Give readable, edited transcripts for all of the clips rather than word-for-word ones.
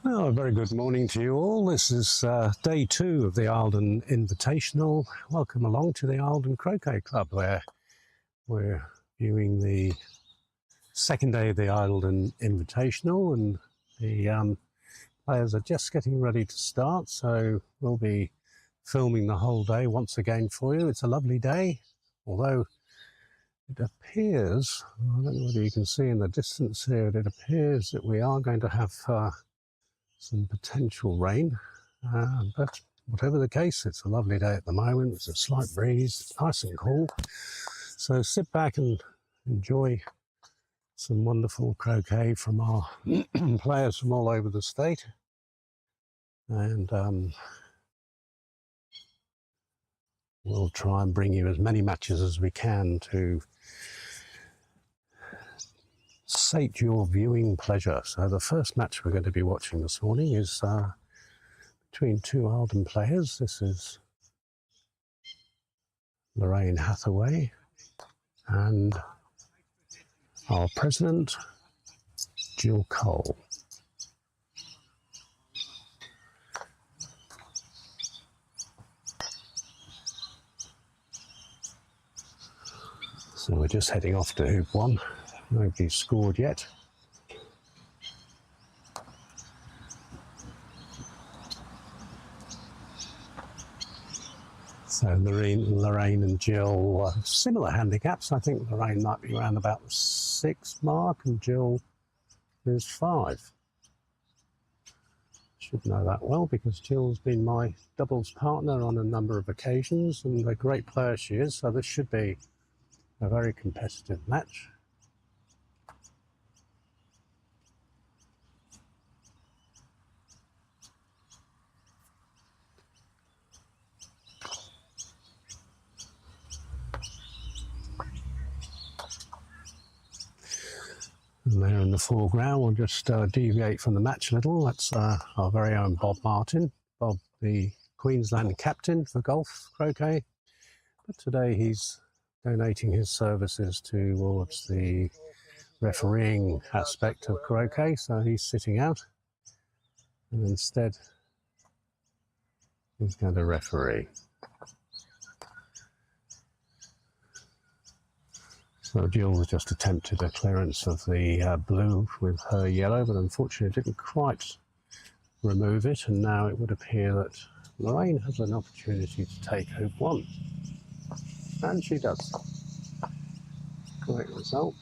Well, a very good morning to you all. This is day 2 of the Eildon Invitational. Welcome along to the Eildon Croquet Club, where we're viewing the second day of the Eildon Invitational, and the players are just getting ready to start, so we'll be filming the whole day once again for you. It's a lovely day, although it appears, I don't know whether you can see in the distance here, it appears that we are going to have some potential rain, but whatever the case, it's a lovely day at the moment. There's a slight breeze, nice and cool, so sit back and enjoy some wonderful croquet from our players from all over the state, and we'll try and bring you as many matches as we can to sate your viewing pleasure. So the first match we're going to be watching this morning is between two Eildon players. This is Lorraine Hathaway and our president, Jill Cole. So we're just heading off to hoop 1. Nobody's scored yet. So Lorraine and Jill, similar handicaps. I think Lorraine might be around about the 6 mark and Jill is 5. Should know that well because Jill's been my doubles partner on a number of occasions and a great player she is, so this should be a very competitive match. And there in the foreground, we'll just deviate from the match a little. That's our very own Bob Martin. Bob, the Queensland captain for golf croquet. But today he's donating his services towards the refereeing aspect of croquet, so he's sitting out. And instead, he's going to referee. So Jill just attempted a clearance of the blue with her yellow, but unfortunately didn't quite remove it, and now it would appear that Lorraine has an opportunity to take hoop 1. And she does. Great result.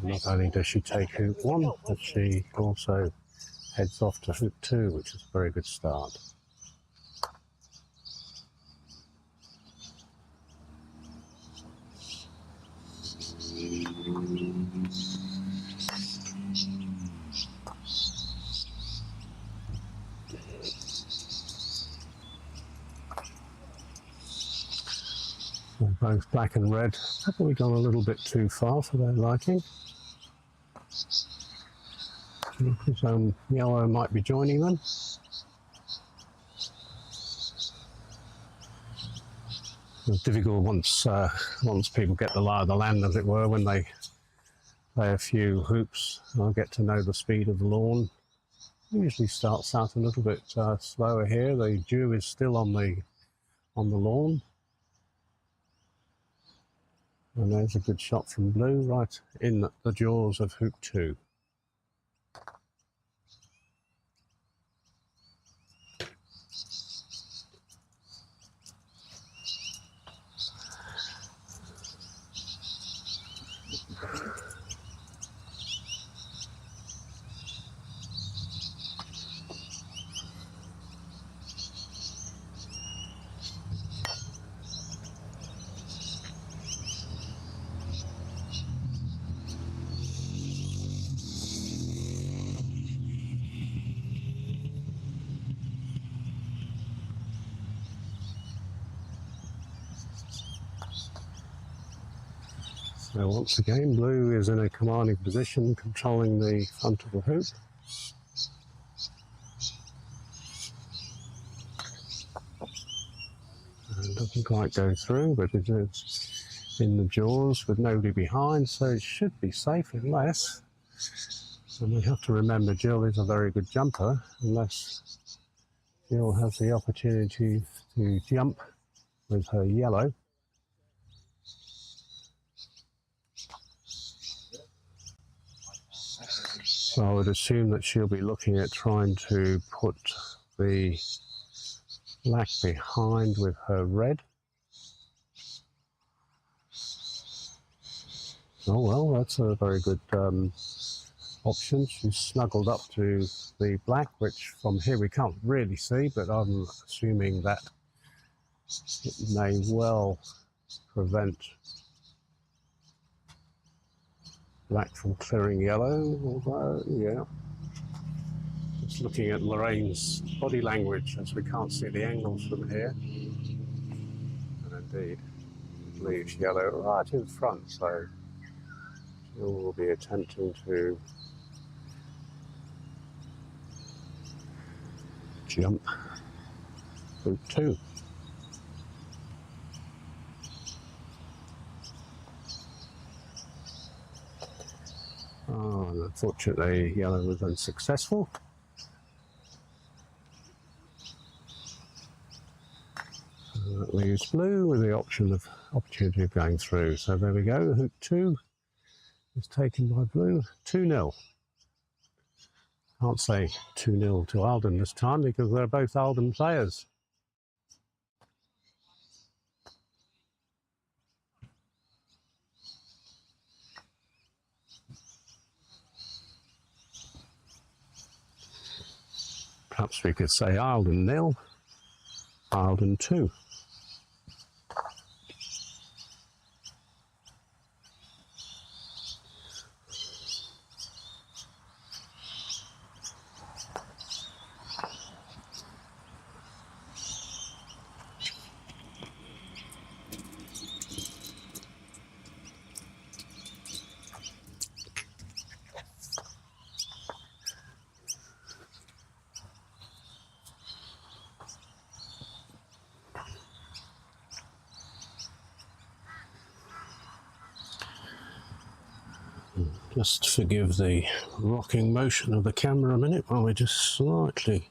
And not only does she take hoop 1, but she also heads off to hoop 2, which is a very good start. Both black and red have probably gone a little bit too far for their liking. Yellow might be joining them. It's difficult once people get the lie of the land, as it were, when they play a few hoops. I'll get to know the speed of the lawn. It usually starts out a little bit slower here. The dew is still on the lawn. And there's a good shot from blue right in the jaws of hoop 2. So once again, blue is in a commanding position, controlling the front of the hoop. And doesn't quite go through, but it is in the jaws with nobody behind, so it should be safe unless, and we have to remember Jill is a very good jumper, unless Jill has the opportunity to jump with her yellow. So I would assume that she'll be looking at trying to put the black behind with her red. Oh well, that's a very good option. She's snuggled up to the black, which from here we can't really see, but I'm assuming that it may well prevent black from clearing yellow, although, yeah. Just looking at Lorraine's body language, as we can't see the angles from here. And indeed, it leaves yellow right in front, so Jill will be attempting to jump route 2. Oh, and unfortunately, yellow was unsuccessful. That leaves blue with the opportunity of going through. So there we go. Hoop 2 is taken by blue. 2-0. Can't say 2-0 to Eildon this time because they're both Eildon players. Perhaps we could say Eildon 0, Eildon 2. Just forgive the rocking motion of the camera a minute while we just slightly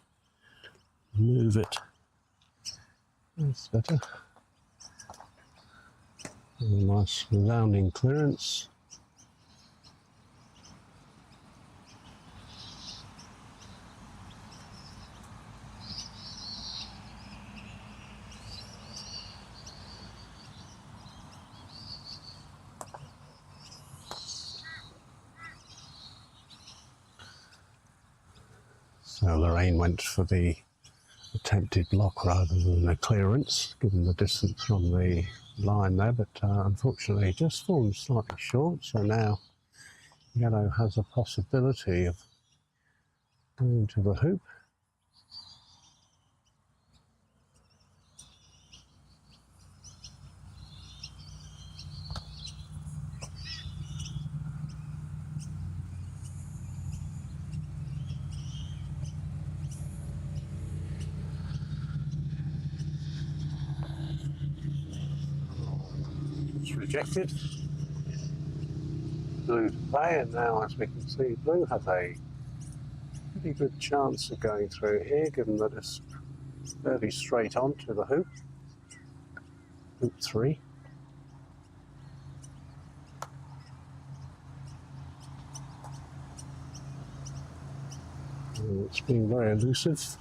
move it. That's better. A nice resounding clearance. So Lorraine went for the attempted block rather than the clearance, given the distance from the line there, but unfortunately just fallen slightly short, so now yellow has a possibility of going to the hoop. Rejected. Blue to play, and now as we can see, blue has a pretty good chance of going through here, given that it's fairly straight on to the hoop. Hoop 3. It's been very elusive.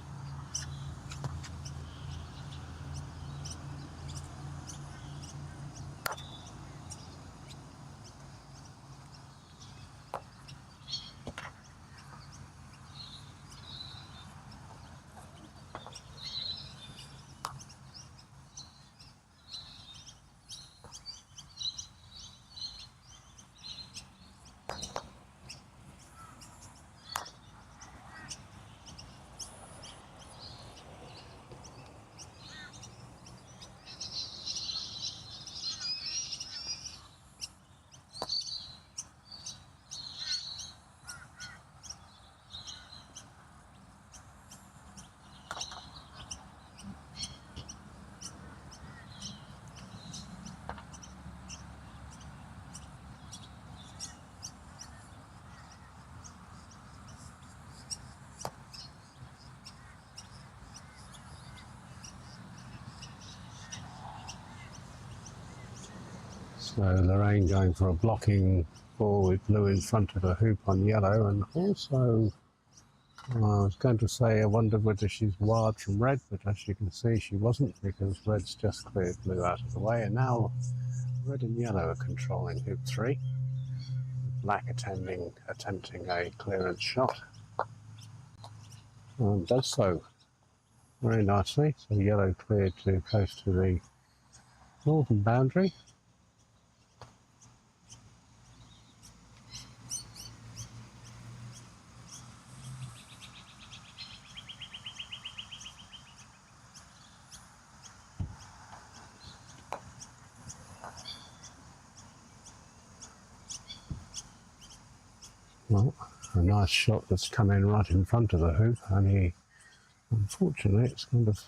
So Lorraine going for a blocking ball with blue in front of the hoop on yellow, and also I was going to say I wondered whether she's wired from red, but as you can see she wasn't, because red's just cleared blue out of the way, and now red and yellow are controlling hoop 3. Black attempting a clearance shot, and does so very nicely. So yellow cleared to close to the northern boundary. Well, a nice shot that's come in right in front of the hoop, only unfortunately it's going to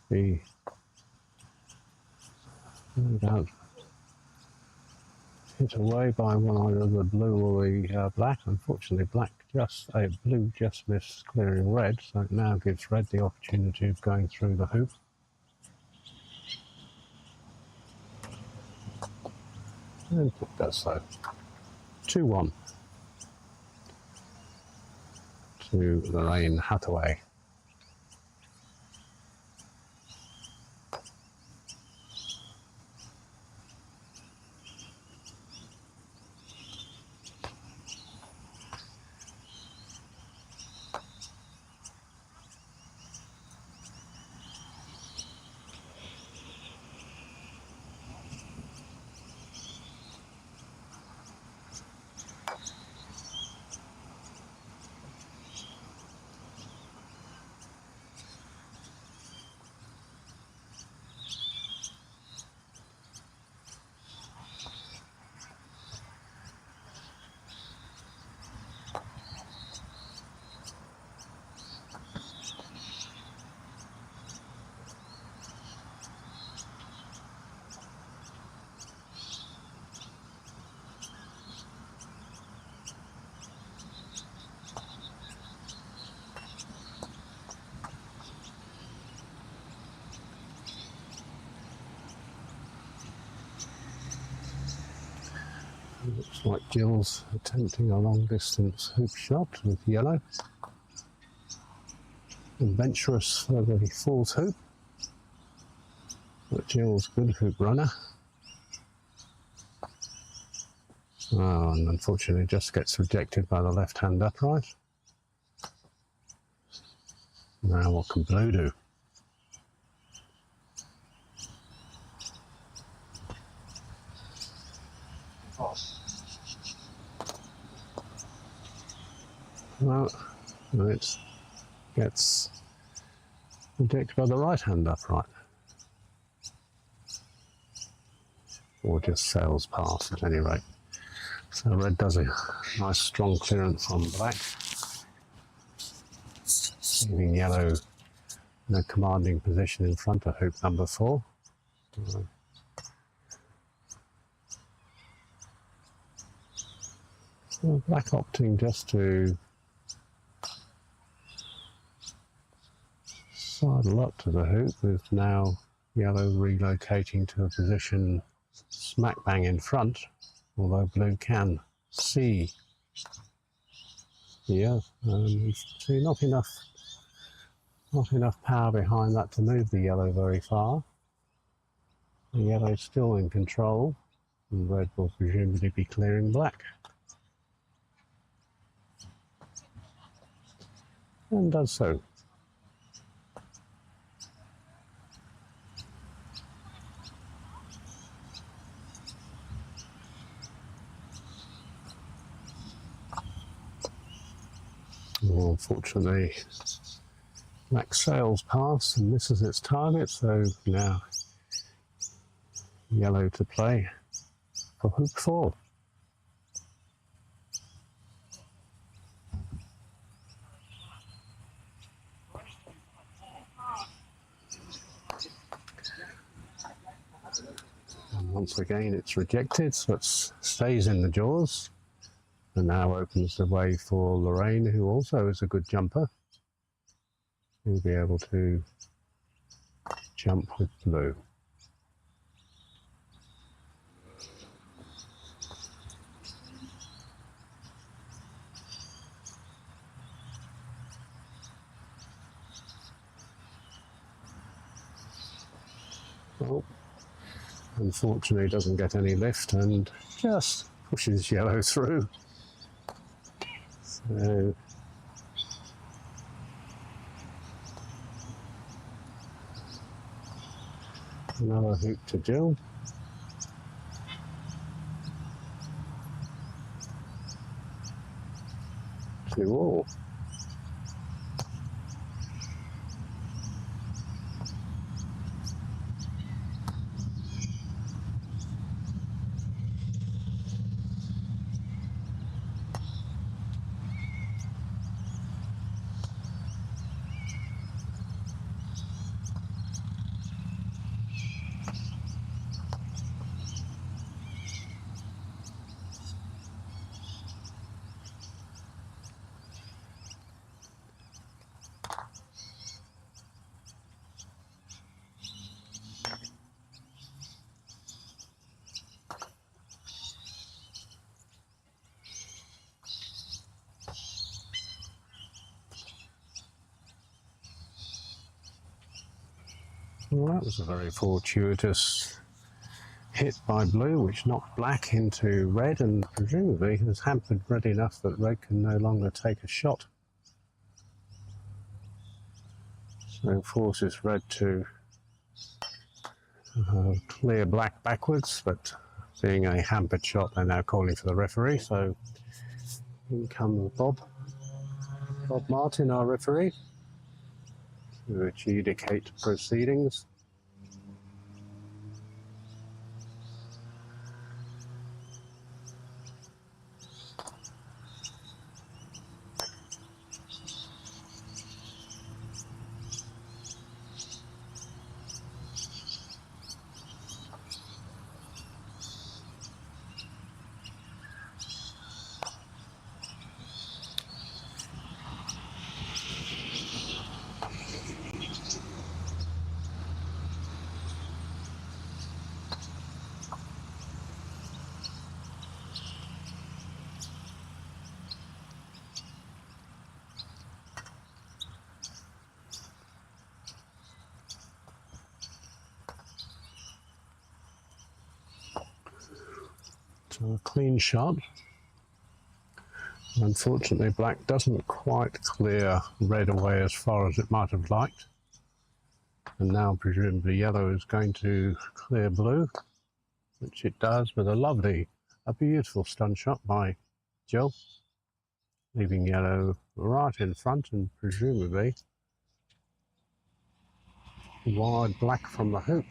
be no doubt hit away by one either the blue or the black. Unfortunately blue just missed clearing red, so it now gives red the opportunity of going through the hoop. And it does so. 2-1 to Lorraine Hathaway. Looks like Jill's attempting a long distance hoop shot with yellow. Adventurous for the fourth hoop, but Jill's good hoop runner. Oh, and unfortunately just gets rejected by the left hand upright. Now what can blue do? Well, it gets rejected by the right hand upright. Or just sails past at any rate. So red does a nice strong clearance on black, leaving yellow in a commanding position in front of hoop number 4. So black opting just to sidle up to the hoop, with now yellow relocating to a position smack bang in front, although blue can see here. See, not enough power behind that to move the yellow very far. The yellow's still in control, and red will presumably be clearing black. And does so. Well, unfortunately, black sails past and misses its target, so now yellow to play for hoop 4. And once again it's rejected, so it stays in the jaws, and now opens the way for Lorraine, who also is a good jumper. He'll be able to jump with blue. Oh, unfortunately doesn't get any lift and just pushes yellow through. So another hoop to Jill. 2-all. Well, that was a very fortuitous hit by blue, which knocked black into red and presumably has hampered red enough that red can no longer take a shot. So forces red to clear black backwards, but being a hampered shot, they're now calling for the referee. So in comes Bob Martin, our referee, to adjudicate proceedings. So a clean shot. Unfortunately, black doesn't quite clear red away as far as it might have liked. And now presumably yellow is going to clear blue, which it does with a beautiful stun shot by Jill, leaving yellow right in front and presumably wide black from the hoop.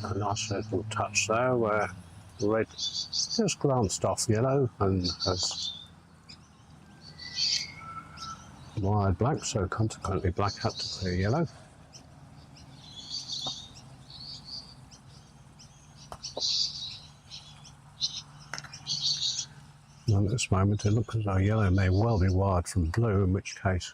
A nice little touch there where red just glanced off yellow and has wide black, so consequently black had to clear yellow. And at this moment it looks as though yellow may well be wired from blue, in which case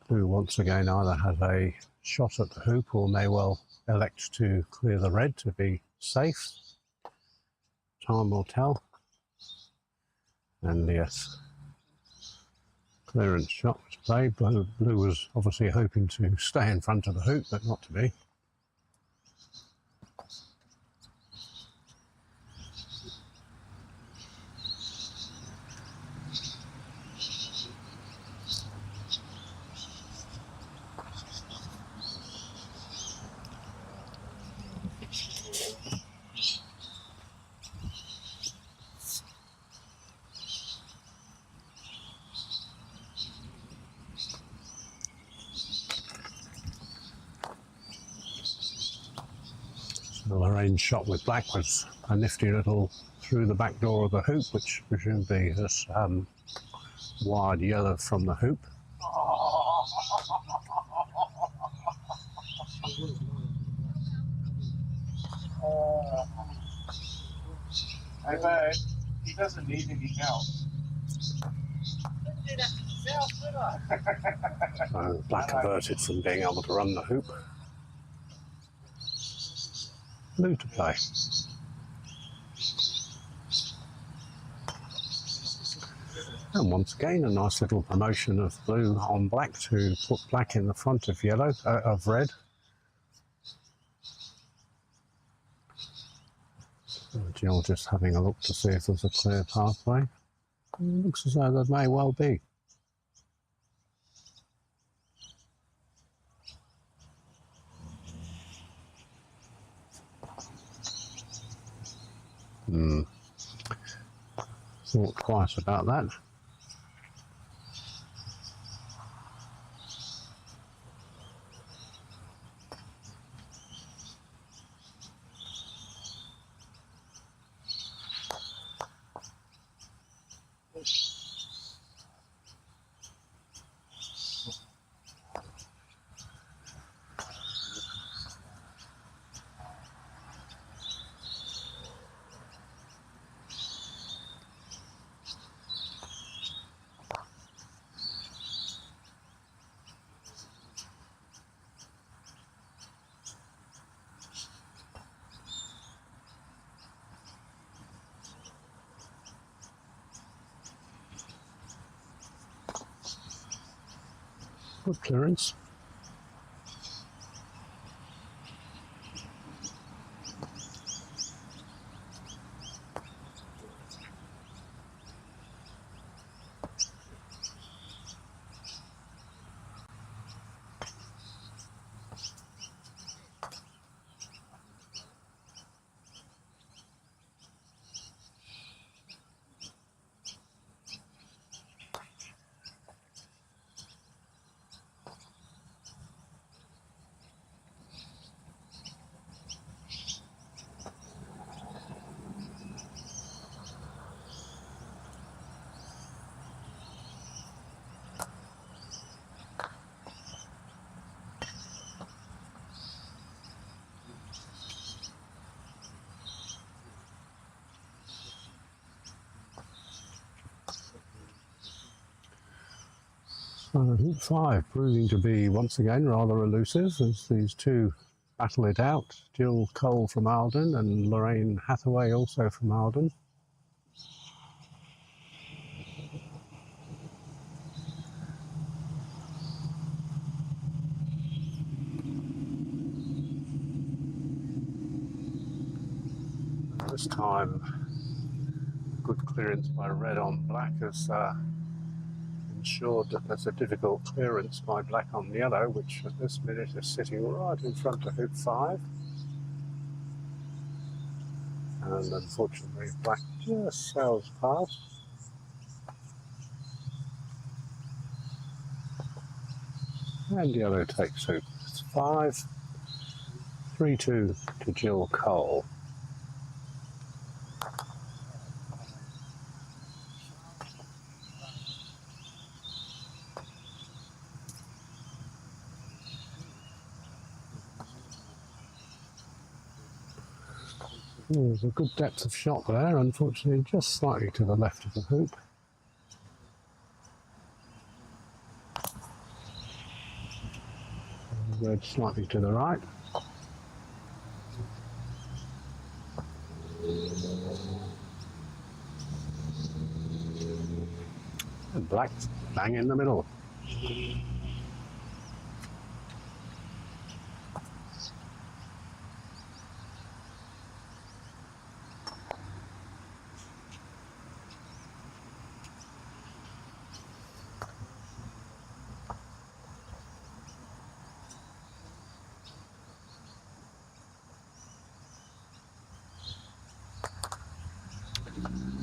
blue once again either has a shot at the hoop or may well elect to clear the red to be safe. Time will tell. And yes, clearance shot was played. Blue was obviously hoping to stay in front of the hoop, but not to be. Lorraine's shot with black was a nifty little through the back door of the hoop, which presumably is wired yellow from the hoop. I bet he doesn't need any help. Black averted from being able to run the hoop. Blue to play. And once again, a nice little promotion of blue on black to put black in the front of yellow, of red. Jill just having a look to see if there's a clear pathway. It looks as though there may well be. Thought twice about that. Good clearance. Hoop 5 proving to be once again rather elusive as these two battle it out. Jill Cole from Eildon and Lorraine Hathaway also from Eildon. This time good clearance by red on black has ensured that there's a difficult clearance by black on yellow, which at this minute is sitting right in front of hoop 5. And unfortunately black just sails past. And yellow takes hoop 5. 3-2 to Jill Cole. There's a good depth of shot there, unfortunately just slightly to the left of the hoop. Red slightly to the right. And black bang in the middle.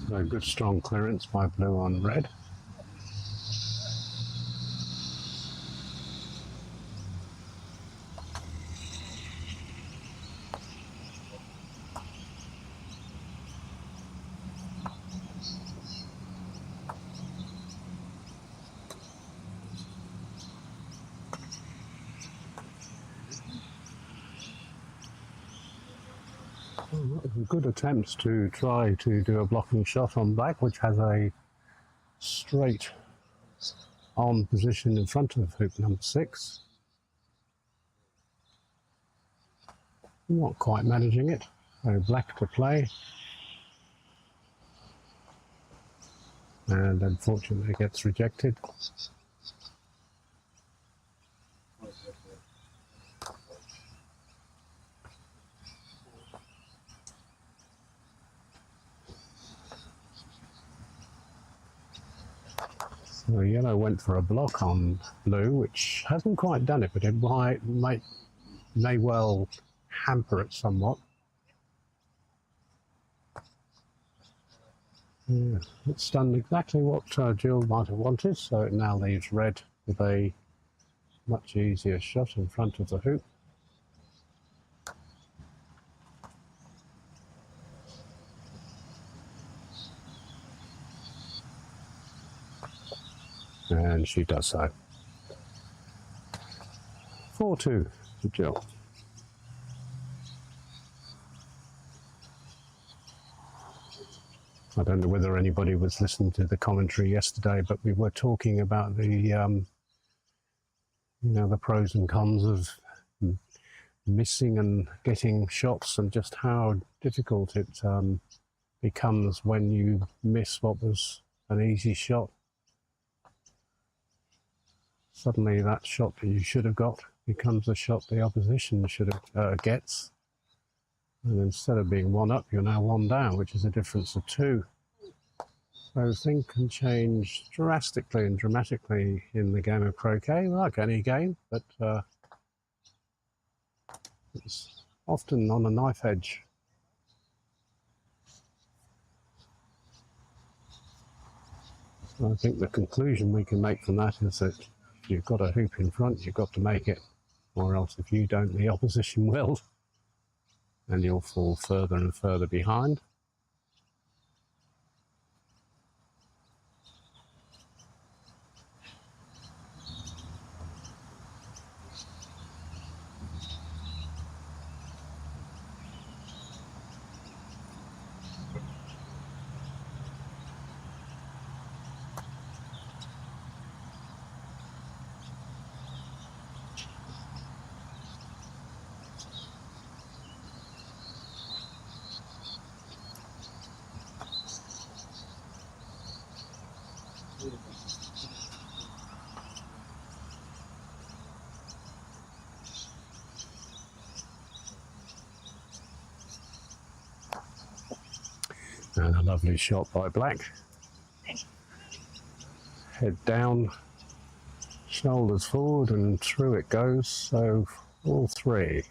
So good strong clearance by blue on red. Good attempts to try to do a blocking shot on black, which has a straight on position in front of hoop number 6. Not quite managing it. So black to play. And unfortunately gets rejected. So yellow went for a block on blue, which hasn't quite done it, but it may well hamper it somewhat. Yeah, it's done exactly what Jill might have wanted, so it now leaves red with a much easier shot in front of the hoop. And she does so. 4-2 to Jill. I don't know whether anybody was listening to the commentary yesterday, but we were talking about the, you know, the pros and cons of missing and getting shots, and just how difficult it becomes when you miss what was an easy shot. Suddenly that shot that you should have got becomes a shot the opposition should have gets. And instead of being 1 up, you're now 1 down, which is a difference of 2. So things can change drastically and dramatically in the game of croquet, like any game, but it's often on a knife edge. So I think the conclusion we can make from that is that if you've got a hoop in front, you've got to make it, or else if you don't, the opposition will. And you'll fall further and further behind. And a lovely shot by black. Head down, shoulders forward, and through it goes. So all 3.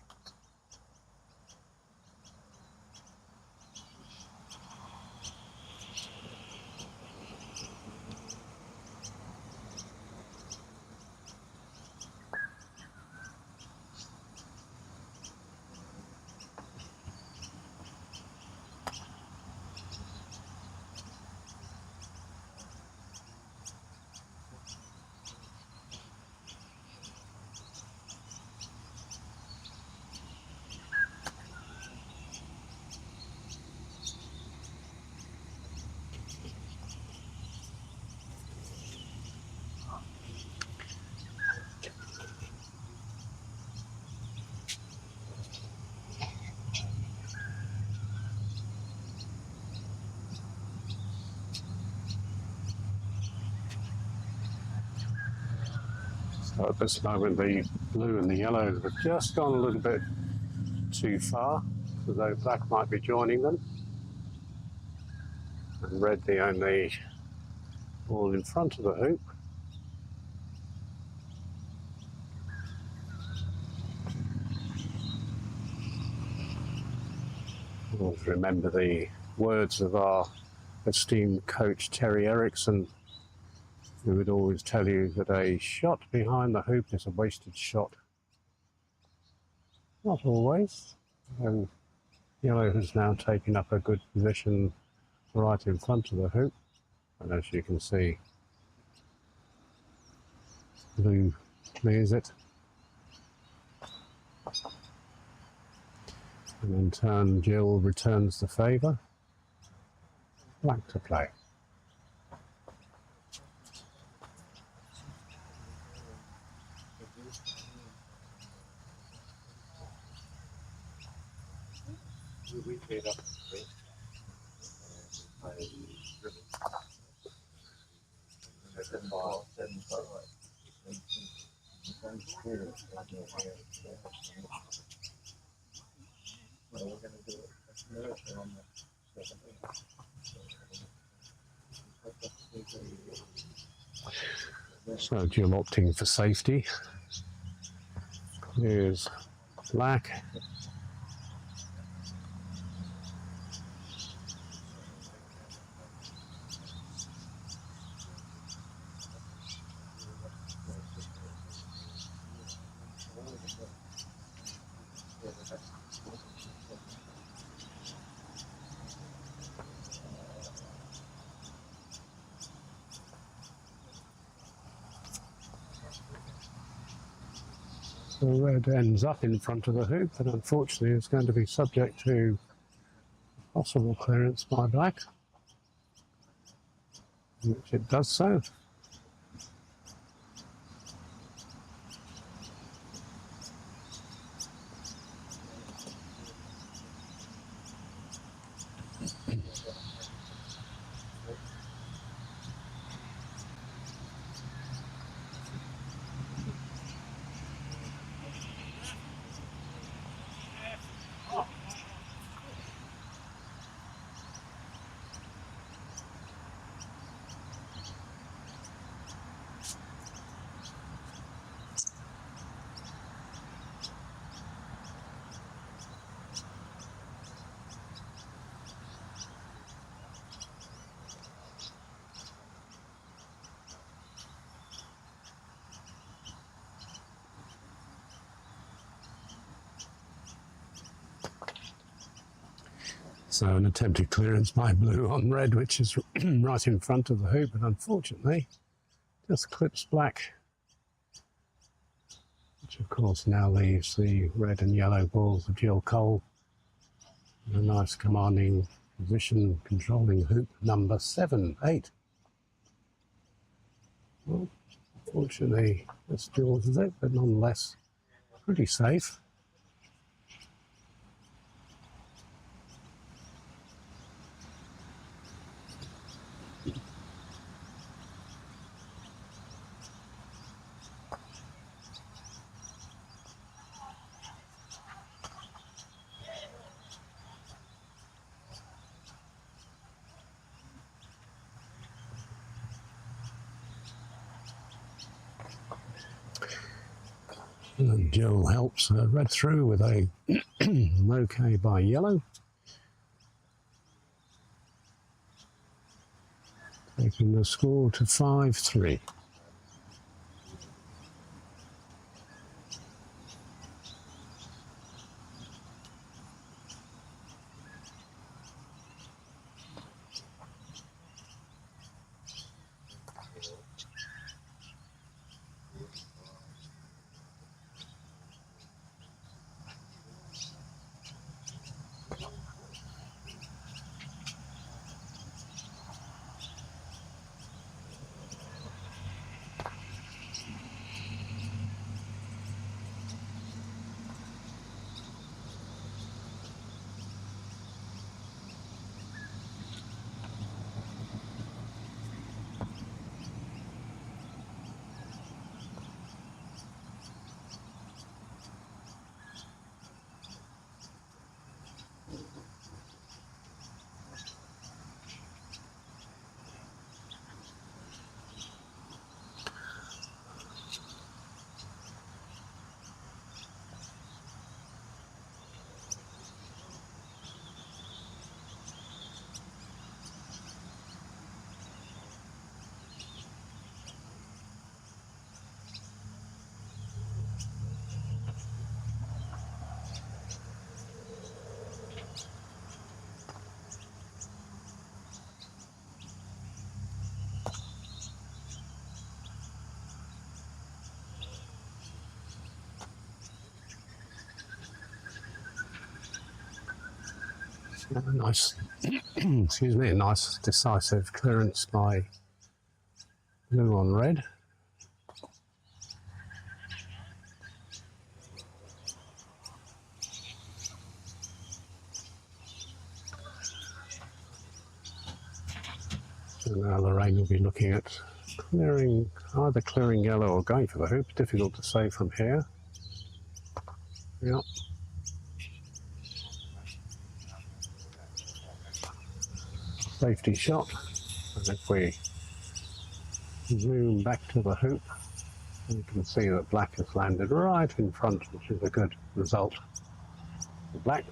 So at this moment, the blue and the yellow have just gone a little bit too far, as though black might be joining them. And red the only ball in front of the hoop. Always remember the words of our esteemed coach Terry Erickson, who would always tell you that a shot behind the hoop is a wasted shot. Not always. Yellow has now taken up a good position right in front of the hoop, and as you can see, blue clears it. And in turn, Jill returns the favour. Black to play. We paid up. So Jill opting for safety. Here's black. So red ends up in front of the hoop, and unfortunately it's going to be subject to possible clearance by black, which it does so. So an attempted clearance by blue on red, which is right in front of the hoop, but unfortunately just clips black, which of course now leaves the red and yellow balls of Jill Cole in a nice commanding position, controlling hoop number 7-8. Well, unfortunately this Jill's it, but nonetheless pretty safe. And Jill helps red through with a okay by yellow, taking the score to 5-3. A nice, excuse me, a nice decisive clearance by blue on red. So now Lorraine will be looking at clearing, either clearing yellow or going for the hoop. Difficult to say from here. Yep. Safety shot. And if we zoom back to the hoop, you can see that black has landed right in front, which is a good result for black.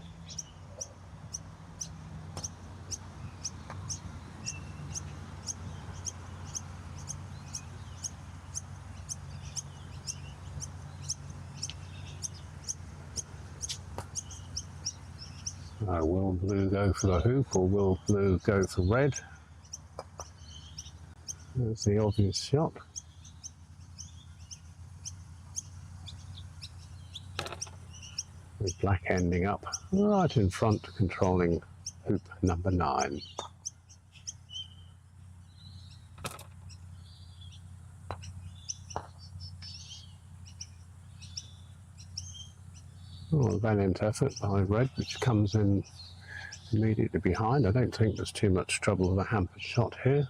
Will blue go for the hoop or will blue go for red? There's the obvious shot. With black ending up right in front, controlling hoop number 9. Oh, a valiant effort by red, which comes in immediately behind. I don't think there's too much trouble with a hampered shot here.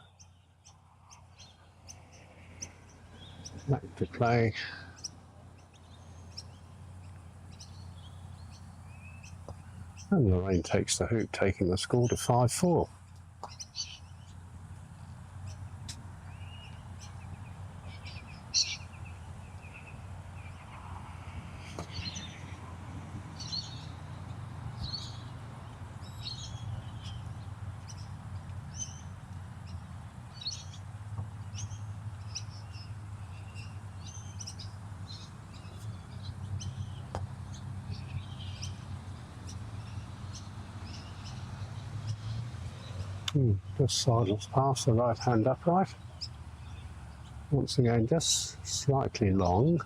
Back to play. And Lorraine takes the hoop, taking the score to 5-4. Just sidles past the right hand upright. Once again, just slightly long.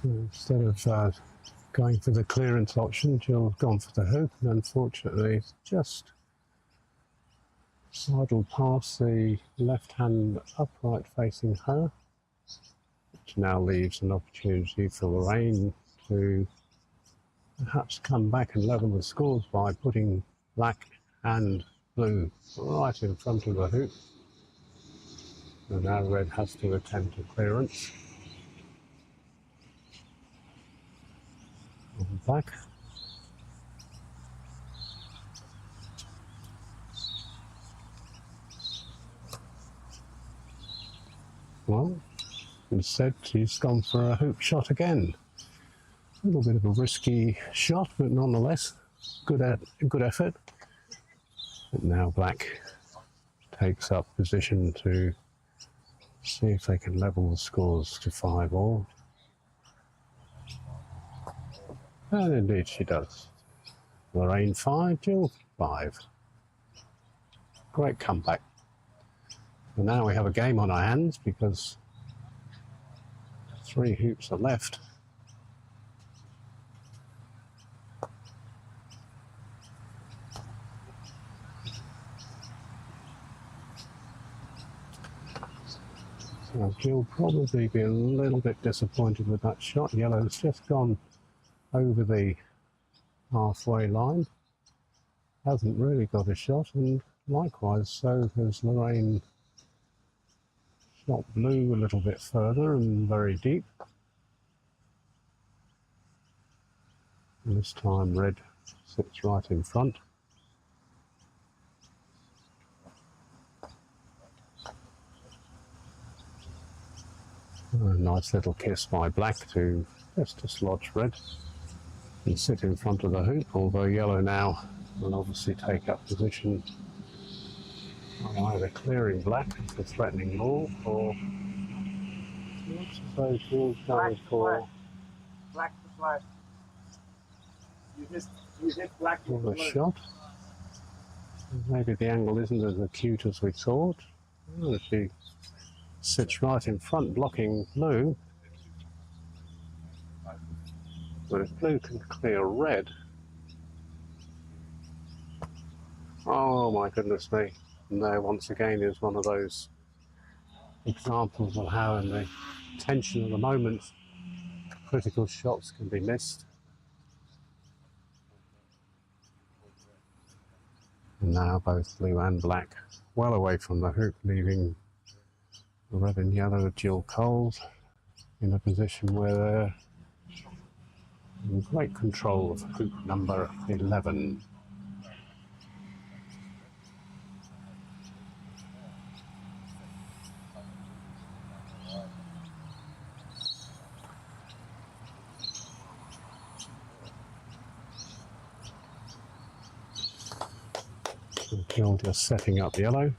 Instead of going for the clearance option, Jill has gone for the hoop, and unfortunately it's just sidled past the left hand upright facing her, which now leaves an opportunity for Lorraine to perhaps come back and level the scores by putting black and blue right in front of the hoop. And now red has to attempt a clearance. Black. Well, instead she's gone for a hoop shot again. A little bit of a risky shot, but nonetheless good effort. But now black takes up position to see if they can level the scores to 5-all. And indeed she does. Lorraine 5, Jill 5. Great comeback. And now we have a game on our hands because 3 hoops are left. So Jill probably be a little bit disappointed with that shot. Yellow's just gone over the halfway line. hasn't really got a shot, and likewise so has Lorraine shot blue a little bit further and very deep. And this time red sits right in front. A nice little kiss by black to just dislodge red and sit in front of the hoop, although yellow now will obviously take up position on either clearing black for threatening ball, or looks as though Paul's going for black to black. You hit black with a shot. Maybe the angle isn't as acute as we thought. Well, she sits right in front blocking blue. But if blue can clear red, oh my goodness me. And there once again is one of those examples of how in the tension of the moment critical shots can be missed. And now both blue and black well away from the hoop, leaving the red and yellow dual cold in a position where they're in great control of hoop number 11. Gill just setting up yellow.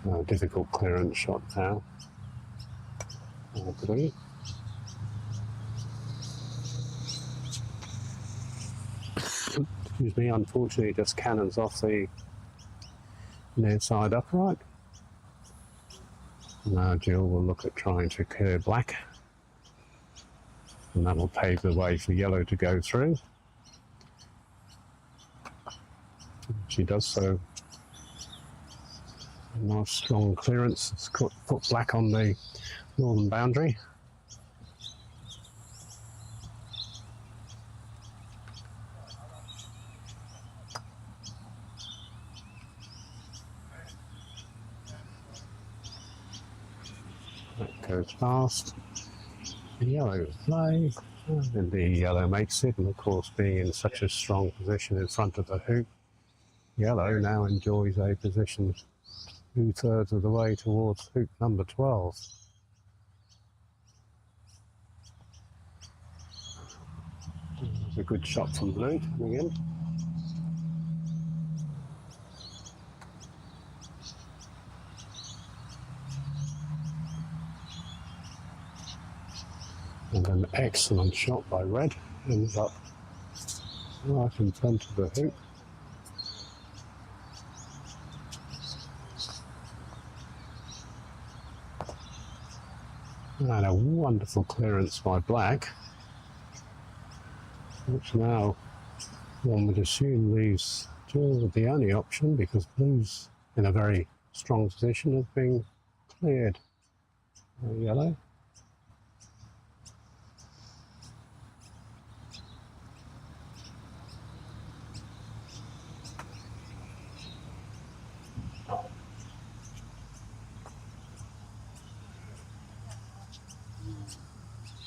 A difficult clearance shot now. Blue. Excuse me, unfortunately just cannons off the near side upright. Now Jill will look at trying to clear black, and that will pave the way for yellow to go through. She does so. A nice strong clearance. It's put black on the northern boundary. That goes past. The yellow play, and the yellow makes it, and of course being in such a strong position in front of the hoop, yellow now enjoys a position 2/3 of the way towards hoop number 12. There's a good shot from blue coming in. And an excellent shot by red, ends up right in front of the hoop. And a wonderful clearance by black, which now one would assume leaves Jill with the only option, because blue's in a very strong position of being cleared by yellow.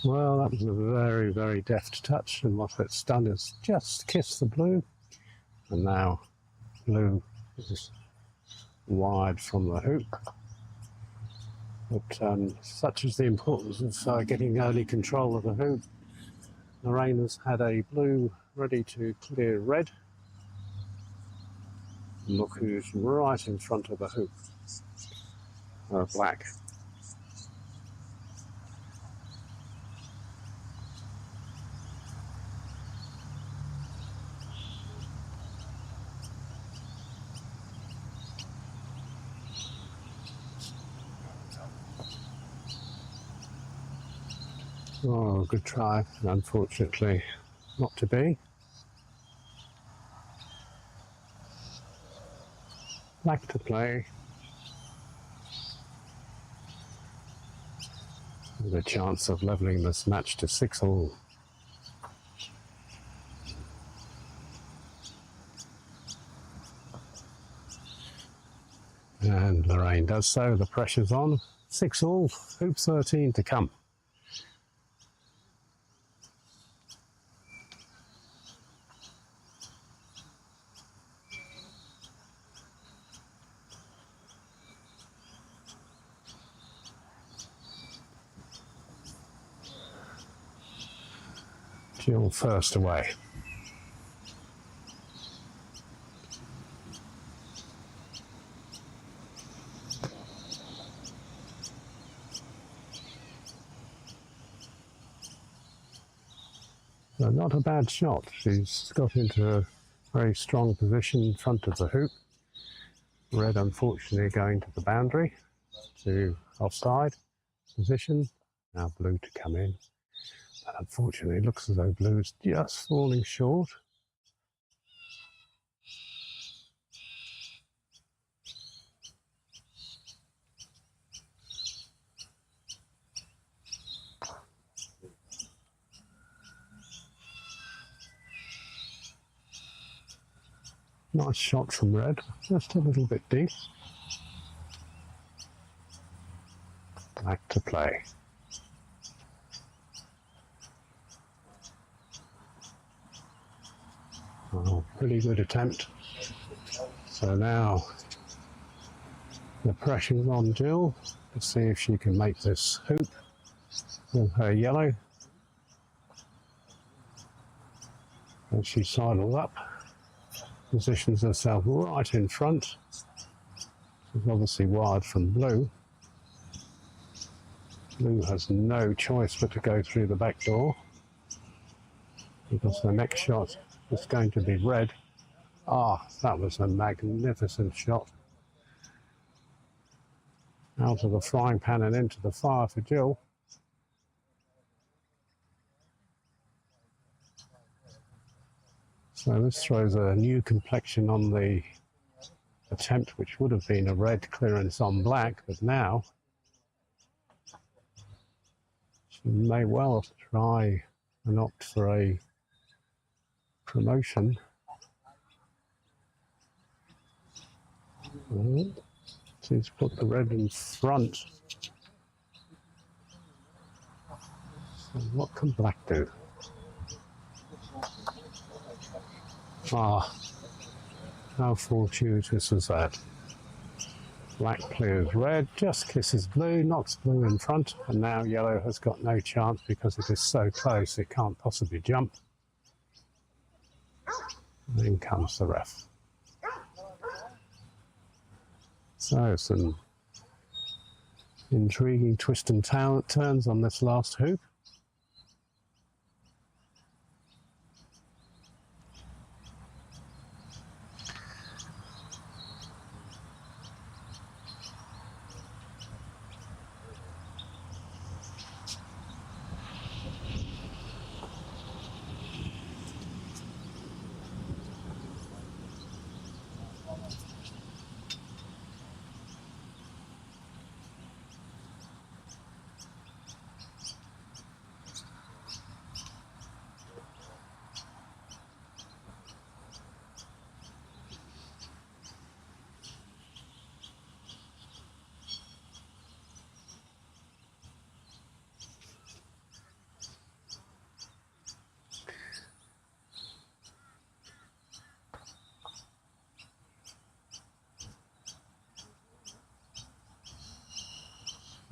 Well, that was a very, very deft touch, and what it's done is just kiss the blue, and now blue is wide from the hoop. But such is the importance of getting early control of the hoop. Lorraine has had a blue ready to clear red. Look who's right in front of the hoop. Black. Oh, good try, unfortunately not to be. Black to play. with a chance of levelling this match to 6-all. And Lorraine does so, the pressure's on. 6-all, hoop 13 to come. Jill first away. So not a bad shot. She's got into a very strong position in front of the hoop. Red unfortunately going to the boundary, to offside position. Now blue to come in. But unfortunately it looks as though blue is just falling short. Nice shot from red, just a little bit deep. Black to play. Oh, pretty good attempt. So now the pressure's on Jill to see if she can make this hoop with her yellow. And she sidles up, positions herself right in front. She's obviously wired from blue. Blue has no choice but to go through the back door, because the next shot is going to be red. Ah, that was a magnificent shot. Out of the frying pan and into the fire for Jill. So this throws a new complexion on the attempt, which would have been a red clearance on black, but now she may well try and opt for a promotion. She's put the red in front. So what can black do? Ah, how fortuitous was that? Black clears red, just kisses blue, knocks blue in front, and now yellow has got no chance because it is so close it can't possibly jump. And in comes the ref. So some intriguing twists and turns on this last hoop.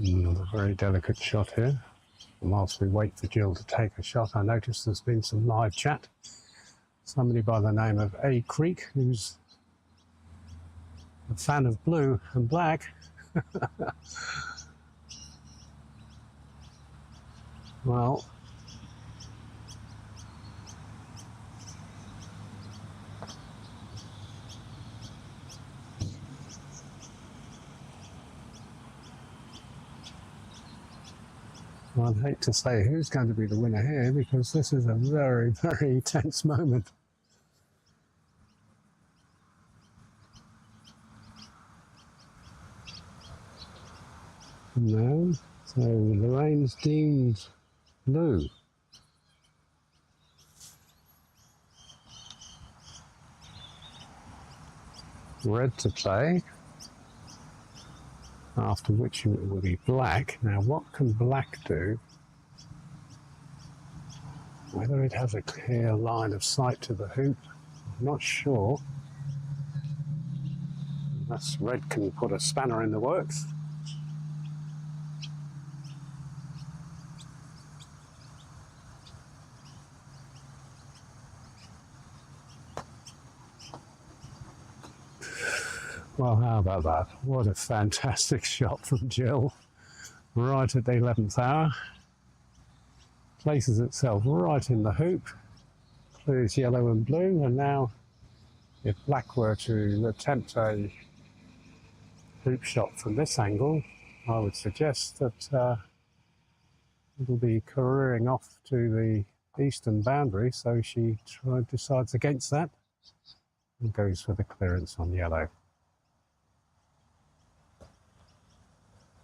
Another very delicate shot here. And whilst we wait for Jill to take a shot, I noticed there's been some live chat. Somebody by the name of A Creek, who's a fan of blue and black. Well, I'd hate to say who's going to be the winner here, because this is a very, very tense moment. No, So Lorraine's deemed blue. Red to play, after which it will be black. Now what can black do? Whether it has a clear line of sight to the hoop, I'm not sure. Unless red can put a spanner in the works. Well, how about that? What a fantastic shot from Jill, right at the 11th hour. Places itself right in the hoop, clears yellow and blue, and now if black were to attempt a hoop shot from this angle, I would suggest that it'll be careering off to the eastern boundary, so she decides against that and goes for the clearance on yellow.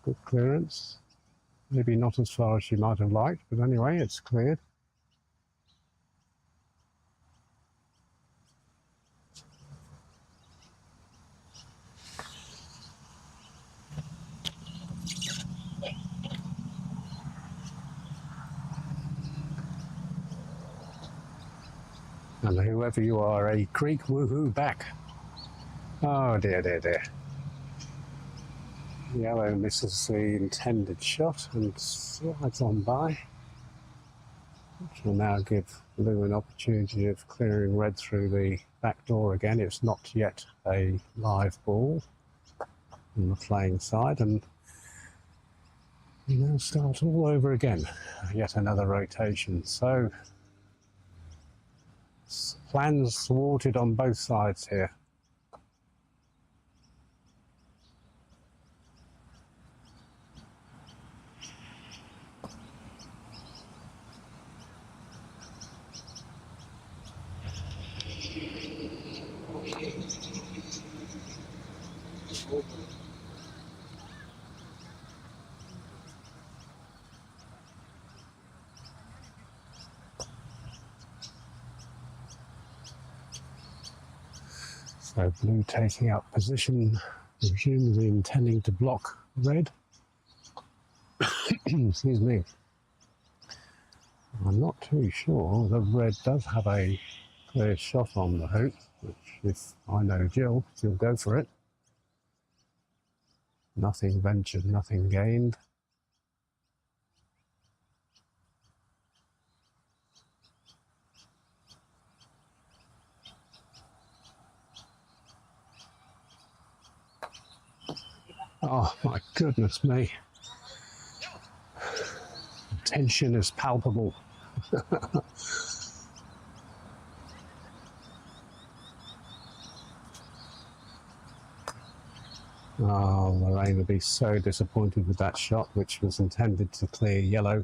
Good clearance, maybe not as far as she might have liked, but anyway, it's cleared. And whoever you are, a Greek woohoo back. Oh dear, dear, dear. Yellow misses the intended shot and slides on by, which will now give blue an opportunity of clearing red through the back door again. It's not yet a live ball on the playing side, and we now start all over again. Yet another rotation. So plans thwarted on both sides here. So blue taking up position, presumably intending to block red. Excuse me. I'm not too sure that red does have a clear shot on the hoop, which if I know Jill, she'll go for it. Nothing ventured, nothing gained. Oh my goodness me. Tension is palpable. Oh, Lorraine would be so disappointed with that shot, which was intended to clear yellow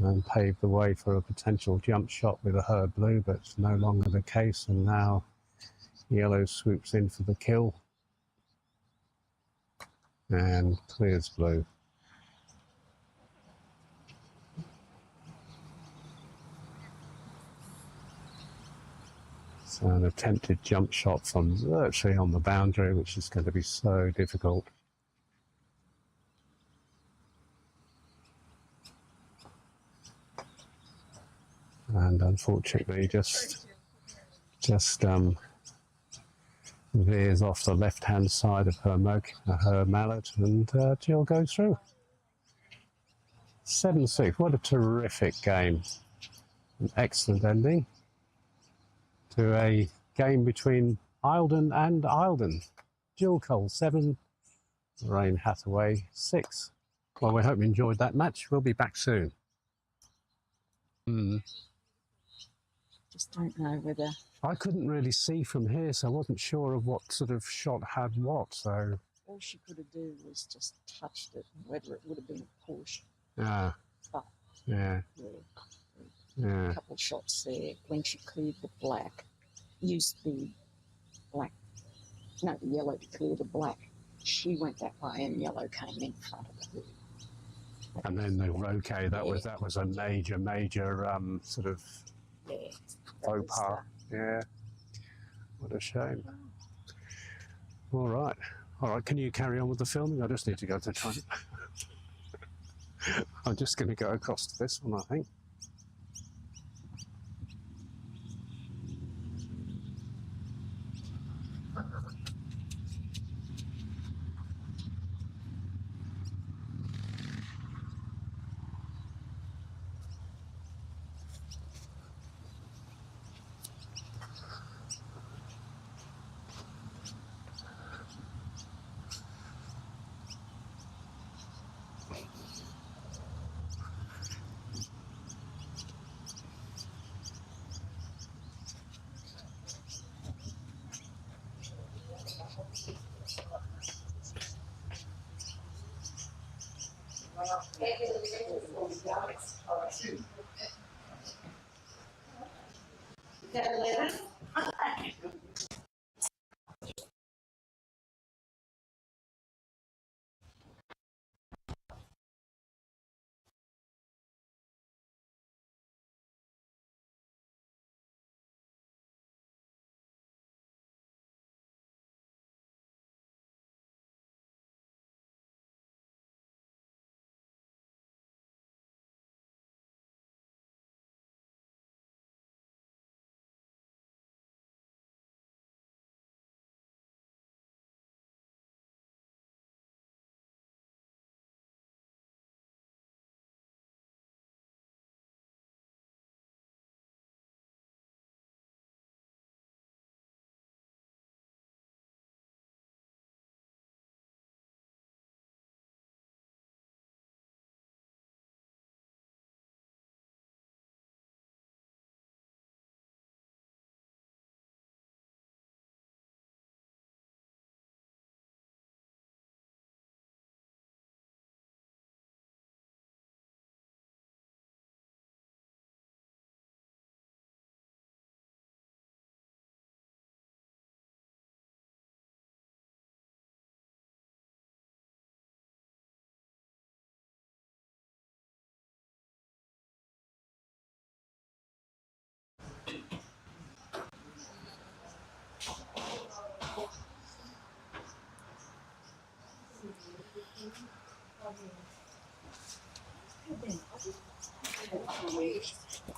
and pave the way for a potential jump shot with a her blue, but it's no longer the case, and now yellow swoops in for the kill and clears blue. So an attempted jump shot from virtually on the boundary, which is going to be so difficult. And unfortunately just veers off the left-hand side of her mallet, and Jill goes through. 7-6, what a terrific game. An excellent ending to a game between Eildon and Eildon. Jill Cole 7, Lorraine Hathaway 6. Well, we hope you enjoyed that match. We'll be back soon. Just don't know whether... I couldn't really see from here, so I wasn't sure of what sort of shot had what, so... All she could have done was just touched it, whether it would have been a push. Ah. But, yeah. A couple of shots there when she cleared the black, used the black, no, the yellow to clear the black. She went that way and yellow came in front of her. And then the Roquet, that was a major sort of Yeah. faux pas. Yeah. What a shame. All right. Can you carry on with the filming? I just need to go to the toilet. I'm just going to go across to this one, I think.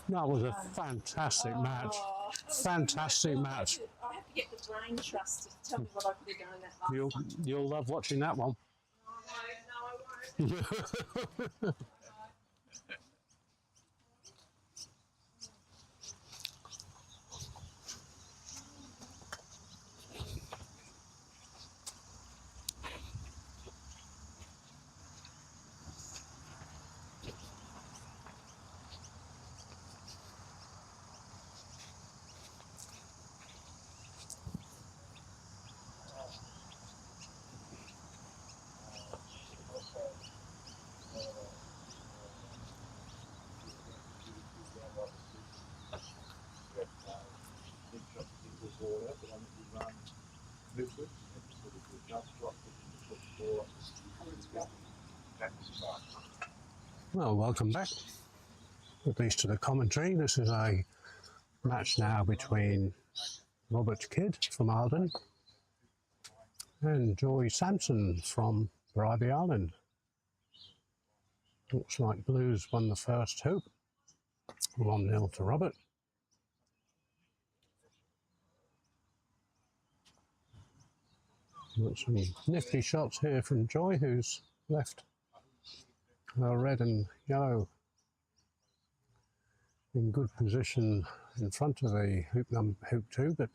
That was a fantastic match. Fantastic match. I have to get the brain trust to tell me what I could have done that last time. You'll love watching that one. No, I won't. Well, welcome back, at least to the commentary. This is a match now between Robert Kidd from Eildon and Joy Samson from Bribey Island. Looks like Blues won the first hoop, 1-0 to Robert. Got some nifty shots here from Joy, who's left red and yellow in good position in front of the hoop 2, but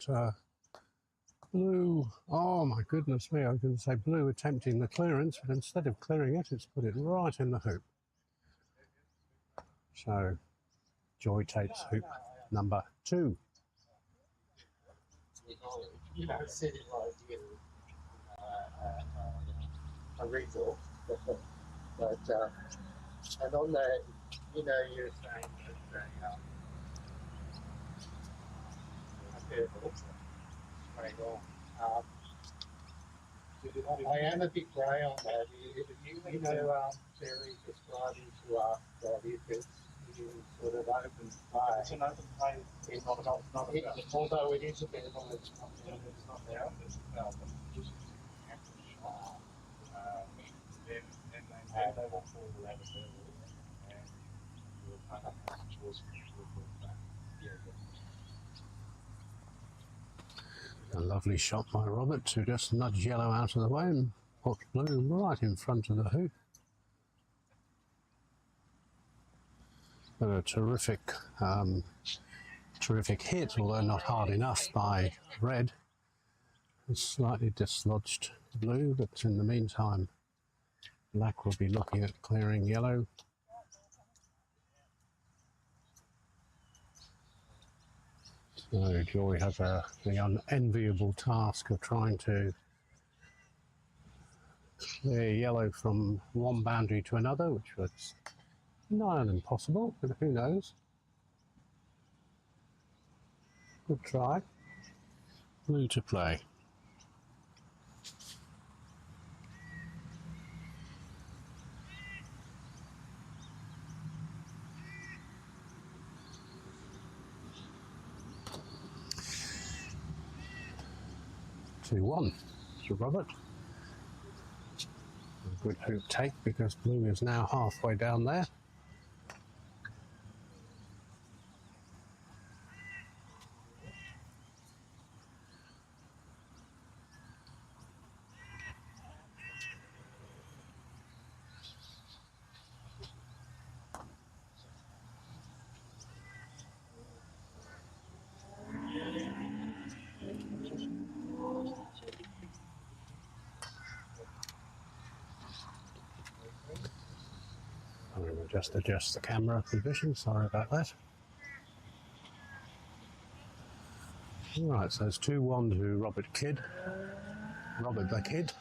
Blue, oh my goodness me, I was going to say Blue attempting the clearance, but instead of clearing it, it's put it right in the hoop. So Joy takes hoop number 2. You know, sitting right here, a resort, but and on that, you know, you're saying that very well. I am a bit grey on that. Terry describing to us that if it's in sort of open play. It's an open play. It's not although it is a bit on it's not there. It's not just then they will fall around the circle and we'll kind of have towards that. A lovely shot by Robert to just nudge yellow out of the way and put blue right in front of the hoop. But a terrific hit, although not hard enough by red. It's slightly dislodged blue, but in the meantime, black will be looking at clearing yellow. So Joy has the unenviable task of trying to clear yellow from one boundary to another, which was nigh on impossible, but who knows. Good try. Blue to play. Two-one to Robert. A good hoop take because blue is now halfway down there. I'm going to just adjust the camera position, sorry about that. Right, so it's 2-1 to Robert Kidd. Robert the Kid.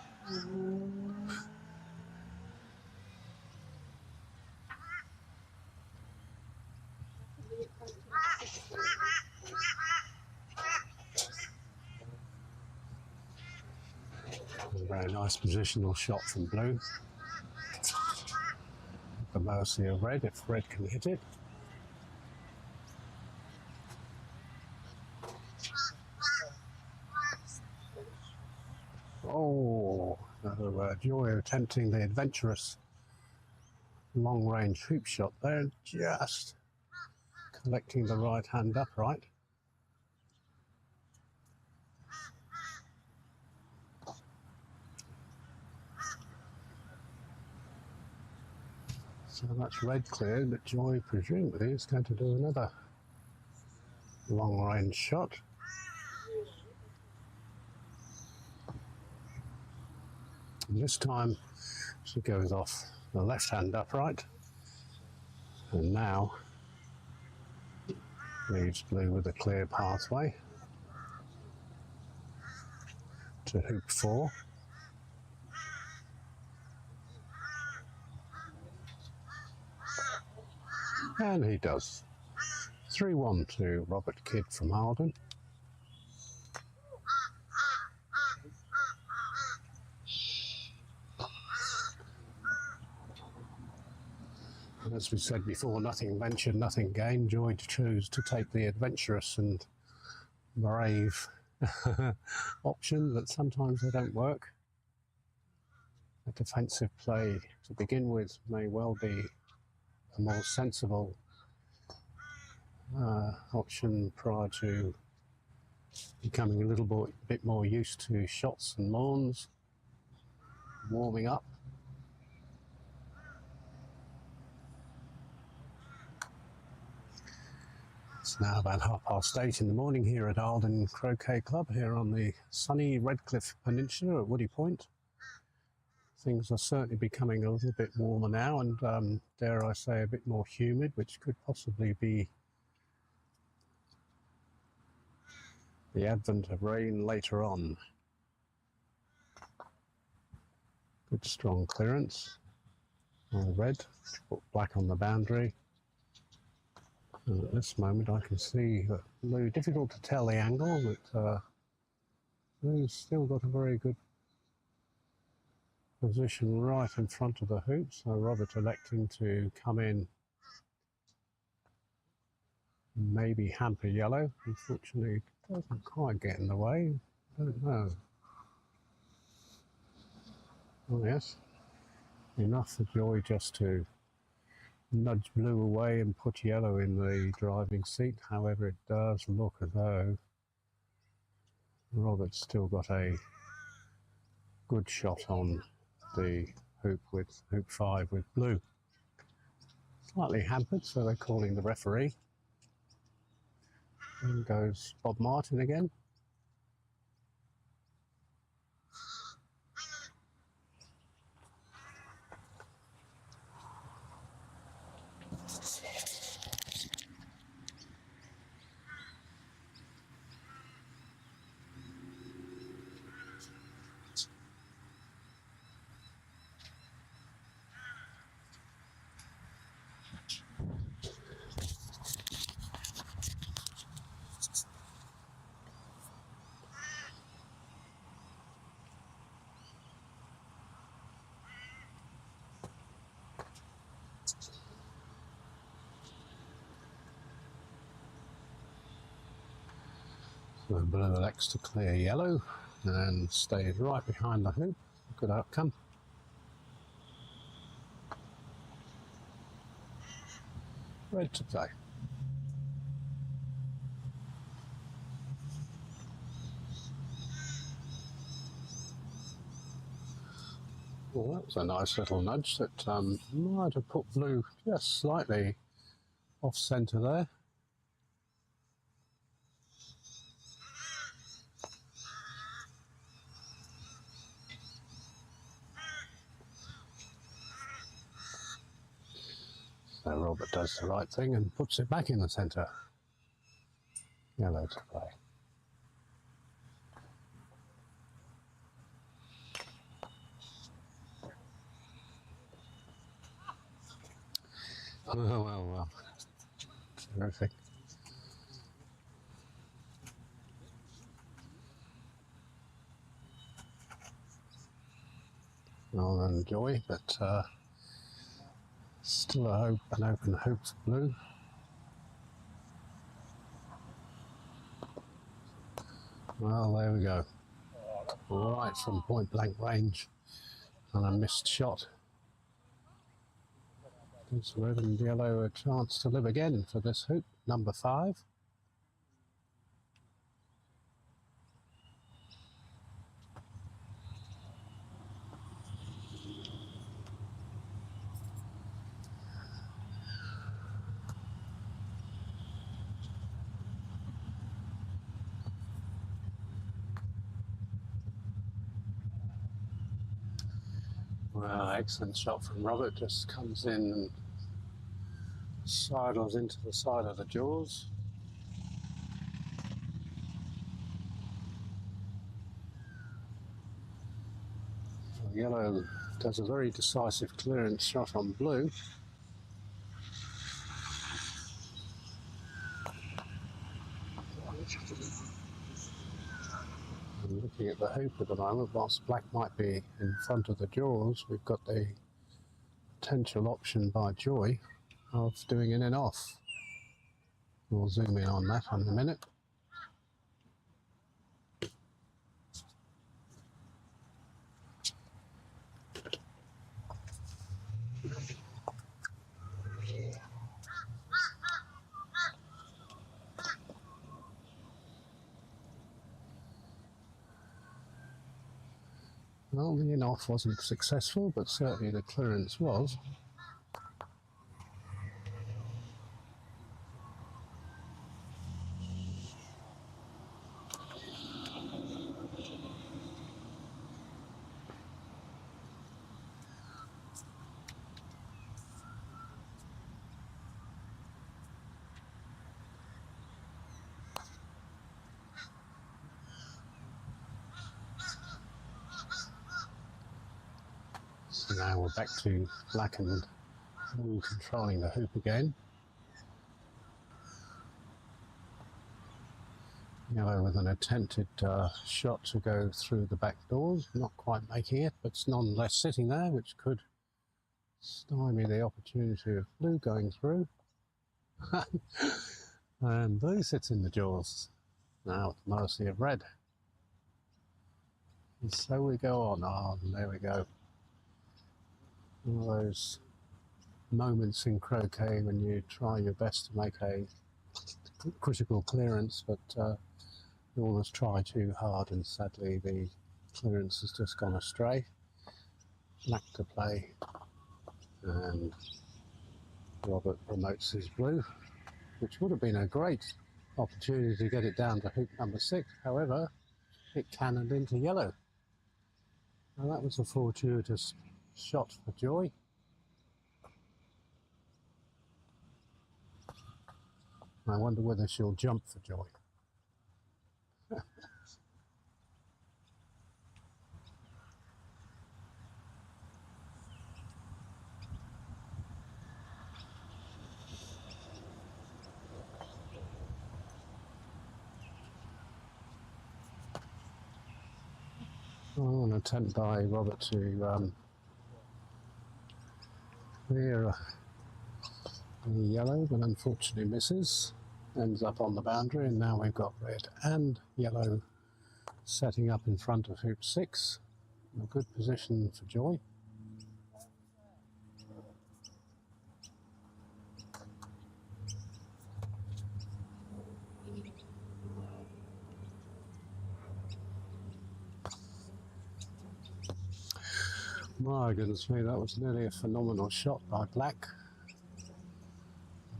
A very nice positional shot from blue. At the mercy of red, if red can hit it. Oh, Joy attempting the adventurous long-range hoop shot there, just collecting the right hand upright. So that's red cleared, but Joy presumably is going to do another long-range shot. And this time she goes off the left hand upright, and now leaves blue with a clear pathway to hoop 4. And he does. 3-1 to Robert Kidd from Eildon. And as we said before, nothing ventured, nothing gained. Joy chose to take the adventurous and brave option, but sometimes they don't work. A defensive play to begin with may well be a more sensible option prior to becoming a little bit more used to shots and lawns, warming up. It's now about 8:30 in the morning here at Eildon Croquet Club, here on the sunny Redcliffe Peninsula at Woody Point. Things are certainly becoming a little bit warmer now and, dare I say, a bit more humid, which could possibly be the advent of rain later on. Good strong clearance on the red, put black on the boundary. And at this moment I can see that blue, difficult to tell the angle, but blue's still got a very good position right in front of the hoop, so Robert electing to come in, maybe hamper yellow. Unfortunately, it doesn't quite get in the way. I don't know. Oh yes, enough for Joy just to nudge blue away and put yellow in the driving seat. However, it does look as though Robert's still got a good shot on the hoop with hoop 5 with blue. Slightly hampered, so they're calling the referee. In goes Bob Martin again. So blue elects to clear yellow and stays right behind the hoop. Good outcome. Red to play. Well, that was a nice little nudge that might have put blue just slightly off centre there. So Robert does the right thing and puts it back in the centre. Yellow to play. Well. Terrific. Well done, Joy, but still an open hoop for blue. Well, there we go. Right from point blank range and a missed shot. Gives red and yellow a chance to live again for this hoop, number 5. Well, excellent shot from Robert, just comes in and sidles into the side of the jaws. So yellow does a very decisive clearance shot on blue. And looking at the hoop at the moment, whilst black might be in front of the jaws, we've got the potential option by Joy of doing an in off. We'll zoom in on that in a minute. Well, the in off wasn't successful, but certainly the clearance was. So now we're back to black and blue controlling the hoop again. Yellow with an attempted shot to go through the back doors, not quite making it, but nonetheless sitting there, which could stymie the opportunity of blue going through. And blue sits in the jaws, now at the mercy of red. And so we go on. Oh, and there we go. One of those moments in croquet when you try your best to make a critical clearance, but you almost try too hard, and sadly the clearance has just gone astray. Black to play, and Robert promotes his blue, which would have been a great opportunity to get it down to hoop number 6. However, it cannoned into yellow. Now that was a fortuitous shot for Joy. I wonder whether she'll jump for joy. Oh, an attempt by Robert to clear the yellow, but unfortunately misses. Ends up on the boundary, and now we've got red and yellow setting up in front of hoop 6. A good position for Joy. My goodness me, that was nearly a phenomenal shot by Black.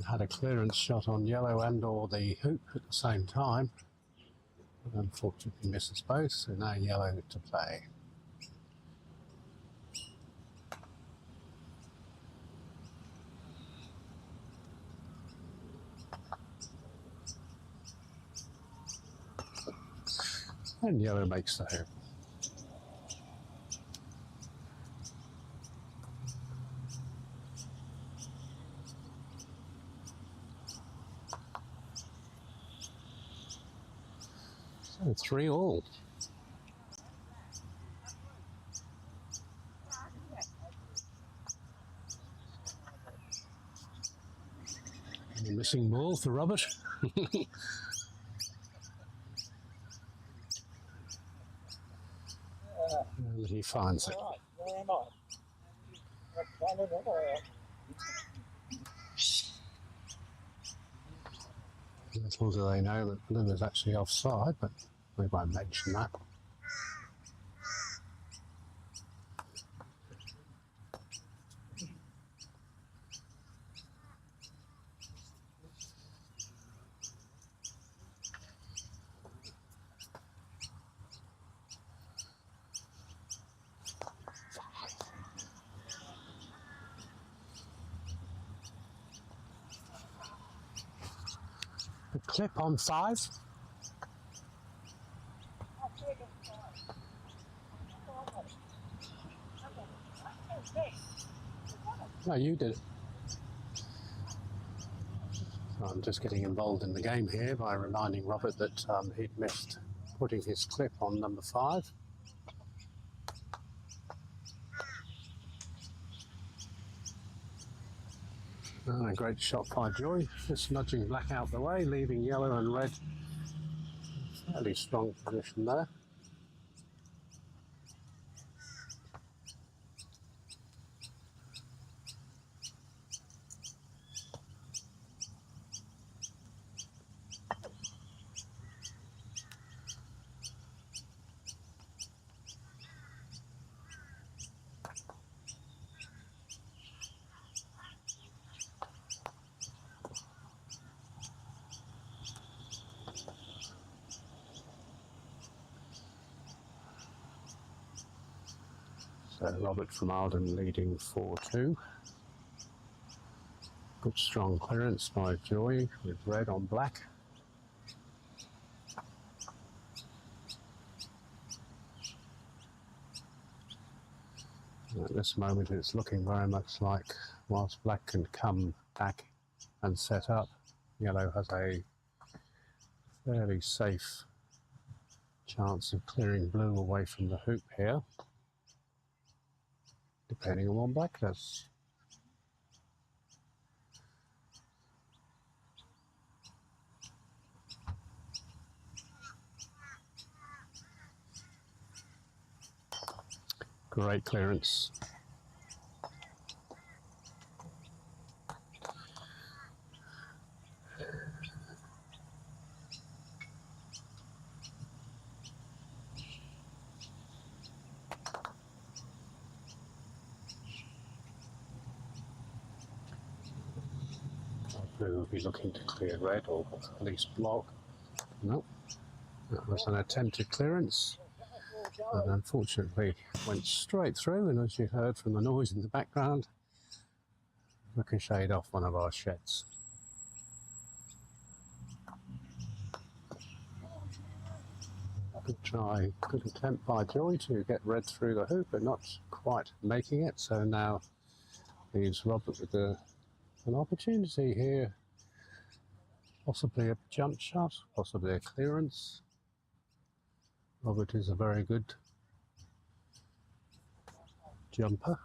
Had a clearance shot on yellow and or the hoop at the same time, but unfortunately misses both, so now yellow to play. And yellow makes the hoop. So 3-all. And a missing ball for Robert. And he finds it. Little do they know that blue is actually offside, but we won't mention that. The clip on 5. No, you did it. So I'm just getting involved in the game here by reminding Robert that he'd missed putting his clip on number 5. A great shot by Joy, just nudging Black out the way, leaving yellow and red in a fairly strong position there. So Robert from Eildon leading 4-2. Good strong clearance by Joy with red on black. And at this moment it's looking very much like whilst black can come back and set up, yellow has a fairly safe chance of clearing blue away from the hoop here, depending on what black does. Great clearance. Blue will be looking to clear red or at least block. Nope, that was an attempted clearance, and unfortunately went straight through, and as you heard from the noise in the background, ricocheted off one of our sheds. Good attempt by Joy to get red through the hoop, but not quite making it, so now leaves Robert with an opportunity here, possibly a jump shot, possibly a clearance. Robert is a very good jumper.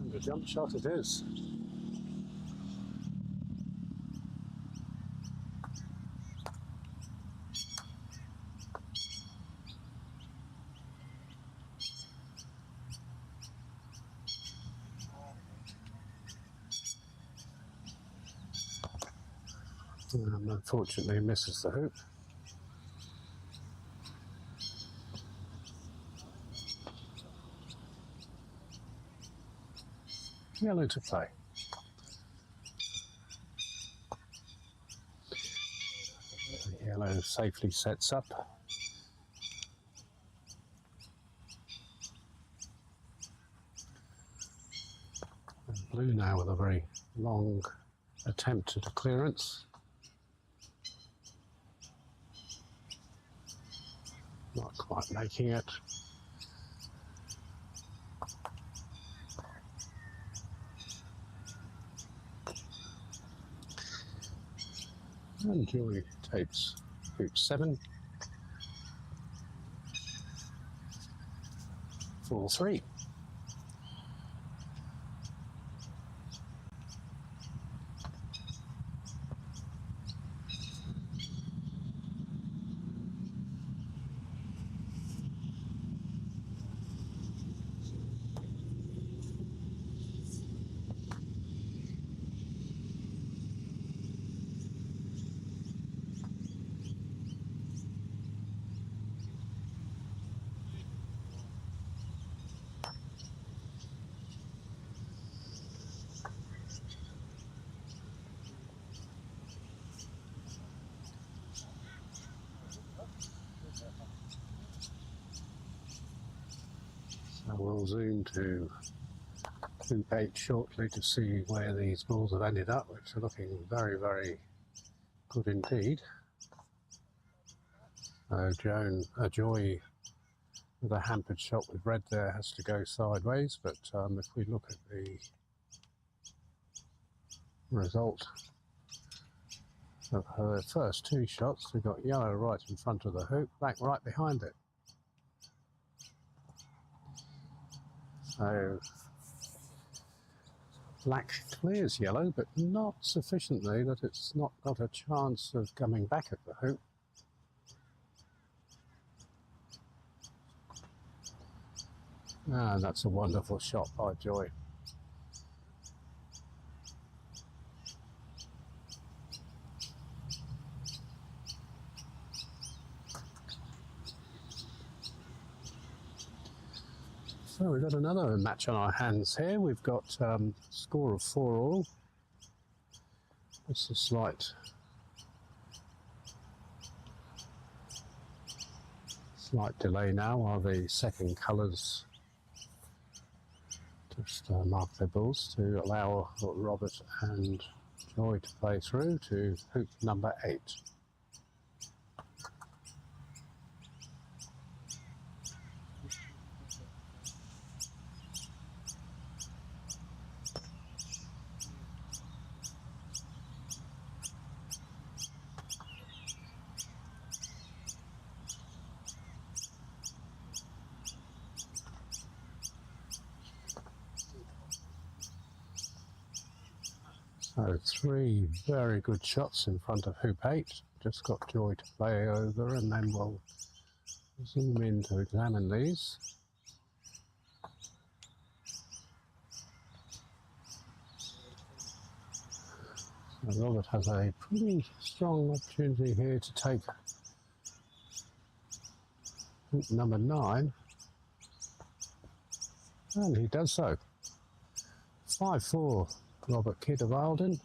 And a jump shot it is. And unfortunately misses the hoop. Yellow to play. The yellow safely sets up. And blue now with a very long attempt at a clearance. Not quite making it. And Joy takes hoop 7. 4-3. So we'll zoom to hoop 8 shortly to see where these balls have ended up, which are looking very, very good indeed. Joy with a hampered shot with red there has to go sideways, but if we look at the result of her first 2 shots, we've got yellow right in front of the hoop, black right behind it. So black clears yellow, but not sufficiently that it's not got a chance of coming back at the hoop. And that's a wonderful shot by Joy. So we've got another match on our hands here. We've got score of 4-all. Just a slight delay now while the second colours just mark their balls to allow Robert and Joy to play through to hoop number 8. So 3 very good shots in front of hoop 8. Just got Joy to play over, and then we'll zoom in to examine these. So Robert has a pretty strong opportunity here to take hoop number 9, and he does so. 5-4, Robert Kidd of Eildon.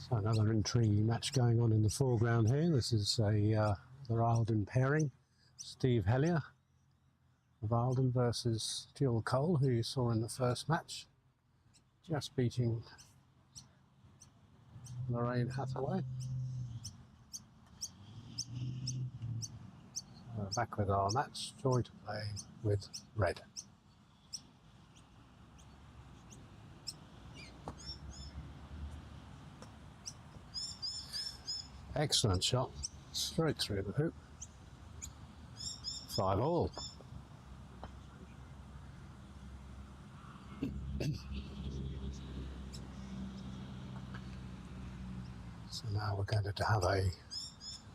So another intriguing match going on in the foreground here. This is the Eildon pairing. Steve Helier of Eildon versus Jill Cole, who you saw in the first match, just beating Lorraine Hathaway. Back with our match, Joy to play with red. Excellent shot, straight through the hoop. 5-all. So now we're going to have a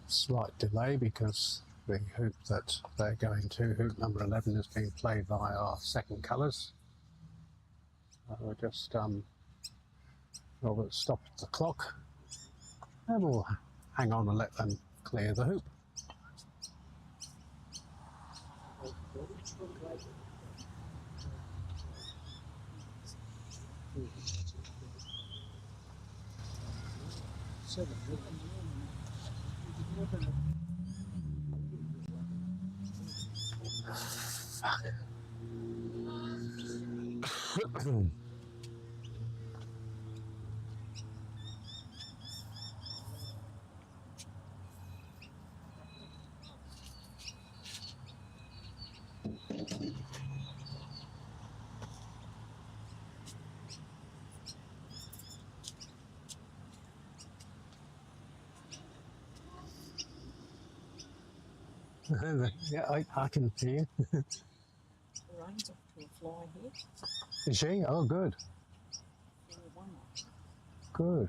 slight delay because the hoop that they're going to, hoop number 11, is being played by our second colours. We'll just Robert stopped the clock, and we'll hang on and let them clear the hoop. Yeah, I can hear you. Lorraine's off to a fly here. Is she? Oh, good. 4-1. Good.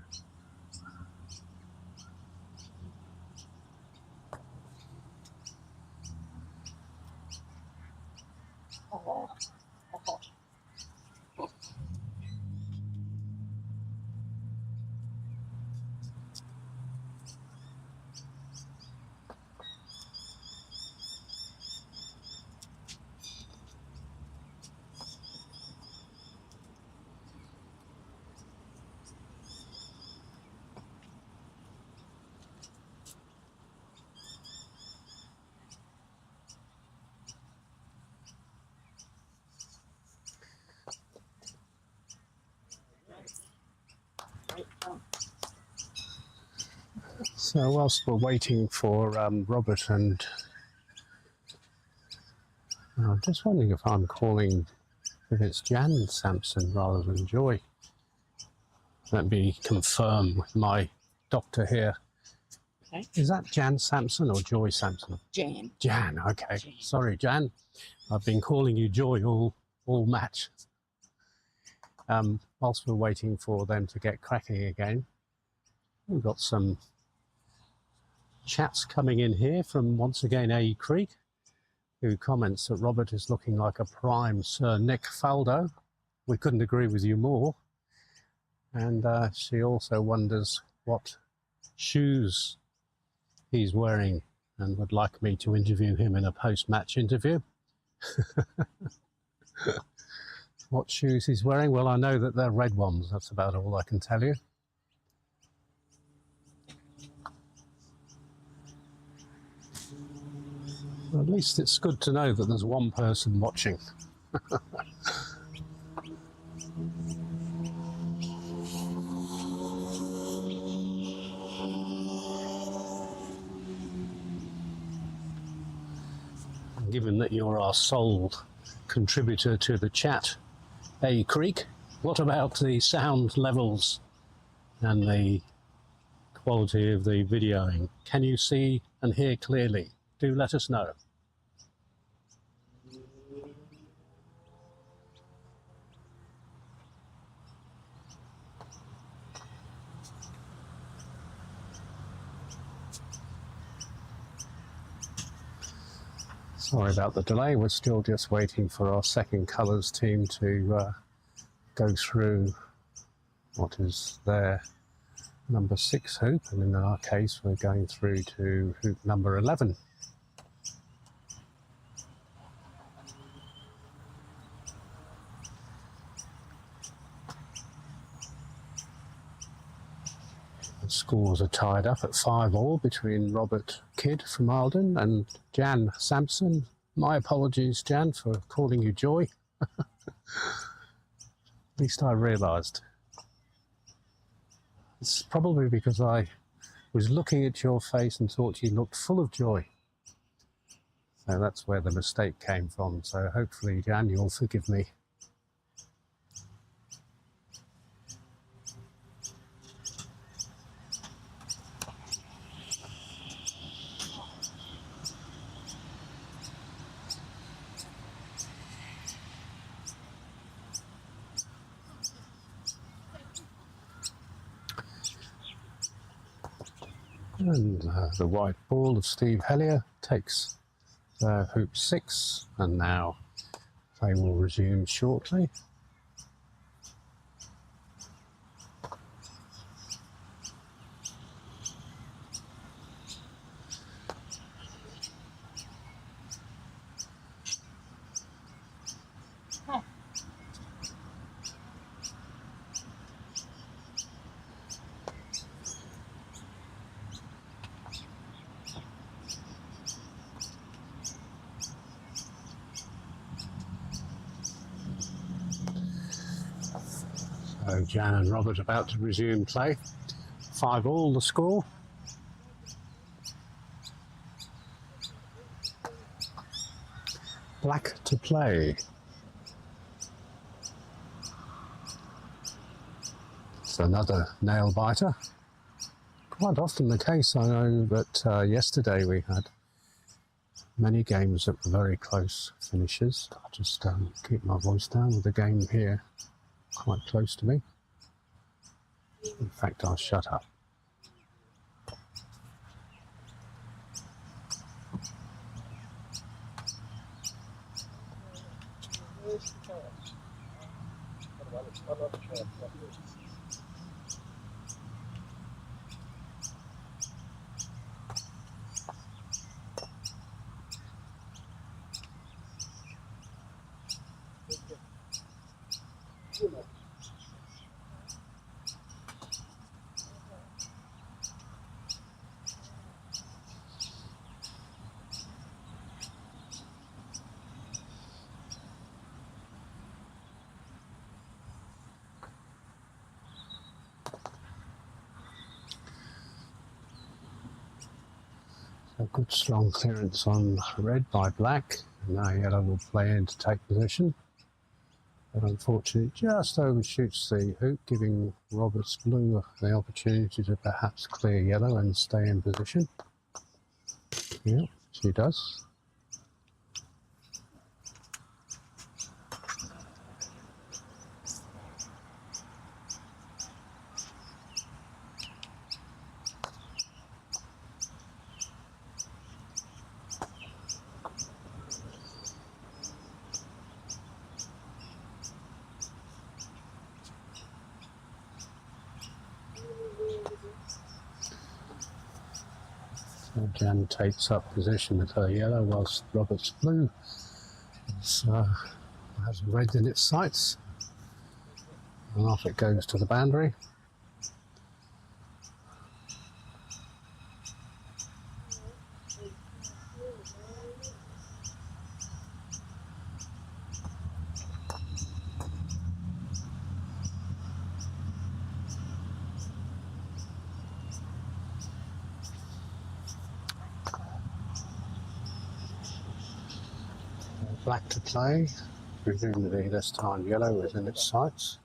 Oh. Oh. So whilst we're waiting for Robert, and I'm just wondering if I'm calling, if it's Jan Samson rather than Joy. Let me confirm with my doctor here. Okay. Is that Jan Samson or Joy Samson? Jan. Jan, okay. Jan. Sorry, Jan. I've been calling you Joy all match. Whilst we're waiting for them to get cracking again, we've got some chats coming in here from, once again, A. Creek, who comments that Robert is looking like a prime Sir Nick Faldo. We couldn't agree with you more. And she also wonders what shoes he's wearing and would like me to interview him in a post-match interview. What shoes he's wearing? Well, I know that they're red ones. That's about all I can tell you. Well, at least it's good to know that there's one person watching. Given that you're our sole contributor to the chat, A. Creek, what about the sound levels and the quality of the videoing? Can you see and hear clearly? Do let us know. Sorry about the delay, we're still just waiting for our second colours team to go through what is their number 6 hoop, and in our case we're going through to hoop number 11. The scores are tied up at 5-all between Robert Kidd from Eildon and Jan Samson. My apologies, Jan, for calling you Joy. At least I realised. It's probably because I was looking at your face and thought you looked full of joy. So that's where the mistake came from. So hopefully, Jan, you'll forgive me. And the white ball of Steve Helier takes hoop 6, and now they will resume shortly. So Jan and Robert about to resume play. 5-all the score. Black to play. It's another nail biter. Quite often the case. I know that yesterday we had many games that were very close finishes. I'll just keep my voice down with the game here quite close to me. In fact, I'll shut up. A good strong clearance on red by black. Now yellow will play in to take position. But unfortunately just overshoots the hoop, giving Roberts Blue the opportunity to perhaps clear yellow and stay in position. Yeah, she does. Jan takes up position with her yellow whilst Robert's blue has red in its sights. And off it goes to the boundary. Black to play, presumably this time yellow is in its sights.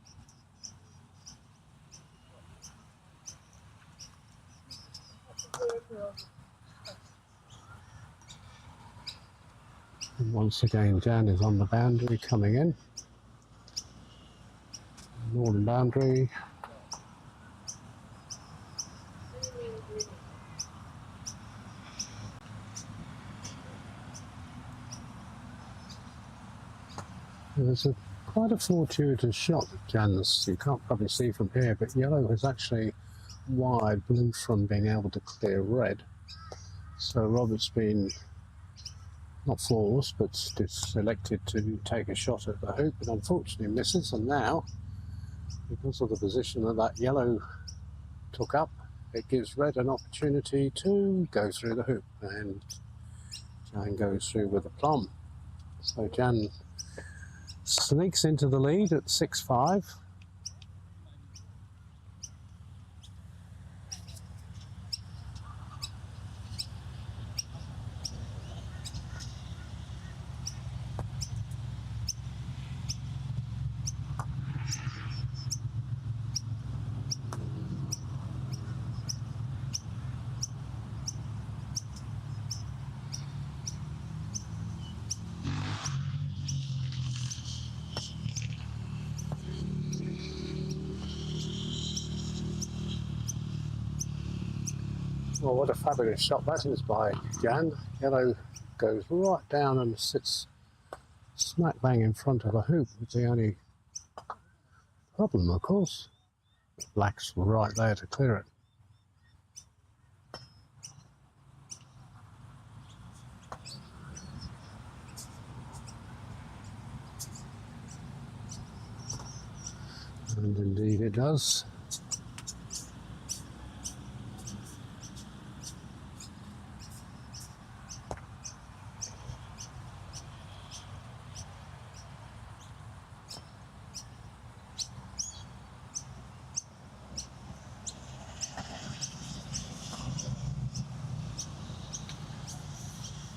And once again Jan is on the boundary coming in. Northern boundary. There's quite a fortuitous shot that Jan's, you can't probably see from here, but yellow has actually wired blue from being able to clear red. So Robert's been not forced, but selected to take a shot at the hoop, and unfortunately misses. And now, because of the position that yellow took up, it gives red an opportunity to go through the hoop, and Jan goes through with a plum. So Jan sneaks into the lead at 6-5. Well, what a fabulous shot that is by Jan. Yellow goes right down and sits smack bang in front of the hoop. It's the only problem, of course. Black's right there to clear it. And indeed it does.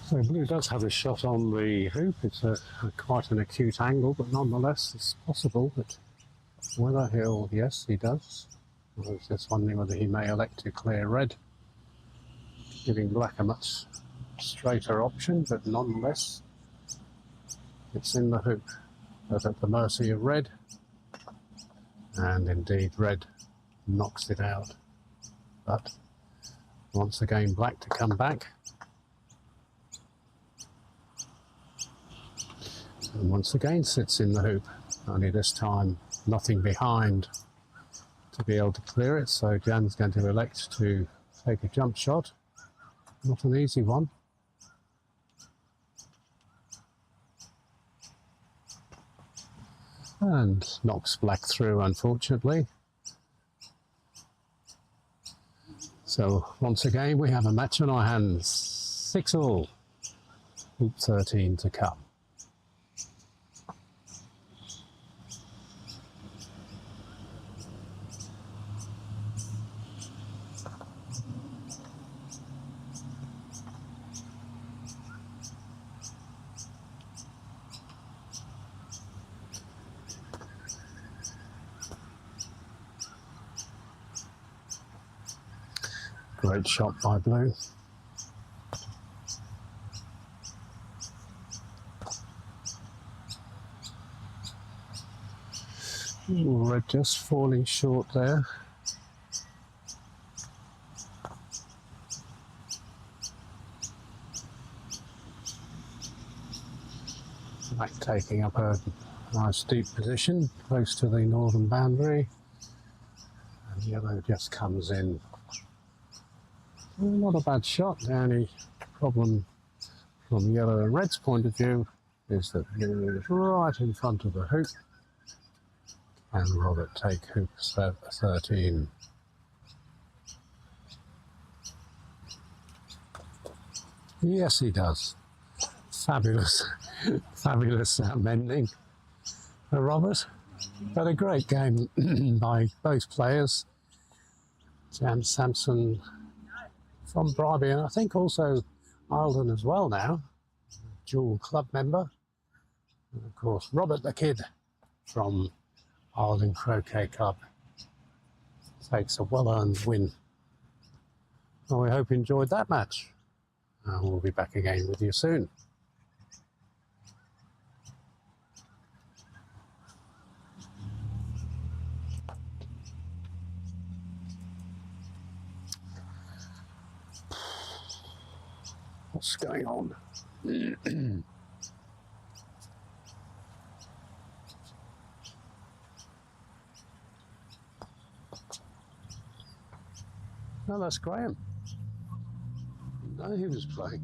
So blue does have a shot on the hoop. It's quite an acute angle, but nonetheless it's possible that whether he'll, yes he does. I was just wondering whether he may elect to clear red, giving black a much straighter option, but nonetheless it's in the hoop, but at the mercy of red, and indeed red knocks it out. But once again black to come back. And once again sits in the hoop, only this time nothing behind to be able to clear it, so Jan's going to elect to take a jump shot. Not an easy one. And knocks black through, unfortunately. So once again we have a match on our hands. 6-all. Hoop 13 to come. Great shot by blue. Red just falling short there. Black taking up a nice deep position close to the northern boundary, and yellow just comes in Not a bad shot. The only problem from yellow and red's point of view is that blue is right in front of the hoop. And Robert take hoop 13. Yes, he does. Fabulous, fabulous mending for Robert. But a great game by both players. Samson from Bribey, and I think also Eildon as well now, dual club member. And of course, Robert the Kid from Eildon Croquet Club takes a well-earned win. Well, we hope you enjoyed that match. We'll be back again with you soon. What's going on? No, that's Graham. I didn't know he was playing.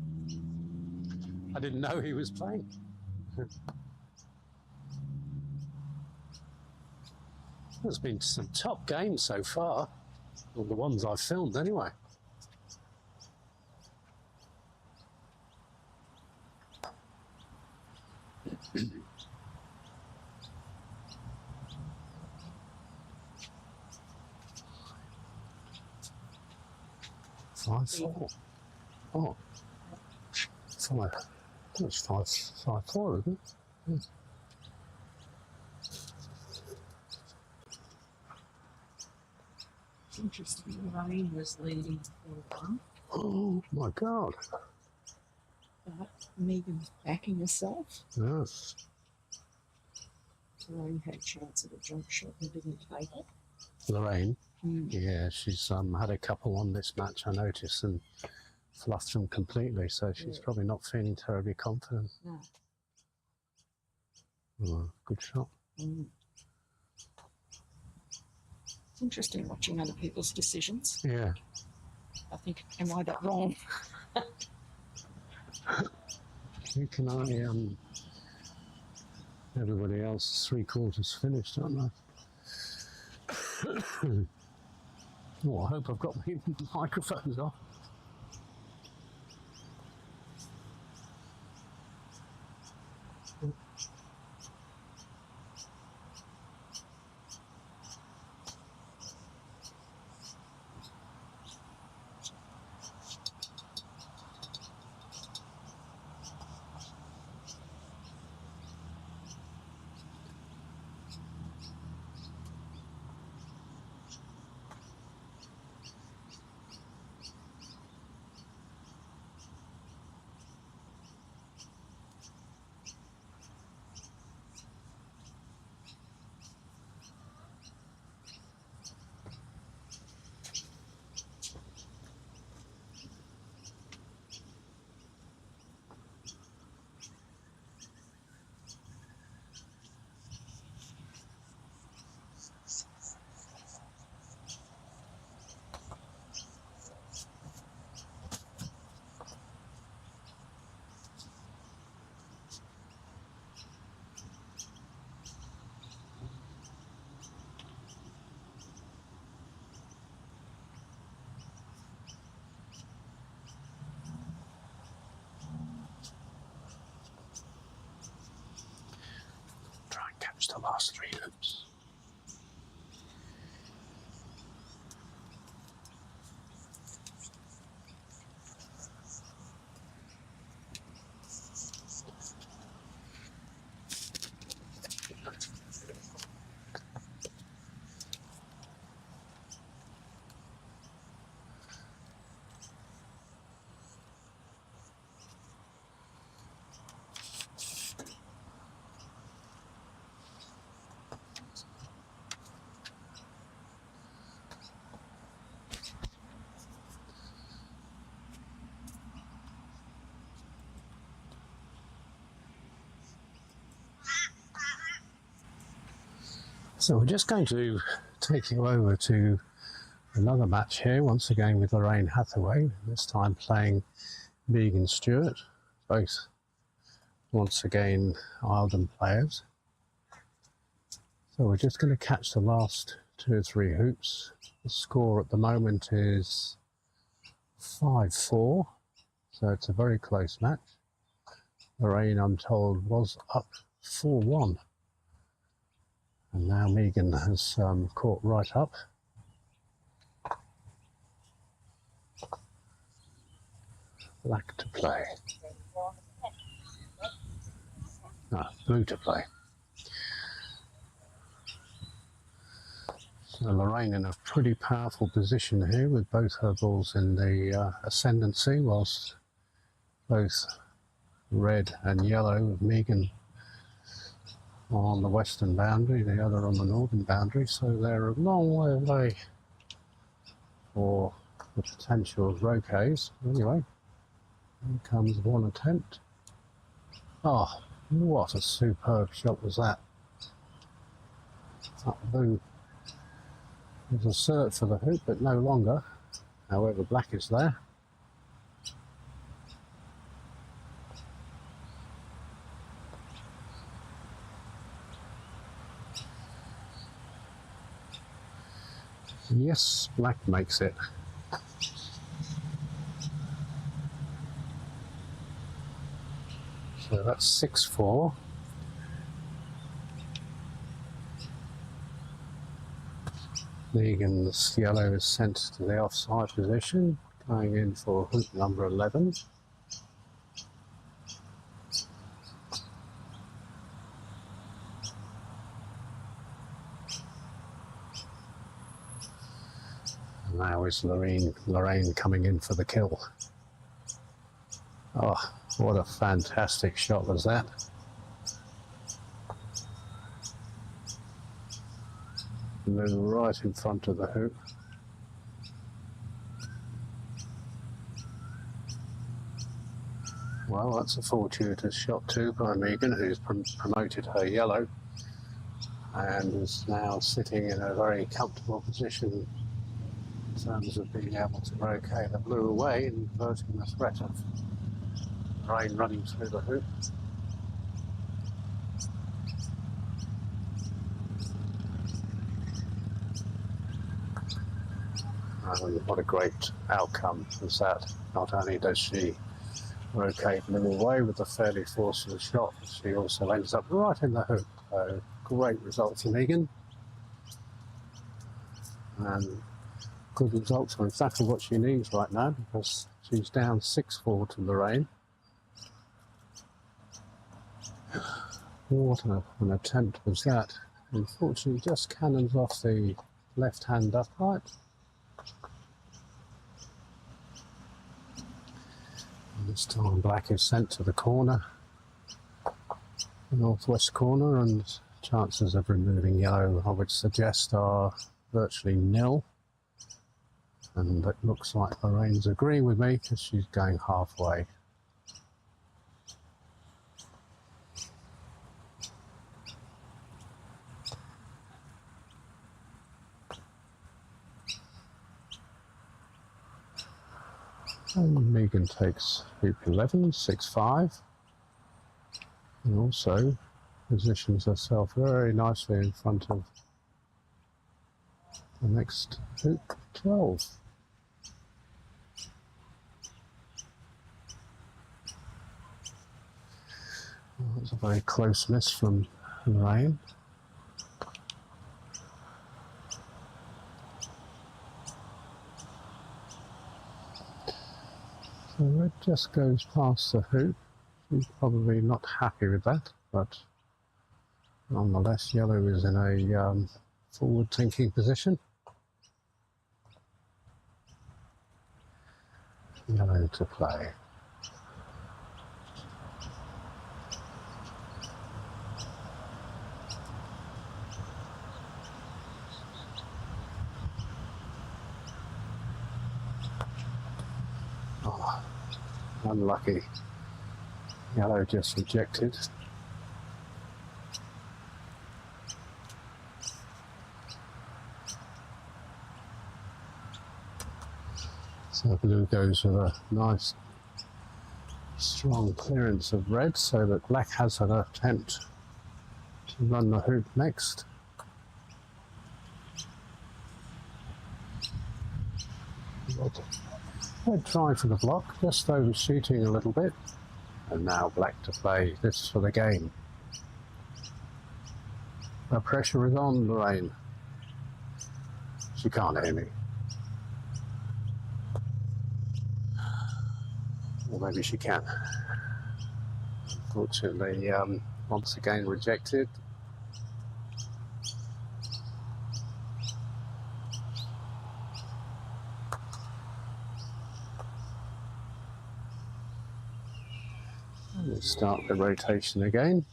I didn't know he was playing. There's been some top games so far, or the ones I've filmed anyway. Five, four. Oh, five. That's 5-4, isn't it? Yeah. It's interesting. Rain was leading 4-1. Oh my God. But Megan's backing herself. Yes. Rain had a chance at a jump shot and didn't take it. Lorraine. Yeah, she's had a couple on this match, I noticed, and fluffed them completely, so she's probably not feeling terribly confident. No. Oh, good shot. It's interesting watching other people's decisions. Yeah. I think, am I that wrong? Who can I, everybody else, 3/4 finished, aren't I? Oh, I hope I've got my microphones off. The last 3 hoops. So we're just going to take you over to Another match here, once again with Lorraine Hathaway, this time playing Megan Stewart, both once again Eildon players. So we're just going to catch the last 2 or 3 hoops. The score at the moment is 5-4, so it's a very close match. Lorraine, I'm told, was up 4-1, and now Megan has caught right up. Black to play. Blue to play. So Lorraine in a pretty powerful position here with both her balls in the ascendancy, whilst both red and yellow with Megan on the western boundary, the other on the northern boundary, so they're a long way away for the potential of roquets. Anyway, here comes one attempt. Oh, what a superb shot was that. That blue was a cert for the hoop, but no longer. However, black is there. Yes, black makes it. So that's 6-4. Megan's yellow is sent to the offside position, going in for hoop number 11. Now is Lorraine coming in for the kill. Oh, what a fantastic shot was that. Blue right in front of the hoop. Well, that's a fortuitous shot too by Megan, who's promoted her yellow and is now sitting in a very comfortable position in terms of being able to rotate the blue away and averting the threat of rain running through the hoop. And what a great outcome was that. Not only does she rotate blue away with a fairly forceful shot, she also ends up right in the hoop. So great result for Megan. And good results for exactly what she needs right now, because she's down 6-4 to Lorraine. What an attempt was that. Unfortunately, just cannons off the left-hand upright. And this time black is sent to the corner, the northwest corner, and chances of removing yellow, I would suggest, are virtually nil. And it looks like Lorraine's agreeing with me because she's going halfway. And Megan takes hoop 11, 6-5, and also positions herself very nicely in front of the next hoop, 12. Well, that's a very close miss from Lorraine. So red just goes past the hoop. She's probably not happy with that, but nonetheless yellow is in a forward-thinking position. Yellow to play. Oh, unlucky. Yellow just rejected. The blue goes with a nice strong clearance of red, so that black has an attempt to run the hoop next. Red try for the block, just overshooting a little bit, and now black to play this for the game. The pressure is on Lorraine. She can't hear me. Or maybe she can. Unfortunately, once again rejected. We'll start the rotation again.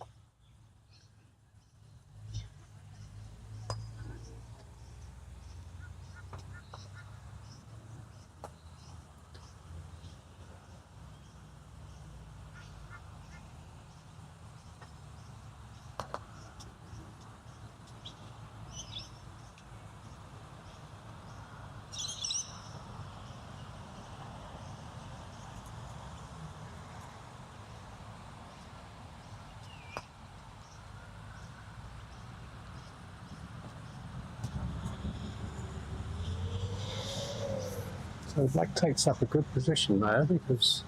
So black takes up a good position there because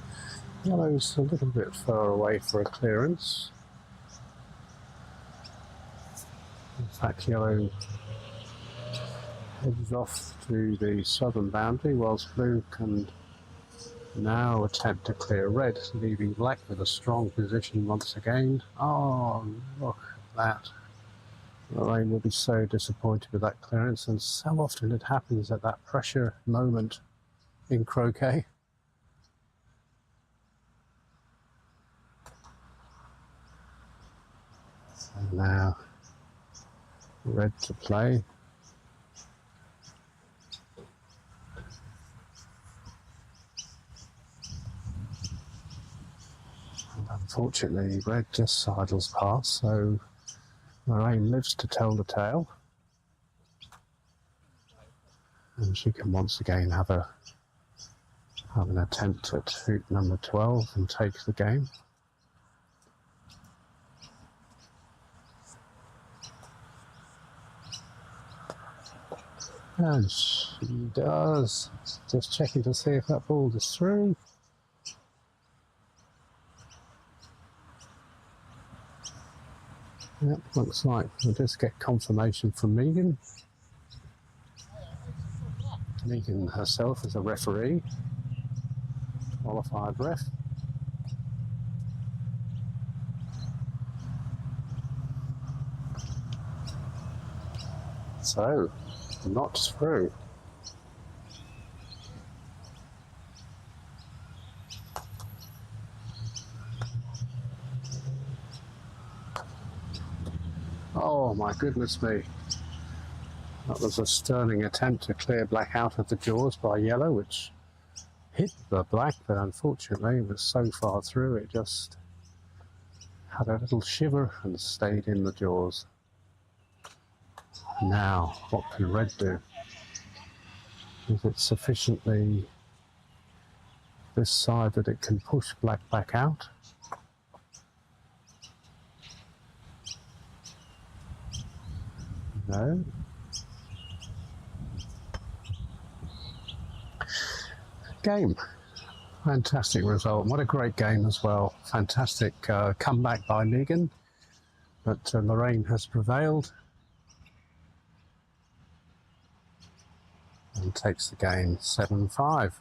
yellow's a little bit far away for a clearance. In fact, yellow heads off to the southern boundary whilst blue can now attempt to clear red, leaving black with a strong position once again. Oh, look at that. Lorraine will be so disappointed with that clearance, and so often it happens at that pressure moment in croquet. So now red to play. And unfortunately red just sidles past, so Lorraine lives to tell the tale. And she can once again have an attempt at hoop number 12 and take the game. And she does. Just checking to see if that ball is through. Yep, looks like we'll just get confirmation from Megan. Megan herself is a referee, qualified ref. So, not through. Oh my goodness me. That was a sterling attempt to clear black out of the jaws by yellow, which hit the black, but unfortunately it was so far through it just had a little shiver and stayed in the jaws. Now, what can red do? Is it sufficiently this side that it can push black back out? No. Game. Fantastic result. What a great game as well. Fantastic comeback by Megan. But Lorraine has prevailed and takes the game 7-5.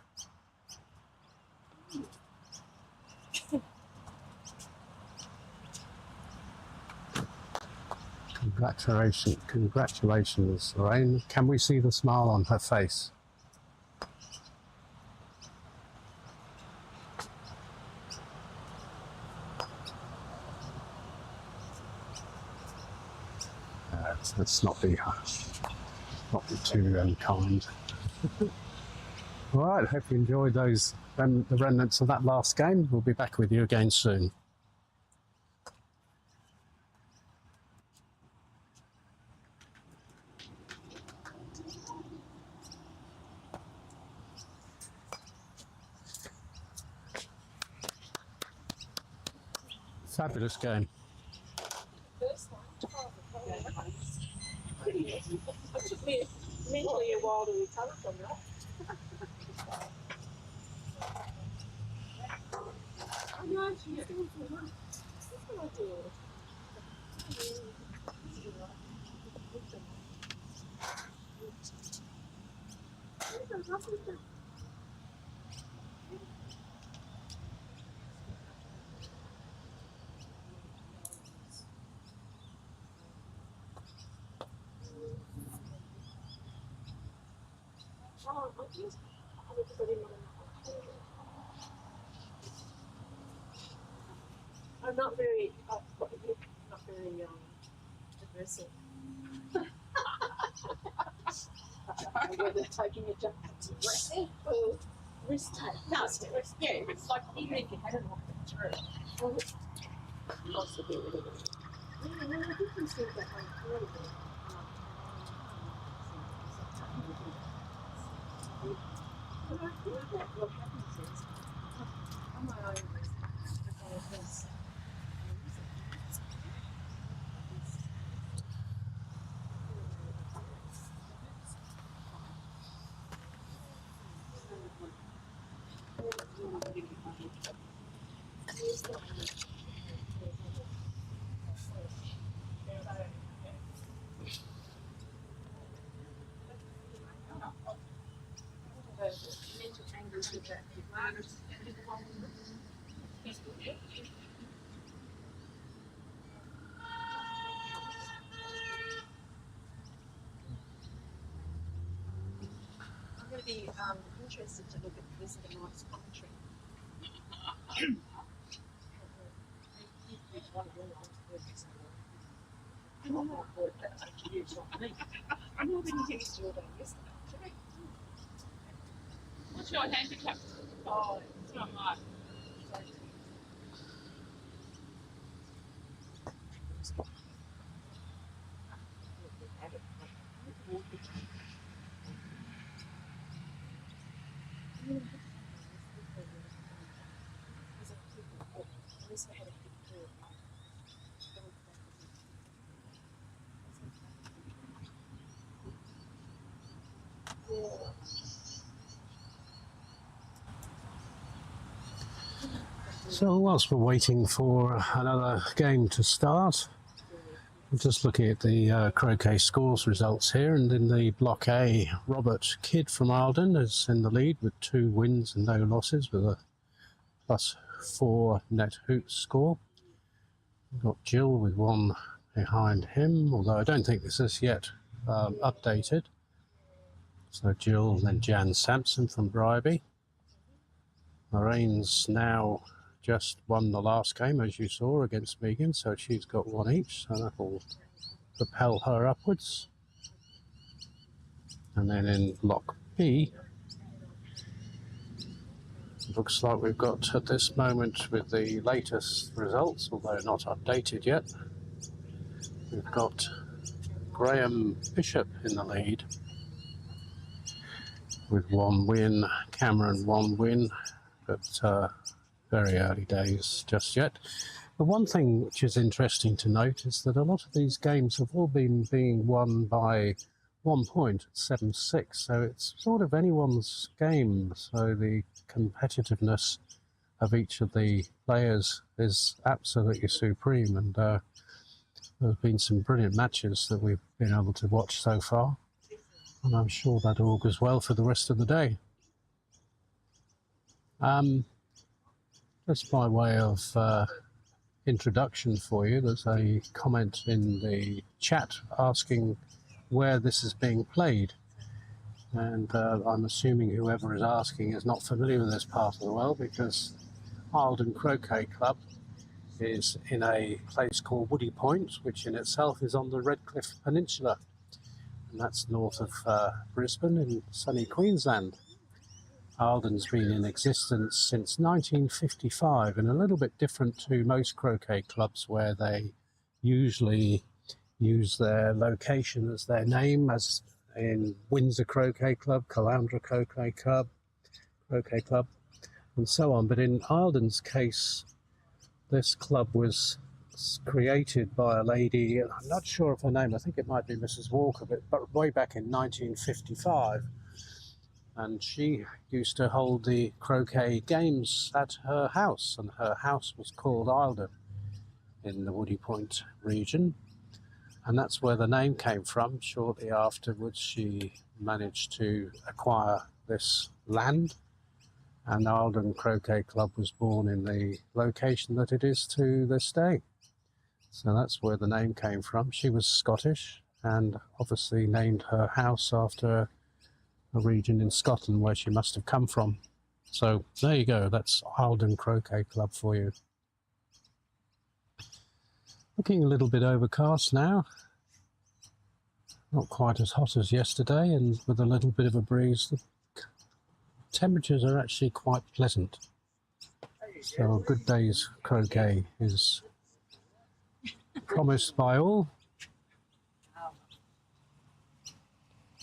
Congratulations, Lorraine. Can we see the smile on her face? Let's not be too unkind. All right, hope you enjoyed those the remnants of that last game. We'll be back with you again soon. Fabulous game. First one, 12 it took me mentally a while to recover from that. I know, she's doing so much. That's what I do. I'm not very aggressive. Whether taking a jump aggressive or risk take. No, it's risk. Yeah, it's like even if you hadn't walked it through. Possibility. Yeah, well, I think we said that one before. But I think that what happens is, on my own risk, I'm going to be interested to look at this in the night's commentary. I know when you hear Stewart on yesterday. What's your handicap? Oh, it's not hard. So whilst we're waiting for another game to start, we're just looking at the croquet scores results here, and in the Block A, Robert Kidd from Eildon is in the lead with 2 wins and no losses with a +4 net hoop score. We've got Jill with 1 behind him, although I don't think this is yet updated. So Jill, then Jan Samson from Bribey. Lorraine's now just won the last game, as you saw, against Megan, so she's got 1 each, so that will propel her upwards. And then in Block B, looks like we've got at this moment, with the latest results, although not updated yet, we've got Graham Bishop in the lead with 1 win, Cameron 1 win, but very early days just yet. The one thing which is interesting to note is that a lot of these games have all been being won by 1 point at 7-6, so it's sort of anyone's game. So the competitiveness of each of the players is absolutely supreme, and there's been some brilliant matches that we've been able to watch so far, and I'm sure that augurs well for the rest of the day. Just by way of introduction for you, there's a comment in the chat asking where this is being played, and I'm assuming whoever is asking is not familiar with this part of the world, because Eildon Croquet Club is in a place called Woody Point, which in itself is on the Redcliffe Peninsula, and that's north of Brisbane in sunny Queensland. Eildon's been in existence since 1955, and a little bit different to most croquet clubs, where they usually use their location as their name, as in Windsor Croquet Club, Caloundra Croquet Club, and so on. But in Eildon's case, This club was created by a lady, I'm not sure of her name, I think it might be Mrs. Walker, but way back in 1955. And she used to hold the croquet games at her house, and her house was called Eildon in the Woody Point region. And that's where the name came from. Shortly afterwards, she managed to acquire this land, and the Eildon Croquet Club was born in the location that it is to this day. So that's where the name came from. She was Scottish and obviously named her house after a region in Scotland where she must have come from. So there you go, that's Eildon Croquet Club for you. Looking a little bit overcast now. Not quite as hot as yesterday, and with a little bit of a breeze, the temperatures are actually quite pleasant. So a good day's croquet is promised by all.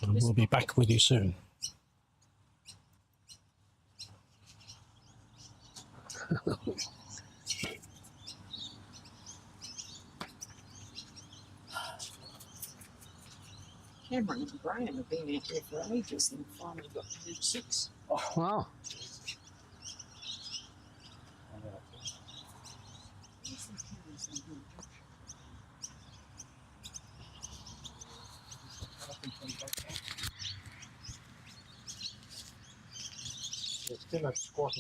And we'll be back with you soon. Cameron and Graham have been out there for ages and finally got to do 6. Oh, wow. There's still a squat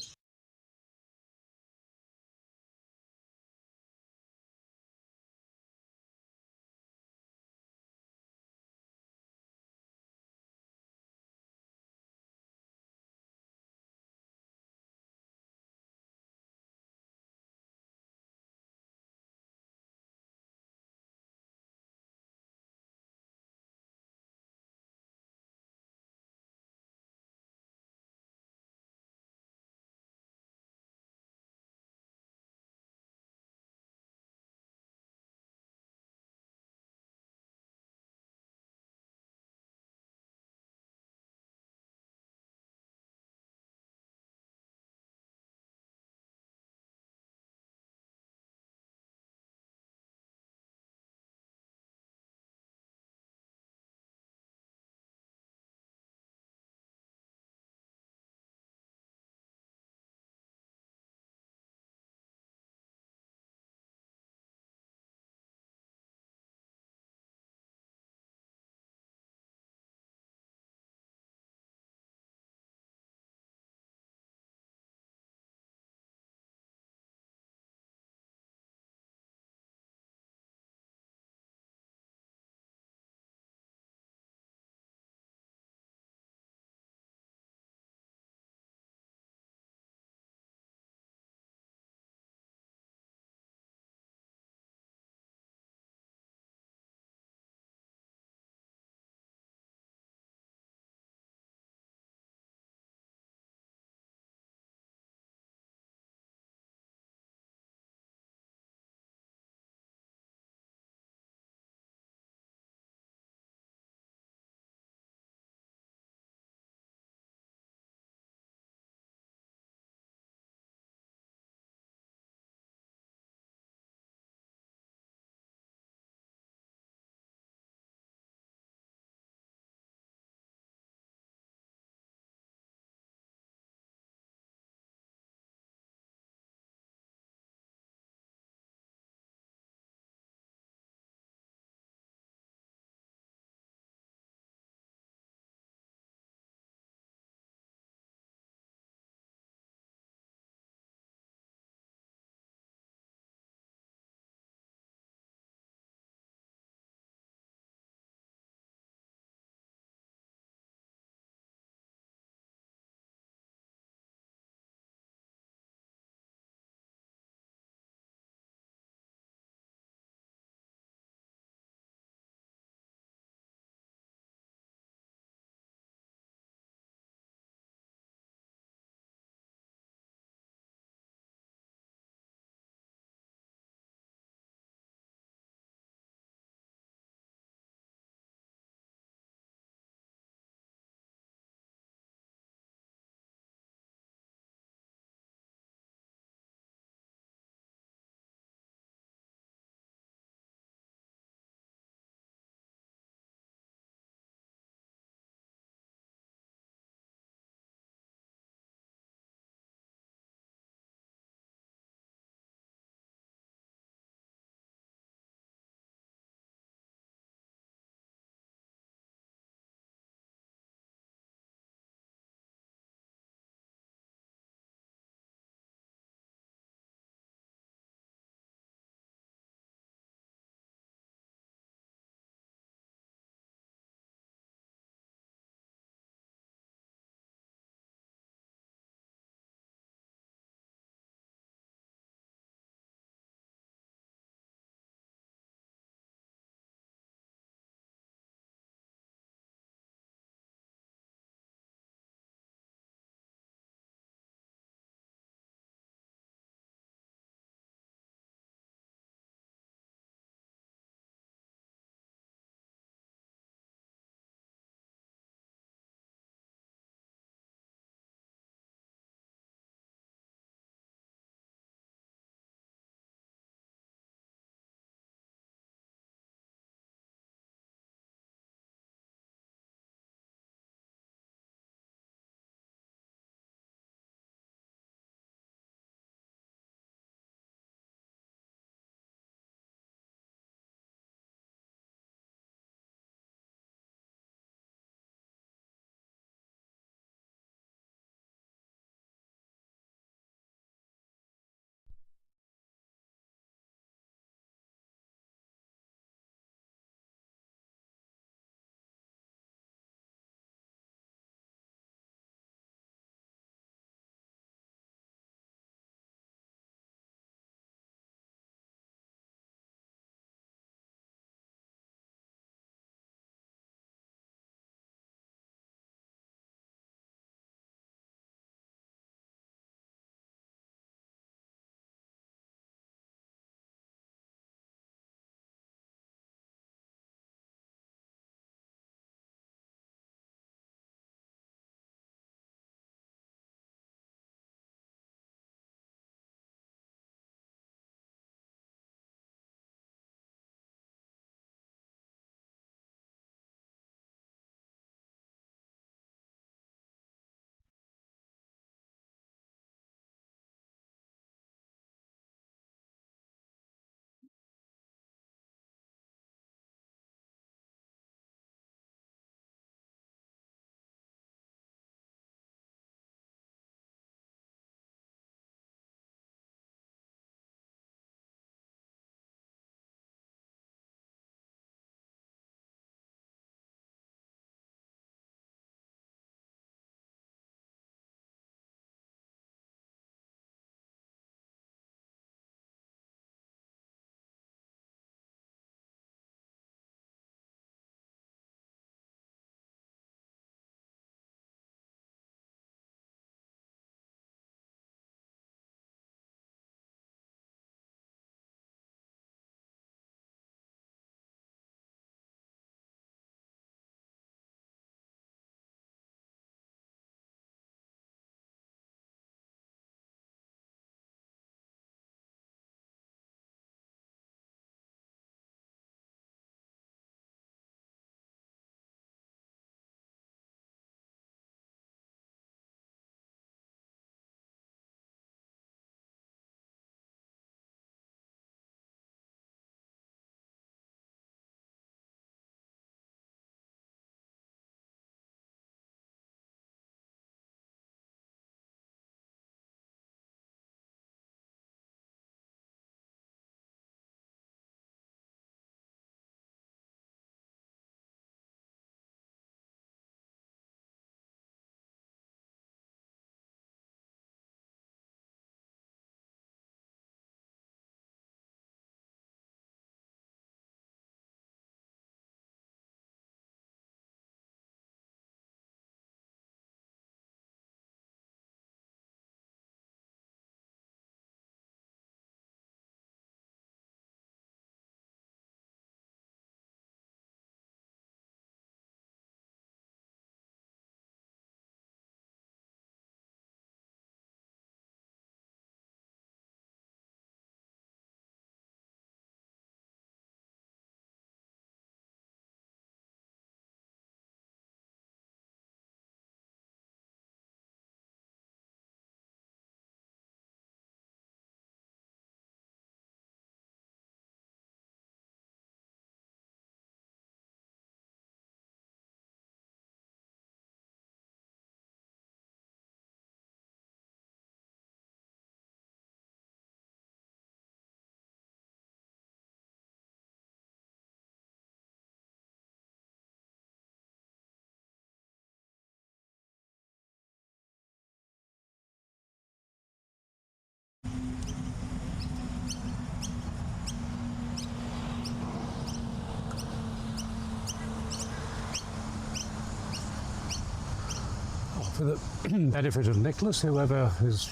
for the benefit of Nicholas, whoever is,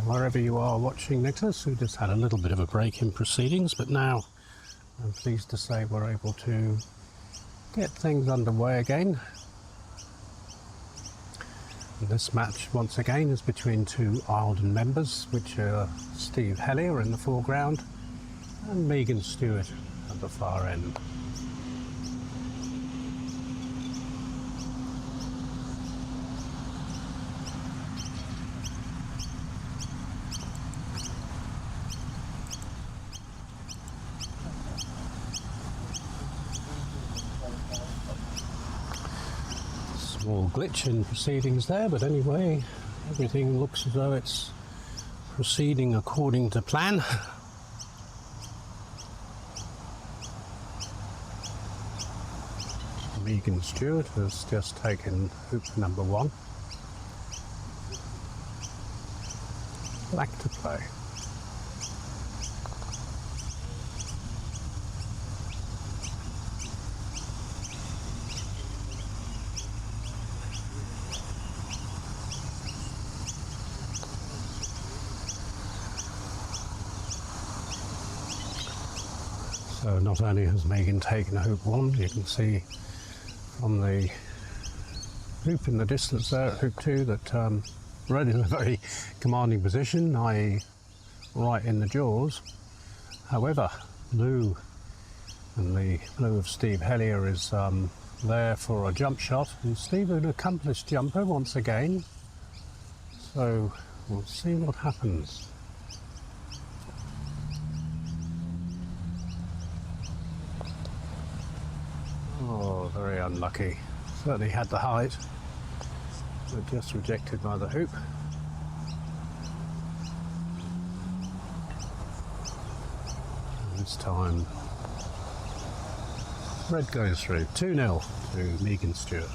wherever you are watching Nicholas, who just had a little bit of a break in proceedings, but now I'm pleased to say we're able to get things underway again. And this match, once again, is between two Eildon members, which are Steve Helier in the foreground and Megan Stewart at the far end. Small glitch in proceedings there, but anyway, everything looks as though it's proceeding according to plan. Megan Stewart has just taken hoop number 1. Black to play. So not only has Megan taken hoop 1, you can see from the hoop in the distance there at hoop 2 that Red is in a very commanding position, i.e. right in the jaws. However, blue, and the blue of Steve Helier is there for a jump shot, and Steve an accomplished jumper once again, so we'll see what happens. Oh, very unlucky. Certainly had the height, but just rejected by the hoop. And this time, Red goes through. 2-0 to Megan Stewart.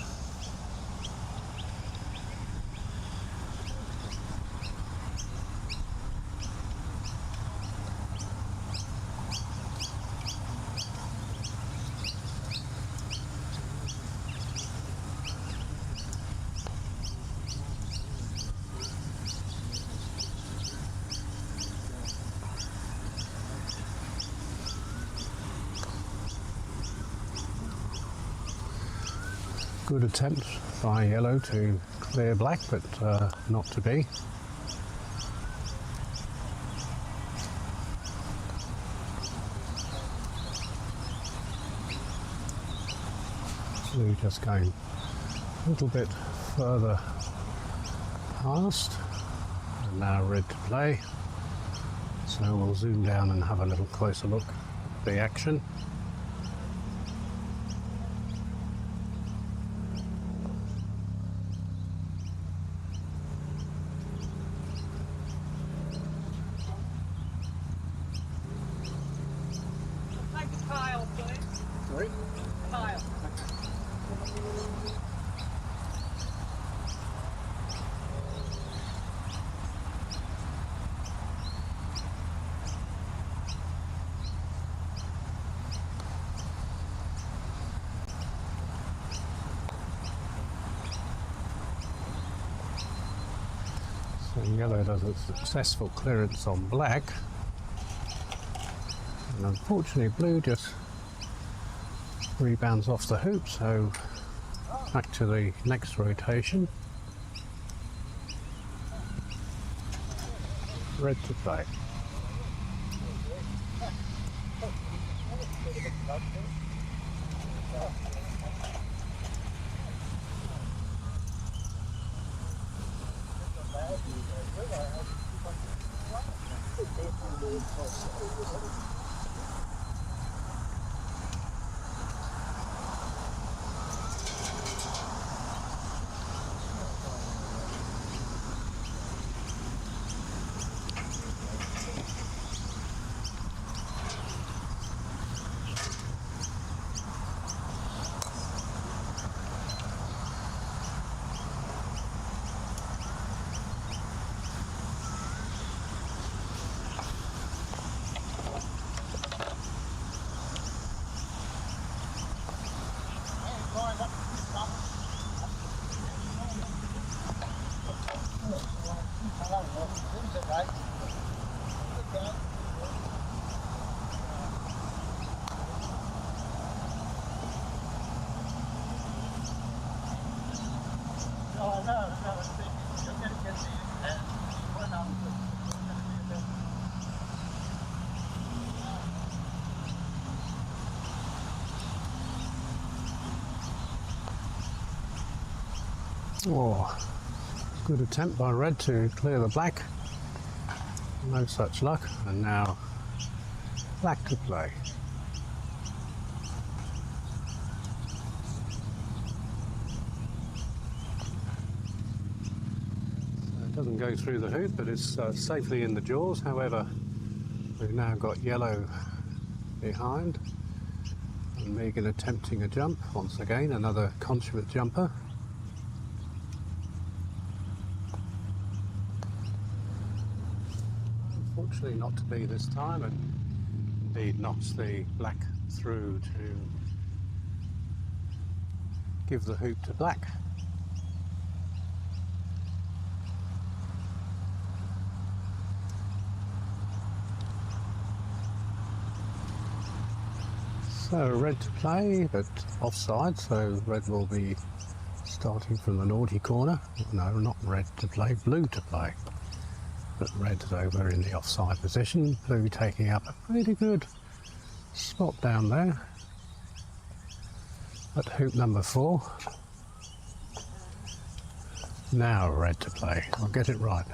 Good attempt by yellow to clear black, but not to be. Blue just going a little bit further past, and now red to play. So we'll zoom down and have a little closer look at the action. So yellow does a successful clearance on black, and unfortunately blue just rebounds off the hoop, so back to the next rotation. Red to play. Oh, good attempt by red to clear the black. No such luck, and now black to play. So it doesn't go through the hoop, but it's safely in the jaws. However, we've now got yellow behind, and Megan attempting a jump once again, another consummate jumper. Unfortunately not to be this time, and indeed knocks the black through to give the hoop to black. So red to play, but offside, so red will be starting from the naughty corner. No, not red to play, blue to play. But red is over in the offside position, blue taking up a pretty good spot down there at hoop number 4. Now red to play, I'll get it right.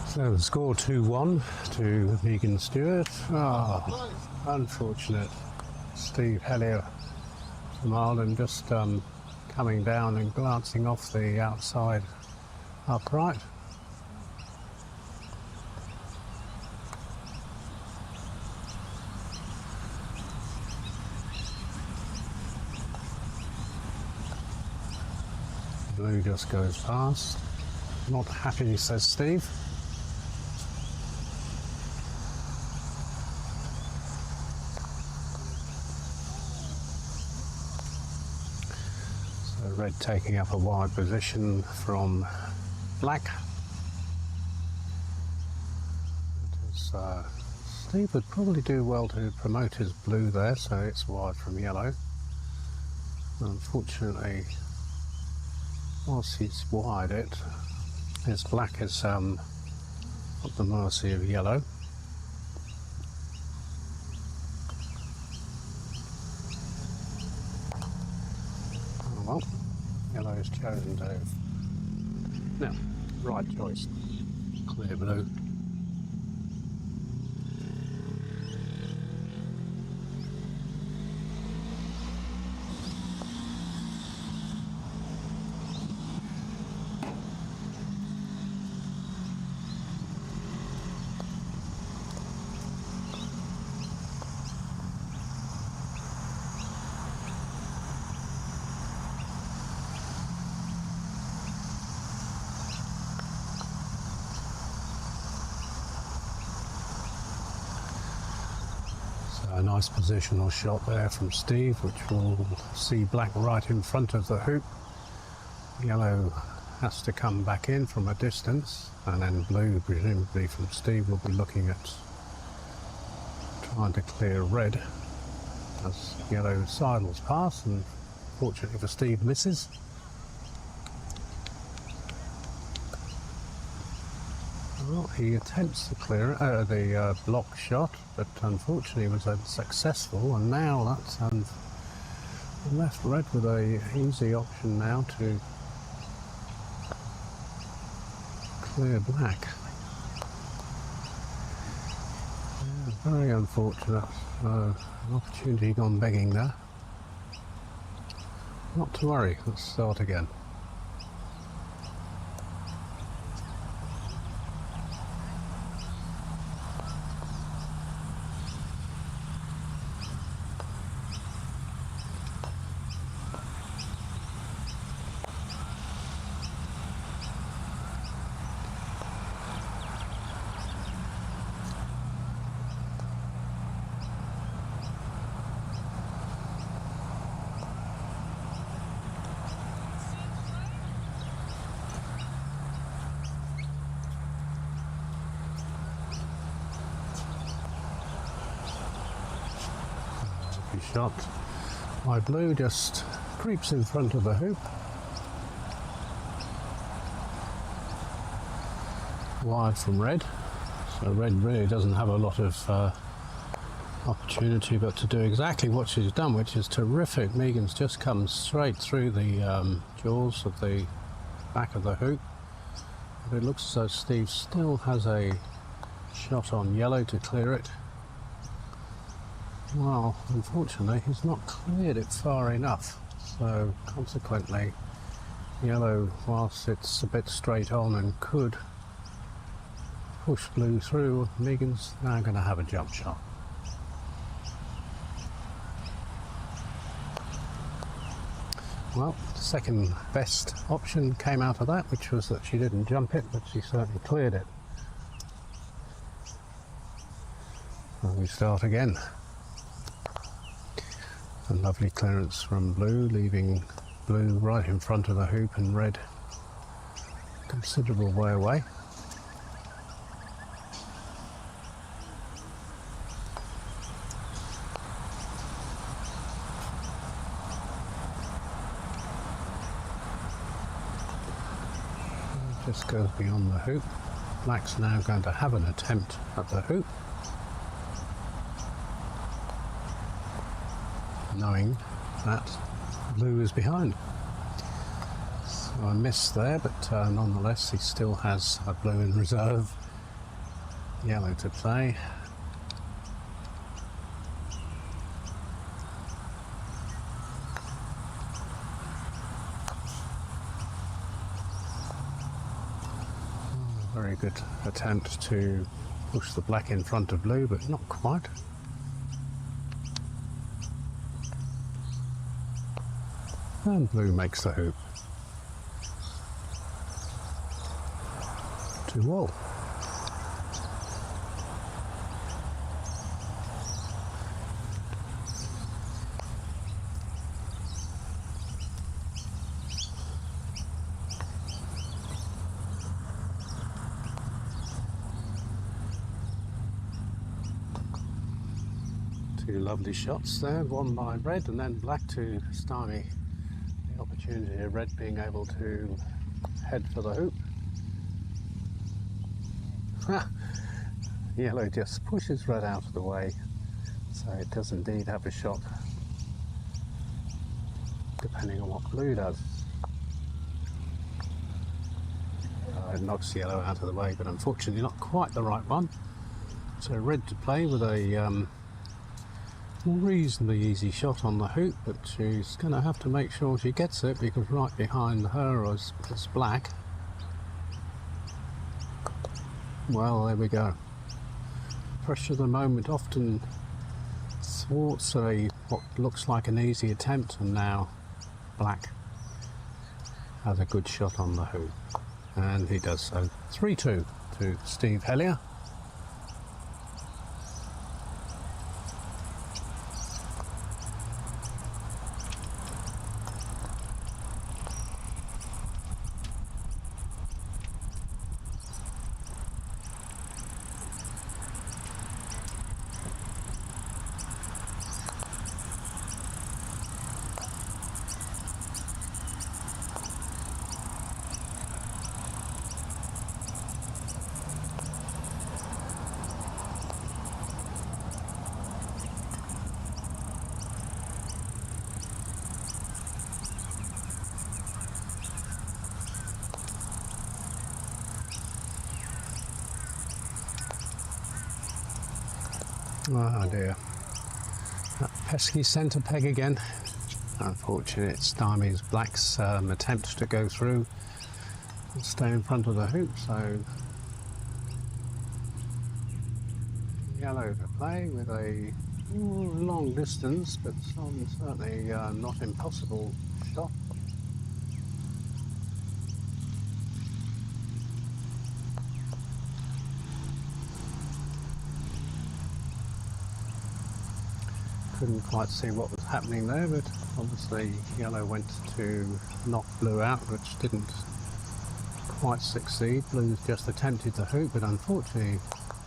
So the score 2-1 to Megan Stewart. Oh, unfortunate. Steve Helier from Eildon just coming down and glancing off the outside upright. Blue just goes past. Not happy, says Steve. Red taking up a wide position from black. Steve would probably do well to promote his blue there, so it's wide from yellow. Unfortunately, whilst he's wide, his black is at the mercy of yellow. Oh well. Yellow is chosen to. Now, right choice. Clear blue. A nice positional shot there from Steve, which will see black right in front of the hoop. Yellow has to come back in from a distance, and then blue, presumably from Steve, will be looking at trying to clear red as yellow sidles past, and fortunately for Steve, misses. Well, he attempts to clear the block shot, but unfortunately was unsuccessful, and now that's left red with a easy option now to clear black. Yeah, very unfortunate. An opportunity gone begging there. Not to worry, let's start again. Shot. My blue just creeps in front of the hoop. wide from red, so red really doesn't have a lot of opportunity but to do exactly what she's done, which is terrific. Megan's just come straight through the jaws of the back of the hoop. But it looks as though Steve still has a shot on yellow to clear it. Well, unfortunately he's not cleared it far enough, so consequently yellow, whilst it's a bit straight on and could push blue through, Megan's now going to have a jump shot. Well, the second best option came out of that, which was that she didn't jump it, but she certainly cleared it. And we start again. A lovely clearance from blue, leaving blue right in front of the hoop and red a considerable way away. Just goes beyond the hoop. Black's now going to have an attempt at the hoop, knowing that blue is behind. So I missed there, but nonetheless he still has a blue in reserve. Yellow to play. Very good attempt to push the black in front of blue, but not quite. And blue makes the hoop. 2-all. Two lovely shots there, one by red and then black to stymie the opportunity of red being able to head for the hoop. Yellow just pushes red out of the way, so it does indeed have a shot, depending on what blue does. It knocks yellow out of the way, but unfortunately not quite the right one. So red to play with a reasonably easy shot on the hoop, but she's going to have to make sure she gets it, because right behind her is black. Well, there we go. Pressure of the moment often thwarts what looks like an easy attempt, and now black has a good shot on the hoop, and he does so. 3-2 to Steve Helier. Oh dear, that pesky centre peg again. Unfortunate, it stymies black's attempt to go through and stay in front of the hoop, so yellow to play with a long distance, but certainly not impossible shot. Couldn't quite see what was happening there, but obviously yellow went to knock blue out, which didn't quite succeed. Blue's just attempted the hoop, but unfortunately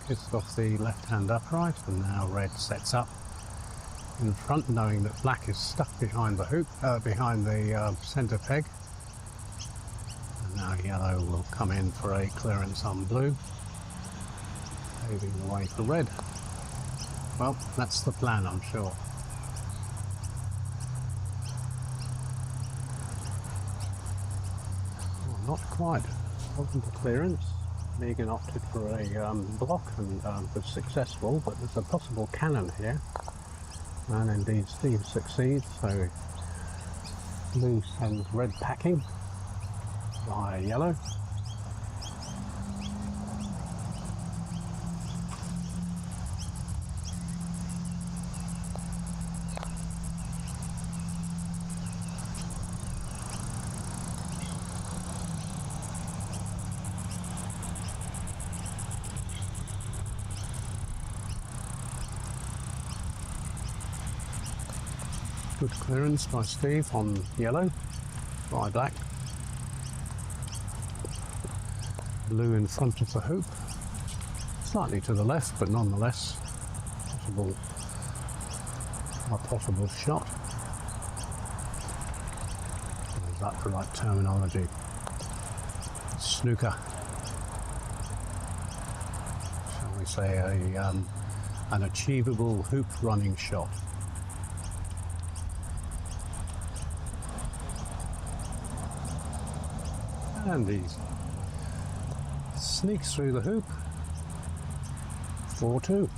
kissed off the left-hand upright, and now red sets up in front, knowing that black is stuck behind the hoop, behind the centre peg. And now Now yellow will come in for a clearance on blue, paving the way for red. Well, that's the plan, I'm sure. Well, not quite. Wasn't a clearance. Megan opted for a block and was successful, but there's a possible cannon here. And indeed Steve succeeds, so blue sends red packing via yellow. Good clearance by Steve on yellow, by black. Blue in front of the hoop, slightly to the left, but nonetheless a possible shot. Is that the right terminology? Snooker. Shall we say an achievable hoop running shot. And he sneaks through the hoop. 4-2.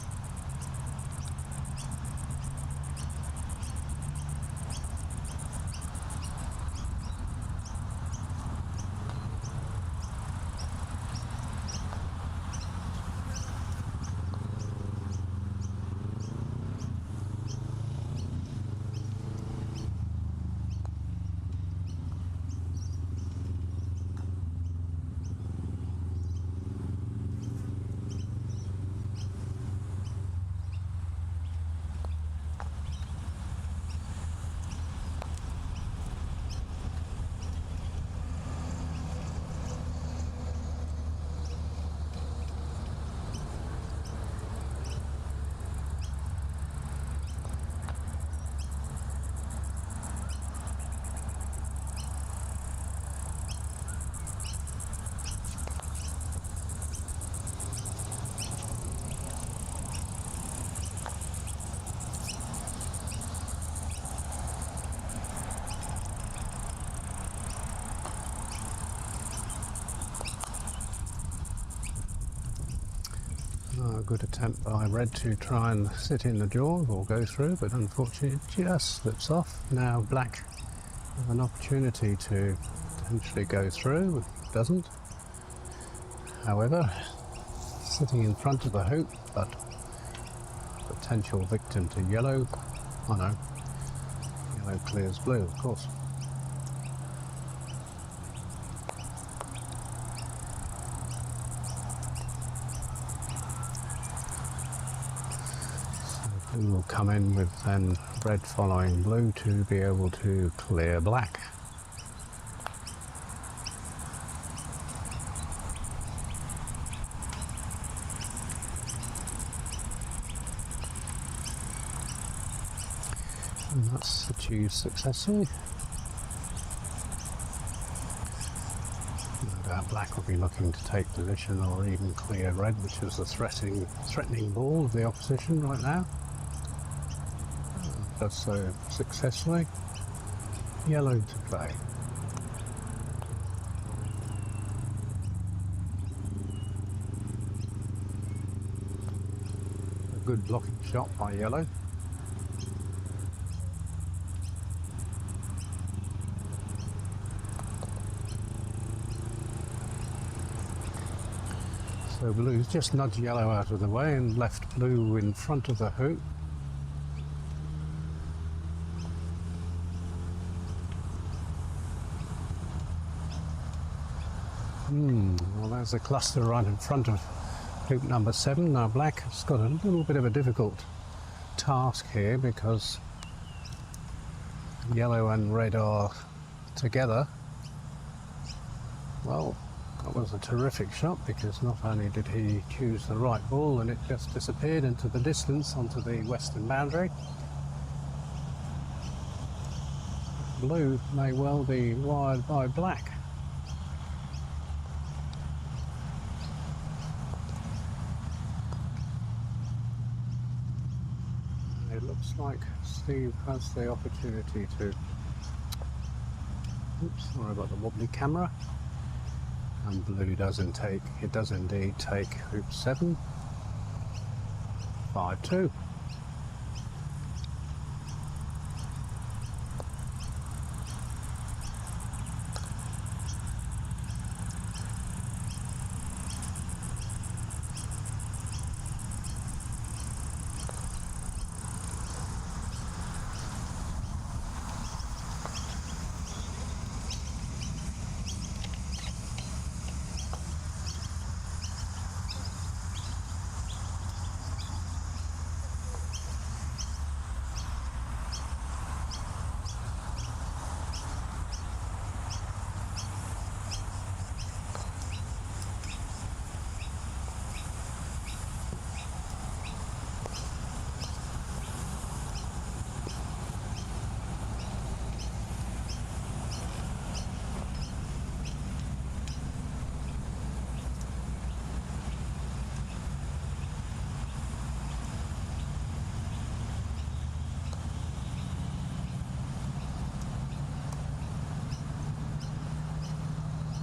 A good attempt by red to try and sit in the jaws or go through, but unfortunately it just slips off. Now black has an opportunity to potentially go through, doesn't. However, sitting in front of the hoop, but potential victim to yellow. Oh no, yellow clears blue, of course. Blue will come in with then red following blue to be able to clear black. And that's achieved successfully. No doubt black will be looking to take position or even clear red, which is the threatening ball of the opposition right now. Does so successfully. Yellow to play. A good blocking shot by yellow. So blue's just nudged yellow out of the way and left blue in front of the hoop. Well, there's a cluster right in front of hoop number 7. Now black has got a little bit of a difficult task here because yellow and red are together. Well, that was a terrific shot because not only did he choose the right ball and it just disappeared into the distance onto the western boundary. Blue may well be wired by black. looks like Steve has the opportunity to. Oops, sorry about the wobbly camera. And blue doesn't take, it does indeed take hoop 7, 5-2.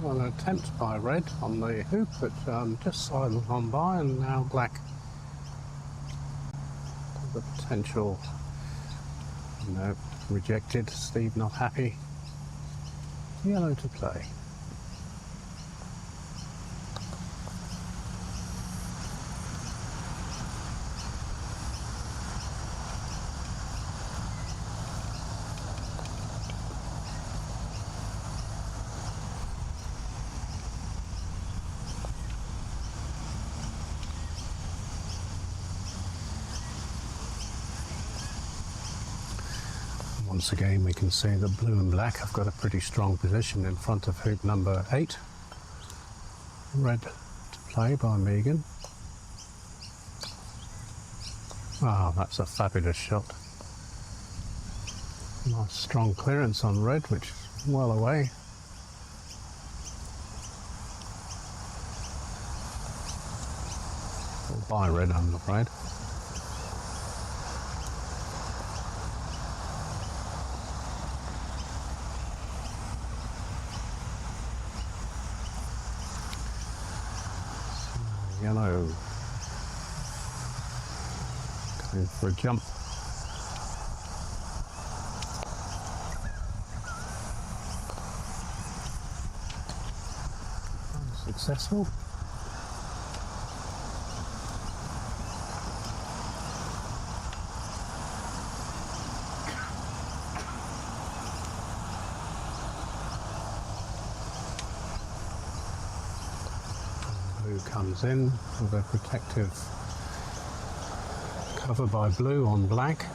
Well, an attempt by red on the hoop, but just sidled on by, and now black. The potential, no, rejected. Steve not happy. Yellow to play. Once again, we can see that blue and black have got a pretty strong position in front of hoop number 8. Red to play by Megan. Ah, that's a fabulous shot. Nice strong clearance on red, which is well away. Or by red, I'm afraid. Yellow going for a jump. Successful. Comes in with a protective cover by blue on black.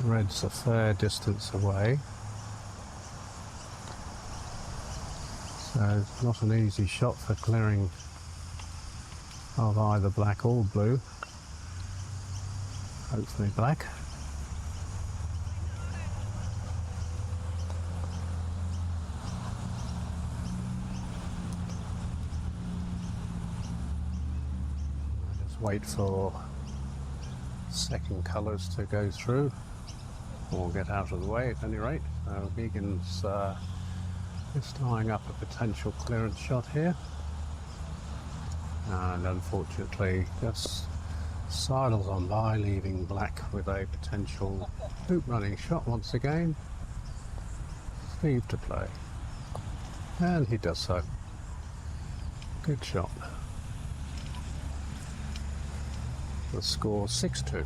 Red's a fair distance away, so it's not an easy shot for clearing of either black or blue. Hopefully black. Wait for second colours to go through or get out of the way at any rate. So Megan's just eyeing up a potential clearance shot here, and unfortunately just sidles on by, leaving black with a potential hoop running shot once again. Steve to play, and he does so. Good shot. The score 6-2.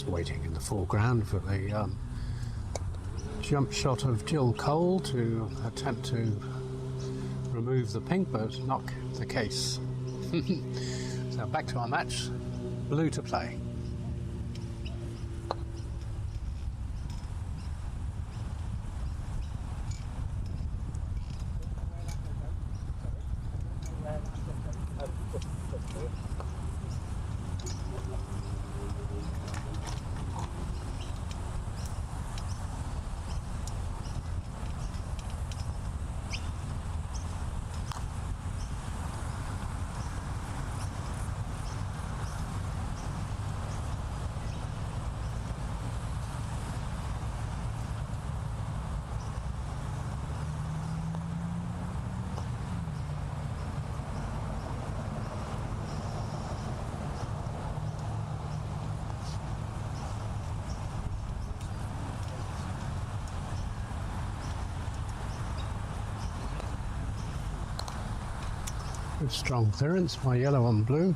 Waiting in the foreground for the jump shot of Jill Cole to attempt to remove the pink but knock the case. So back to our match, blue to play. Good strong clearance by yellow on blue.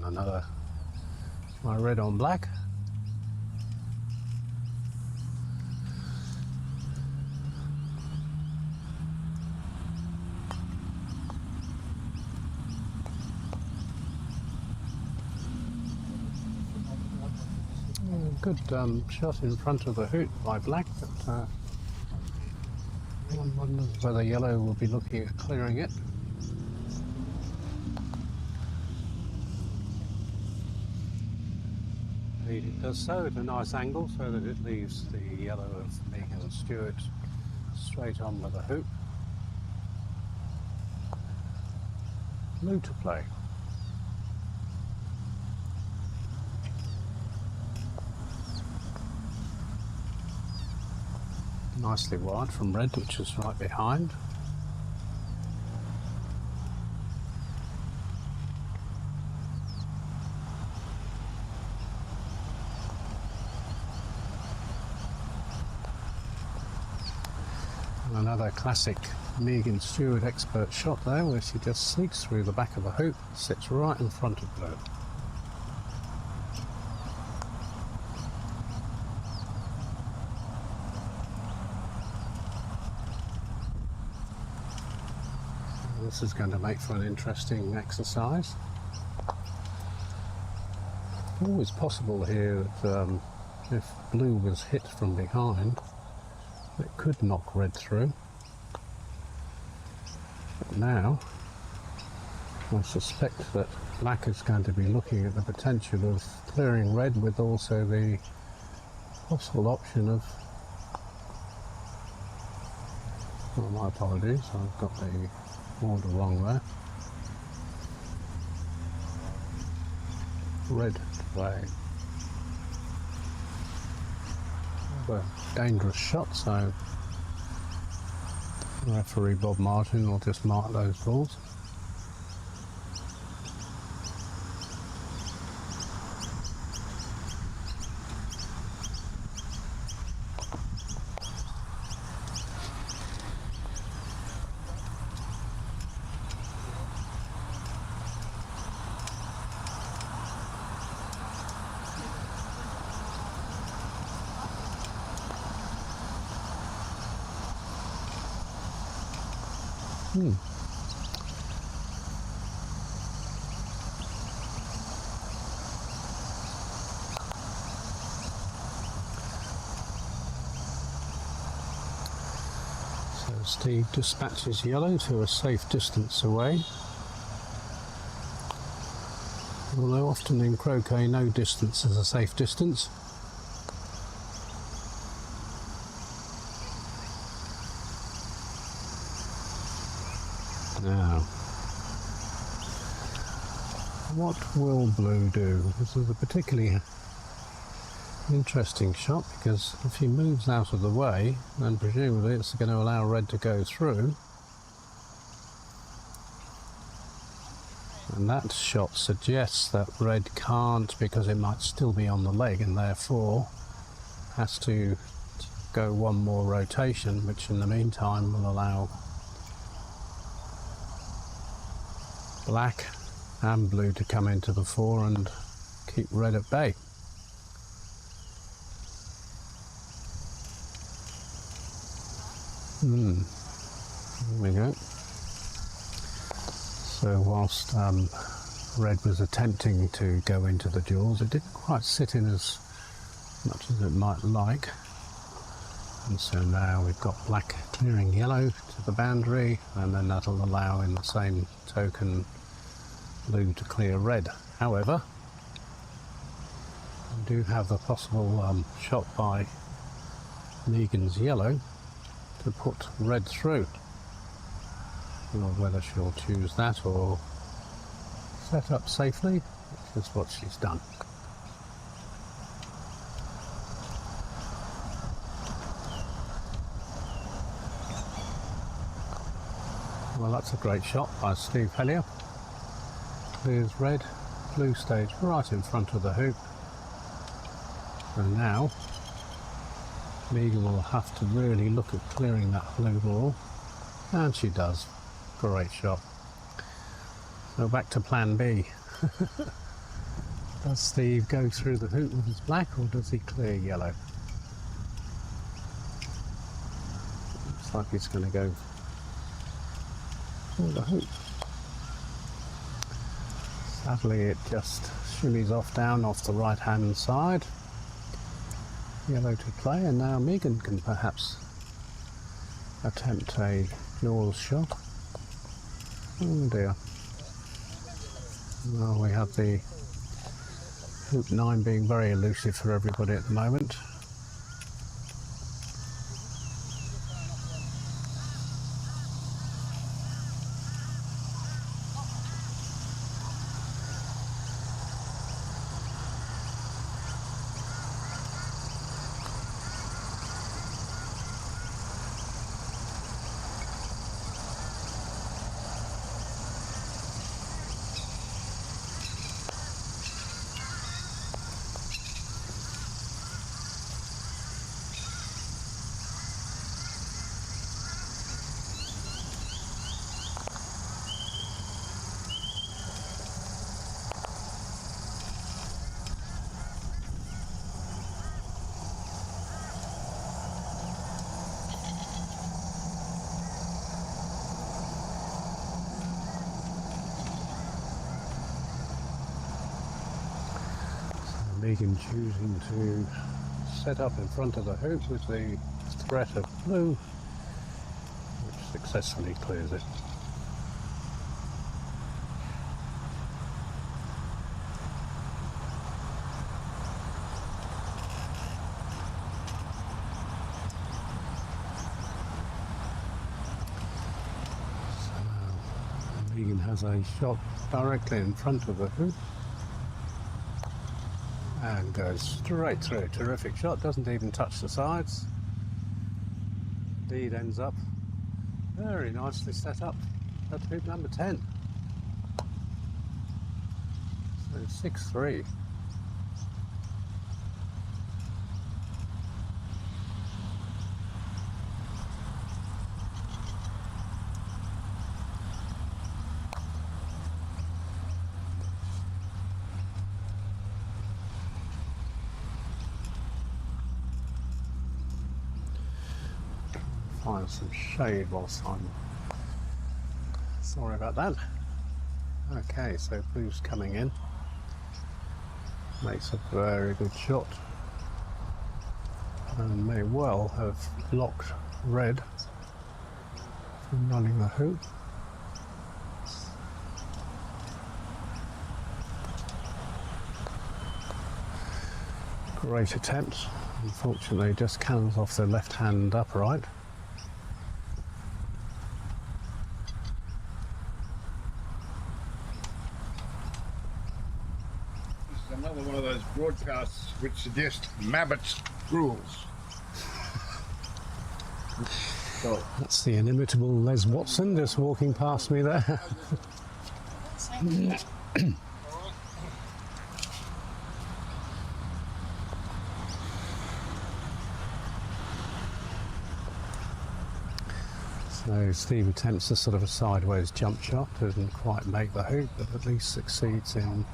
Another my red on black. Good shot in front of the hoop by black, but one wonders whether yellow will be looking at clearing it. It does so at a nice angle so that it leaves the yellow of me and Stewart straight on with the hoop. Blue to play. Nicely wide from red, which is right behind. Another classic Megan Stewart expert shot there, where she just sneaks through the back of the hoop, sits right in front of blue. This is going to make for an interesting exercise. Always possible here that if blue was hit from behind, it could knock red through. But now, I suspect that black is going to be looking at the potential of clearing red with also the possible option of... Oh, my apologies, I've got the order wrong there. Red to play. A dangerous shot, so referee Bob Martin will just mark those balls. So Steve dispatches yellow to a safe distance away. Although often in croquet no distance is a safe distance. Now, what will blue do? This is a particularly interesting shot because if he moves out of the way, then presumably it's going to allow red to go through. And that shot suggests that red can't, because it might still be on the leg, and therefore has to go one more rotation, which in the meantime will allow black and blue to come into the fore and keep red at bay. There we go. So whilst red was attempting to go into the jaws, it didn't quite sit in as much as it might like. And so now we've got black clearing yellow to the boundary, and then that'll allow in the same token blue to clear red. However, we do have the possible shot by Megan's yellow to put red through. Or whether she'll choose that or set up safely, which is what she's done. Well, that's a great shot by Steve Helier. Clears red, blue stays right in front of the hoop. And now Megan will have to really look at clearing that blue ball, and she does. Great shot. So back to plan B. Does Steve go through the hoop with his black, or does he clear yellow? Looks like he's going to go through the hoop. Sadly, it just shimmies off down off the right hand side. Yellow to play, and now Megan can perhaps attempt a jaws shot. Oh dear. Well, we have the hoop 9 being very elusive for everybody at the moment. Megan choosing to set up in front of the hoop with the threat of blue, which successfully clears it. So Megan has a shot directly in front of the hoop and goes straight through. Terrific shot, doesn't even touch the sides. Indeed ends up very nicely set up at hoop number 10. So 6-3. Find some shade whilst I'm sorry about that. Okay, so blue's coming in, makes a very good shot and may well have blocked red from running the hoop. Great attempt, unfortunately just cannons off the left hand upright. Another one of those broadcasts which suggest Mabbitt's rules. That's the inimitable Les Watson just walking past me there. Same So Steve attempts a sort of a sideways jump shot, doesn't quite make the hoop, but at least succeeds in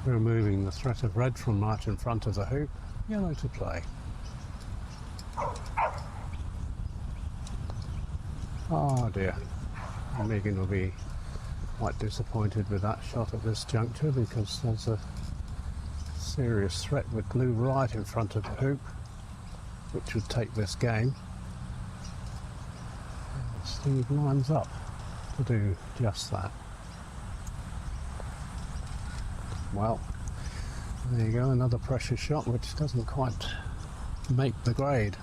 removing the threat of red from right in front of the hoop. Yellow to play. Oh dear. Megan will be quite disappointed with that shot at this juncture because there's a serious threat with blue right in front of the hoop, which would take this game. And Steve lines up to do just that. Well, there you go, another pressure shot which doesn't quite make the grade.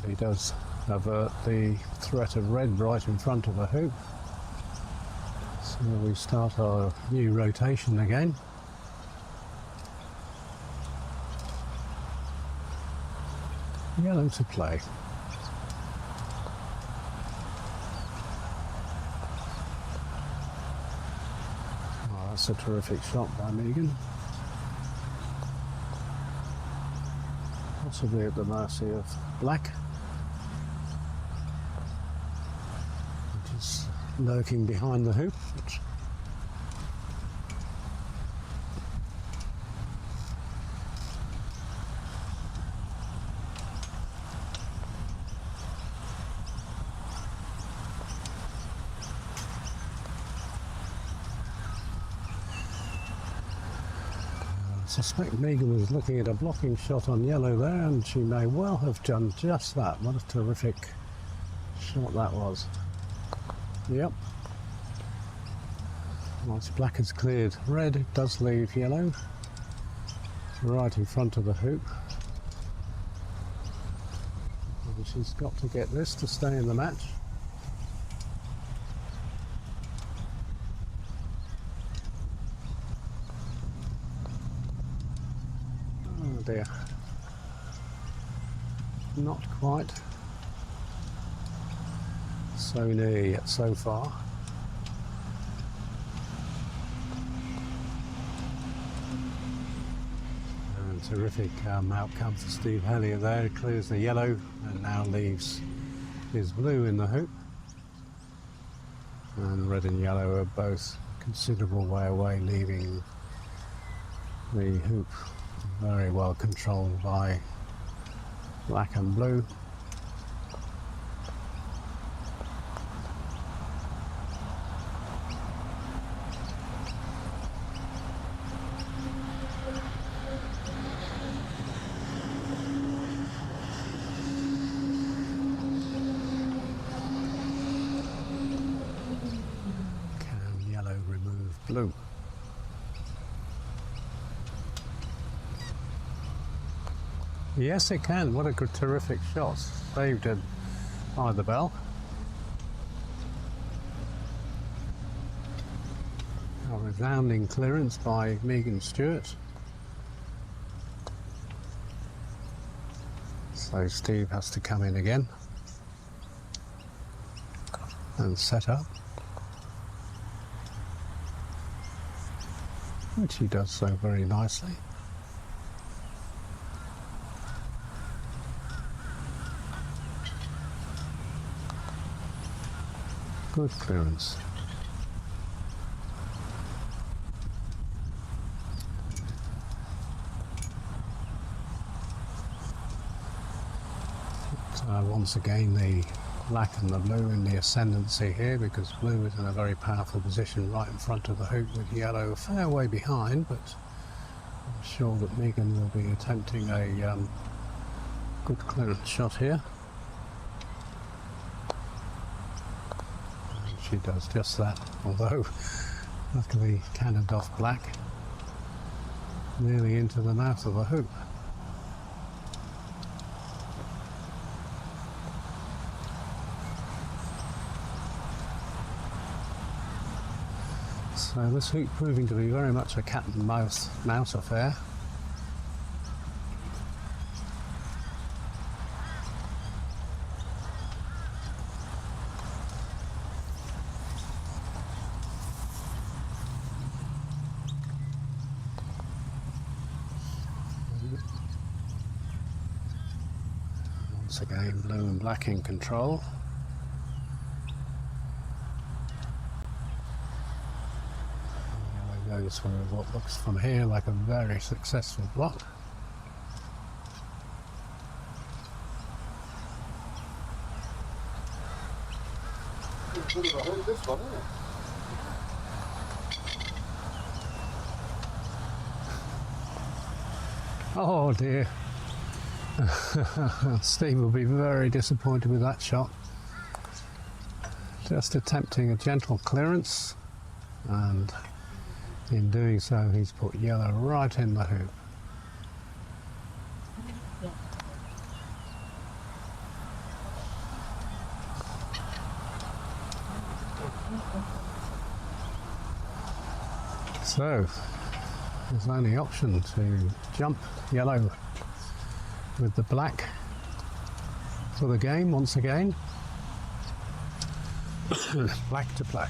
He does avert the threat of red right in front of the hoop. So we start our new rotation again. Yellow to play. Oh, that's a terrific shot by Megan. Possibly at the mercy of black, which is lurking behind the hoop. I suspect Megan was looking at a blocking shot on yellow there, and she may well have done just that. What a terrific shot that was. Yep. Once black has cleared red, it does leave yellow right in front of the hoop. And she's got to get this to stay in the match. Dear. Not quite. So near yet so far. And terrific outcome for Steve Helier there. He clears the yellow and now leaves his blue in the hoop. And red and yellow are both considerable way away, leaving the hoop very well controlled by black and blue. Can yellow remove blue? Yes, it can. What a good, terrific shot. Saved it by the bell. A resounding clearance by Megan Stewart. So Steve has to come in again and set up, which he does so very nicely. Good clearance. Once again the black and the blue in the ascendancy here, because blue is in a very powerful position right in front of the hoop with yellow a fair way behind, but I'm sure that Megan will be attempting a good clearance shot here. She does just that, although luckily cannoned off black nearly into the mouth of the hoop. So this hoop proving to be very much a cat and mouse affair. Once again, blue and black in control. Yellow goes for what looks from here like a very successful block. This one, isn't it? Oh dear. Steve will be very disappointed with that shot. Just attempting a gentle clearance, and in doing so he's put yellow right in the hoop. So his only option to jump yellow with the black for the game once again. Black to play.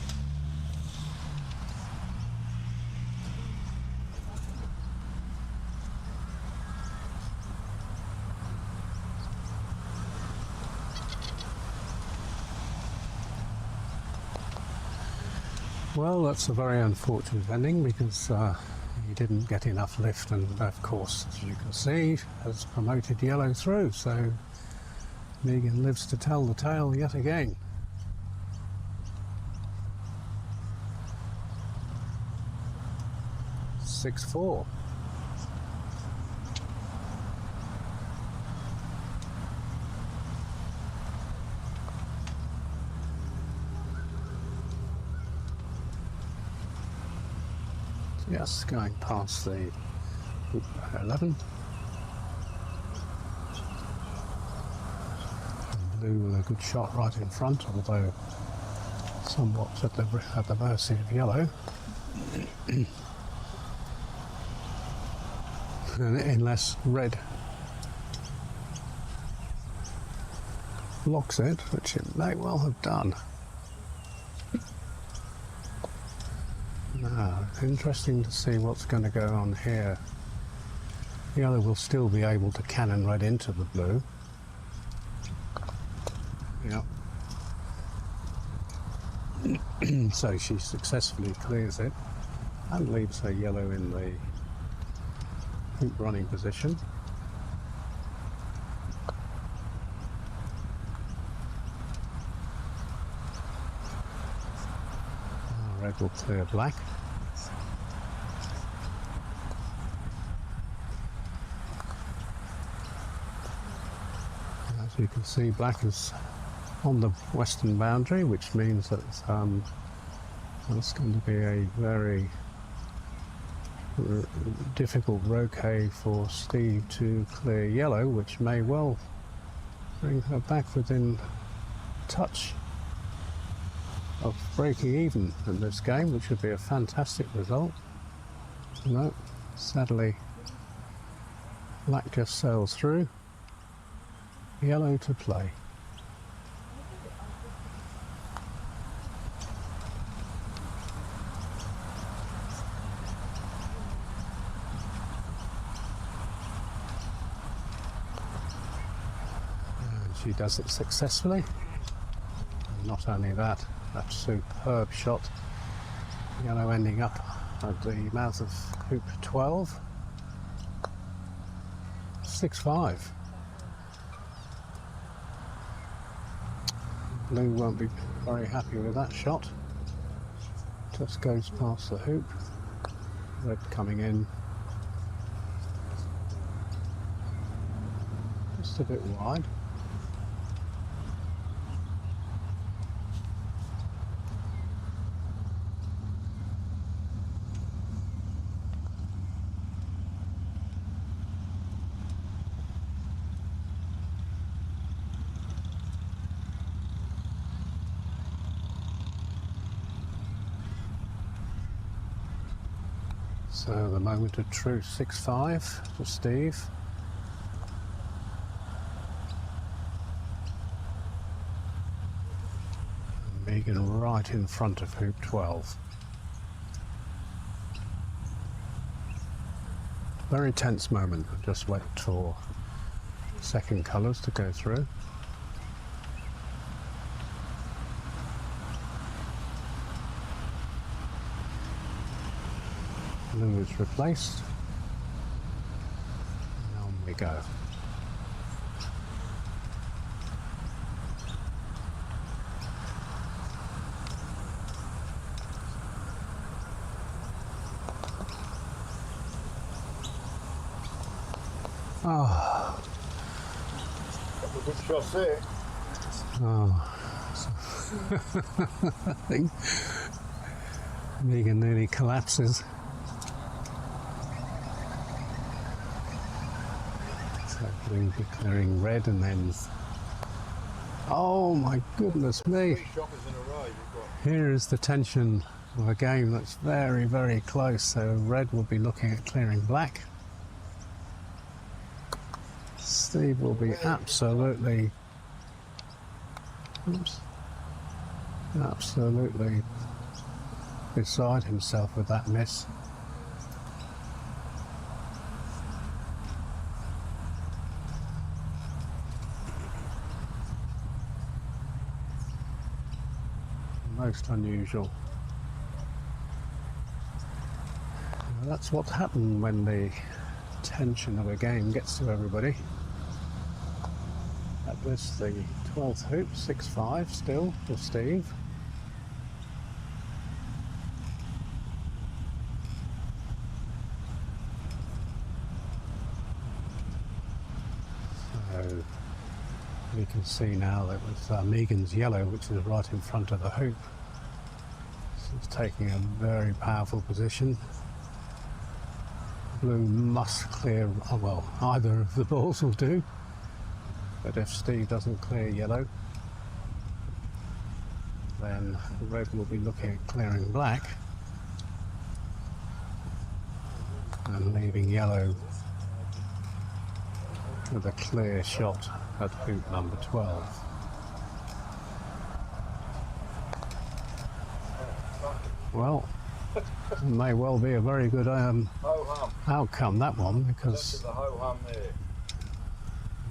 Well, that's a very unfortunate ending because he didn't get enough lift, and of course, as you can see, has promoted yellow through, so Megan lives to tell the tale yet again. (6-4). Yes, going past the 11. And blue with a good shot right in front, although somewhat at the mercy of yellow. Unless red blocks it, which it may well have done. Now, interesting to see what's going to go on here. Yellow will still be able to cannon red into the blue. Yep. So she successfully clears it and leaves her yellow in the hoop running position. Red will clear black. As you can see, black is on the western boundary, which means that it's going to be a very difficult roquet for Steve to clear yellow, which may well bring her back within touch of breaking even in this game, which would be a fantastic result. No, sadly, black just sails through. Yellow to play. And she does it successfully. And not only that, that superb shot. Yellow ending up at the mouth of hoop 12. 6-5. Blue won't be very happy with that shot. Just goes past the hoop. Red coming in just a bit wide. So the moment of truth, 6-5 for Steve. And Megan right in front of hoop 12. Very tense moment. I'll just wait for second colours to go through. Blue is replaced. And on we go. Oh. Couple of good shots there. Oh. I think Megan nearly collapses. So blue declaring red and then... Oh my goodness me! 3 shockers in a row you've got. Here is the tension of a game that's very, very close. So red will be looking at clearing black. Steve will be absolutely beside himself with that miss. Most unusual. Now, that's what's happened when the tension of a game gets to everybody. That was the 12th hoop, 6-5 still for Steve. So you can see now that with Megan's yellow, which is right in front of the hoop, she's taking a very powerful position. Blue must clear, oh well, either of the balls will do. But if Steve doesn't clear yellow, then red will be looking at clearing black and leaving yellow with a clear shot at hoop number 12. Well, it may well be a very good outcome, that one, because The ho-hum there.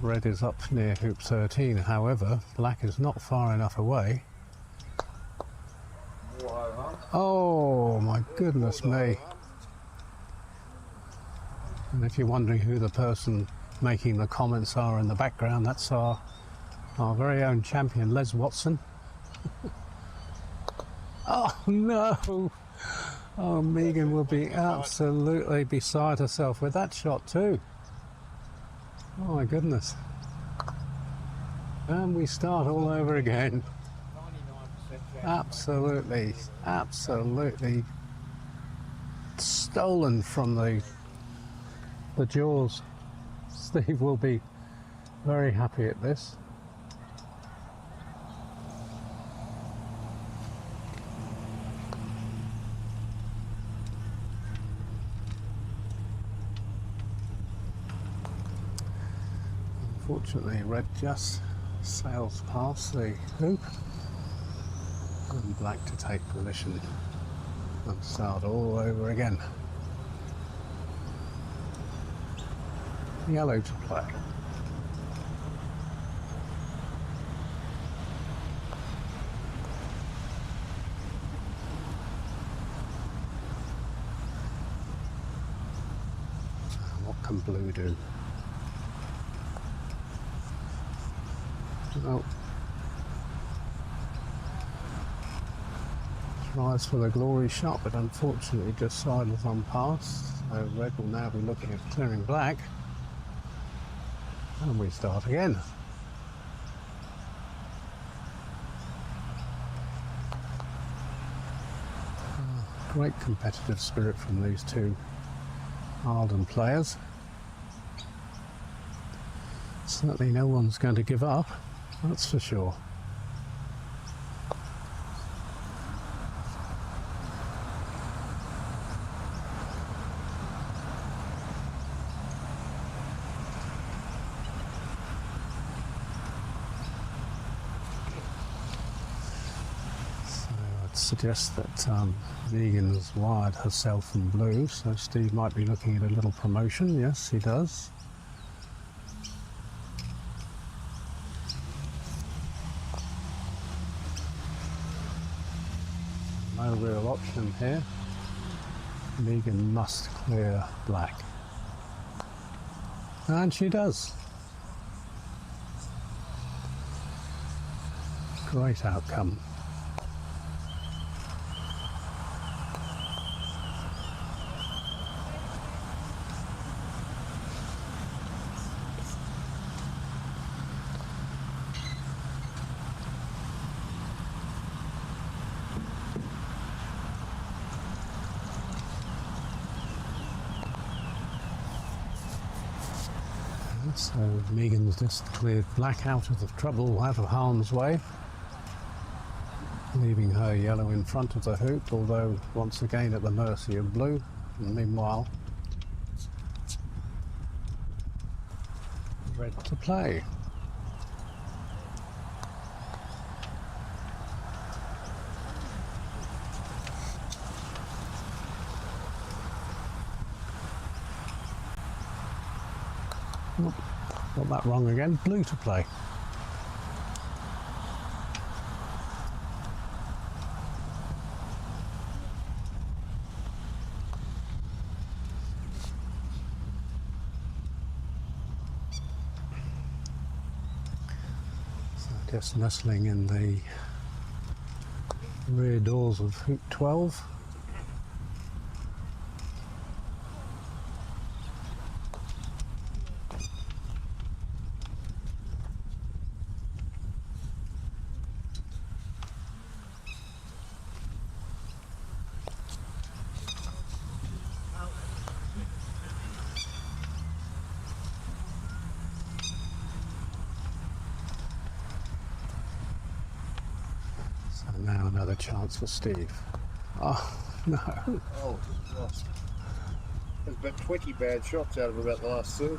red is up near hoop 13. However, black is not far enough away. More ho-hum. Oh my goodness me. And if you're wondering who the person making the comments are in the background, that's our very own champion, Les Watson. Oh no! Oh, Megan will be absolutely beside herself with that shot too. Oh my goodness. And we start all over again. 99% chance. Absolutely stolen from the jaws. Steve will be very happy at this. Unfortunately, red just sails past the hoop and black to take position and start all over again. Yellow to play. What can blue do? Oh. Tries for the glory shot, but unfortunately just sidles on past. So red will now be looking at clearing black. And we start again. Great competitive spirit from these two Eildon players. Certainly no one's going to give up, that's for sure. suggests that Megan has wired herself in blue, so Steve might be looking at a little promotion. Yes, he does. No real option here. Megan must clear black. And she does. Great outcome. So Megan's just cleared black out of the trouble, out of harm's way, leaving her yellow in front of the hoop, although once again at the mercy of blue. And meanwhile, red to play. Oh, got that wrong again. Blue to play. So just nestling in the rear doors of hoop 12. Now another chance for Steve. Oh, no. Oh, it's lost. There's about 20 bad shots out of about the last 30.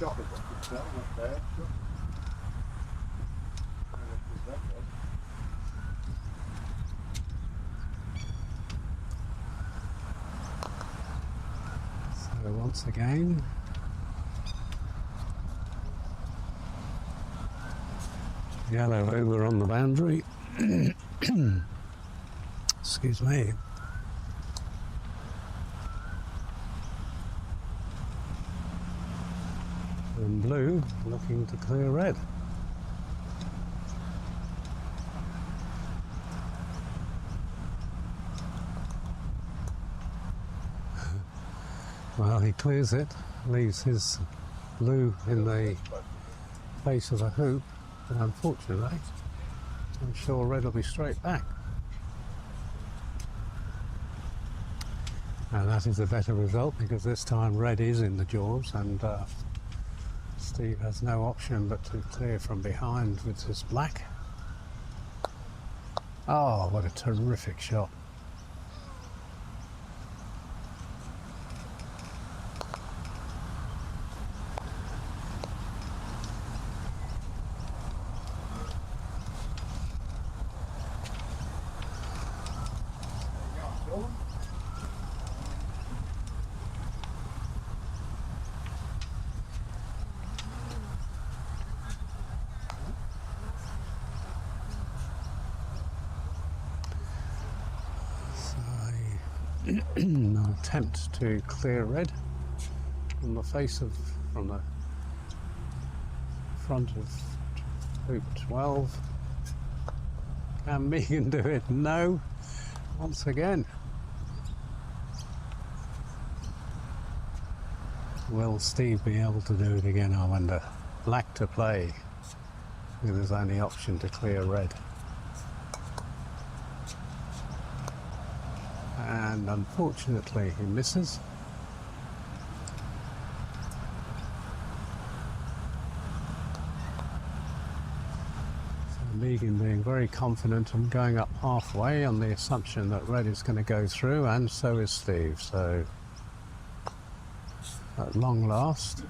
Shot was a good shot, not bad. So once again, yellow over on the boundary. Excuse me. And blue looking to clear red. Well, he clears it, leaves his blue in the face of the hoop, but unfortunately I'm sure red will be straight back. Now that is a better result because this time red is in the jaws and Steve has no option but to clear from behind with his black. Oh, what a terrific shot. An attempt to clear red from the from the front of hoop 12. Can Megan do it? No. Once again. Will Steve be able to do it again, I wonder? Black to play with his only option to clear red. And unfortunately he misses. So Megan being very confident and going up halfway on the assumption that red is going to go through, and so is Steve. So at long last,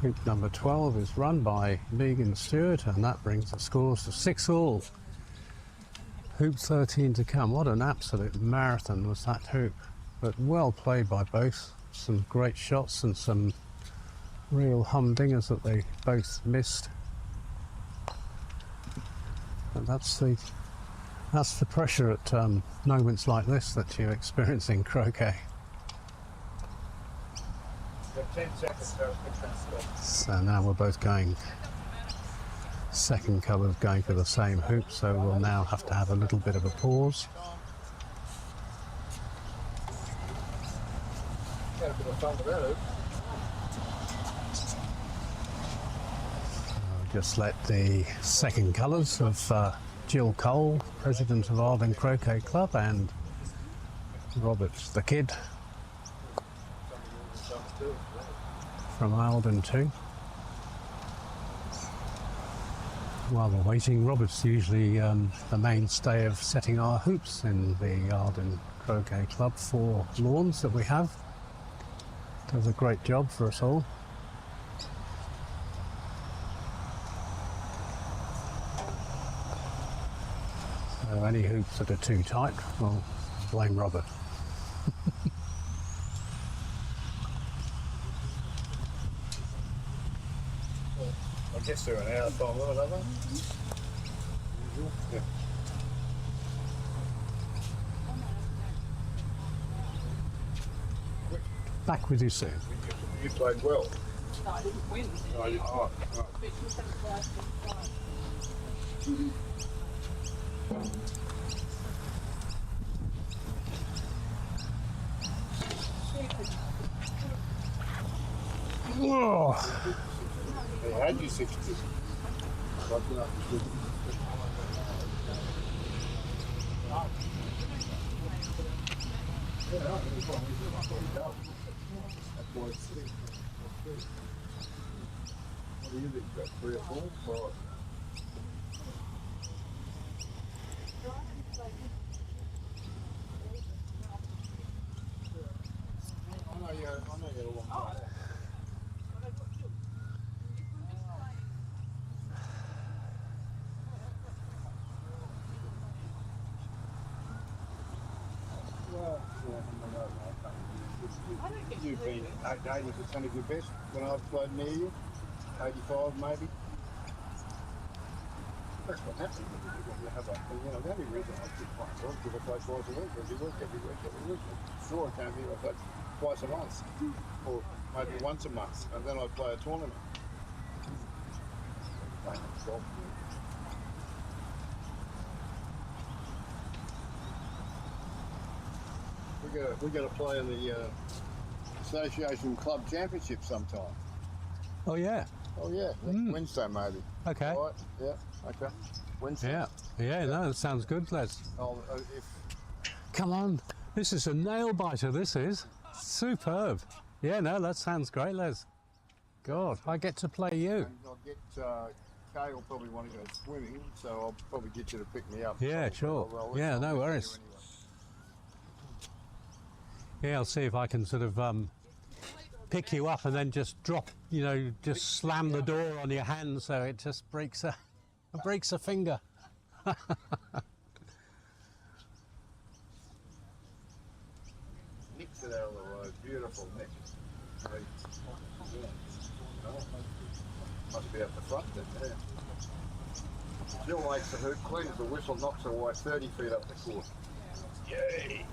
hoop number 12 is run by Megan Stewart, and that brings the scores to 6-all. Hoop 13 to come. What an absolute marathon was that hoop. But well played by both. Some great shots and some real humdingers that they both missed. And that's the pressure at moments like this that you experience in croquet. Got 10 seconds, so it's So now we're both going, second colour's going for the same hoop, so we'll now have to have a little bit of a pause. Had a bit of fun with that hoop. Just let the second colours of Jill Cole, president of Eildon Croquet Club, and Robert the Kid from Eildon too. While we're waiting, Robert's usually the mainstay of setting our hoops in the Eildon Croquet Club 4 lawns that we have. Does a great job for us all. So any hoops that are too tight, well, blame Robert. I guess they're an hour time limit, aren't they? Yeah. Back with you soon. You played well. No, I didn't win. Oh, you, oh, oh. Whoa. They had you 60. What do you think? Got 3 or 4? 5? I know you had a long time. Well, you've been 80% of your best when I've played near you. 85 maybe. That's what happens when you have a, the only reason I keep playing well is because I play twice a week, every week. Sure, I came here, I play twice a month, or maybe once a month, and then I play a tournament. We got to play in the Association Club Championship sometime. Oh yeah. Oh yeah, next Wednesday maybe. Okay. All right. Yeah. Okay. Wednesday. Yeah. Yeah. No, that sounds good, Les. If Come on. This is a nail biter. This is superb. Yeah. No, that sounds great, Les. God, I get to play you. and I'll get Kay will probably want to go swimming, so I'll probably get you to pick me up. Yeah, So sure. I'll Yeah, let no you worries. anyway. Yeah, I'll see if I can sort of pick you up and then just drop, just slam the door on your hand so it just breaks a finger. Nick's it out of the road. Beautiful Nick. Great. Yeah. Must be up the front then, yeah. Jill makes the hoop clean as the whistle knocks away 30 feet up the court. Yay!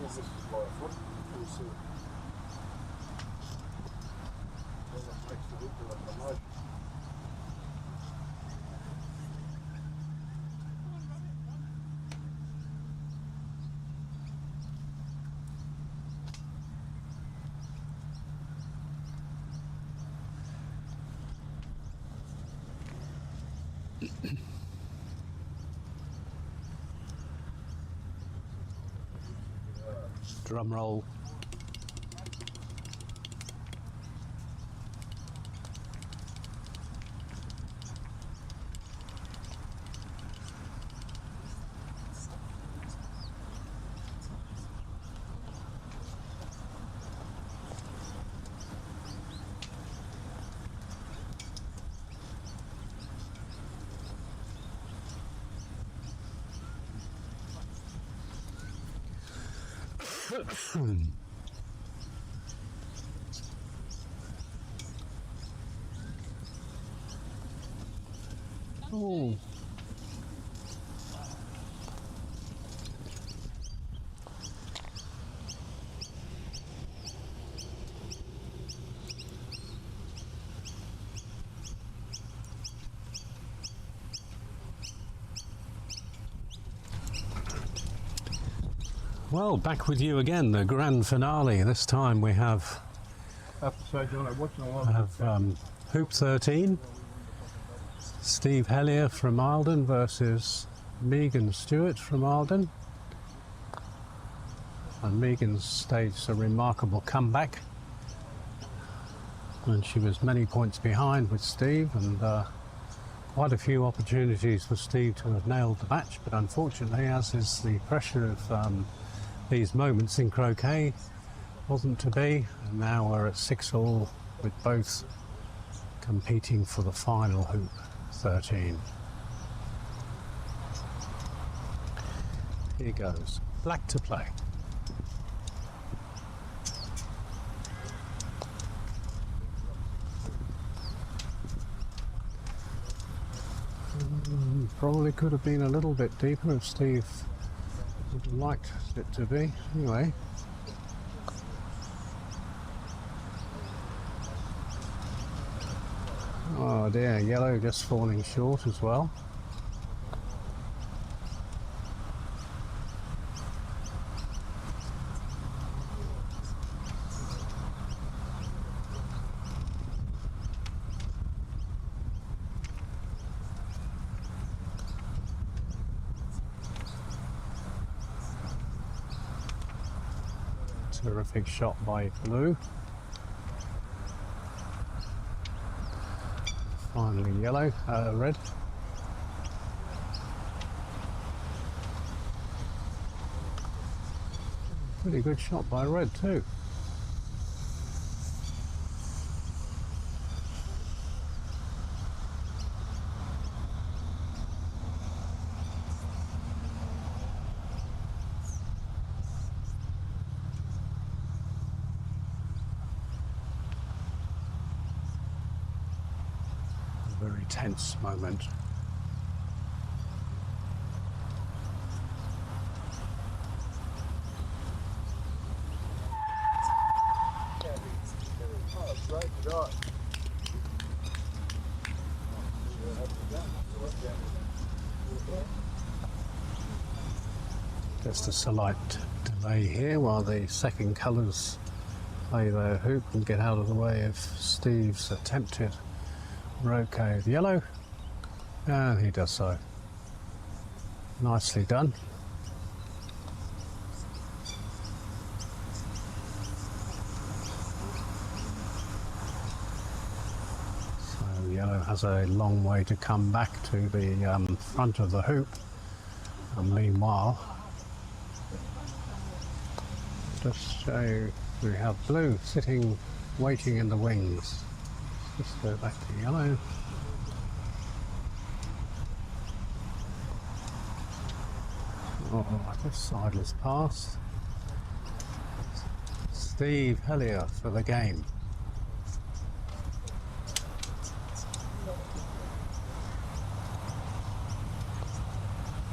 This is by a foot. We'll see. Well, that makes the hoop like a motion. Drum roll. Oh. Well, back with you again, the grand finale. This time we have I have to say, John, I'm watching a lot of Hoop 13, Steve Helier from Eildon versus Megan Stewart from Eildon. And Megan staged a remarkable comeback. And she was many points behind with Steve, and quite a few opportunities for Steve to have nailed the match. But unfortunately, as is the pressure of these moments in croquet, wasn't to be. And now we're at 6-all with both competing for the final hoop 13. Here goes. Black to play. Probably could have been a little bit deeper if Steve would have liked it to be. Anyway. Oh dear, yellow just falling short as well. Terrific shot by blue. Finally yellow, red. Pretty good shot by red too. Very tense moment. great shot. Just a slight delay here while the second colours play their hoop and get out of the way of Steve's attempted roquet with yellow, and he does so. Nicely done. So yellow has a long way to come back to the front of the hoop, and meanwhile just show we have blue sitting waiting in the wings. Let's go back to yellow. Oh, just sideless pass. Steve Helier for the game.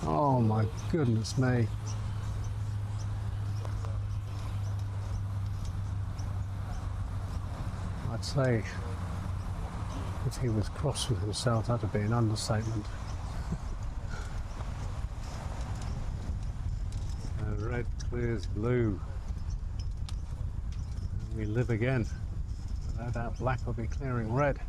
Oh my goodness me. I'd say if he was cross with himself, that'd be an understatement. Red clears blue. And we live again. No doubt black will be clearing red.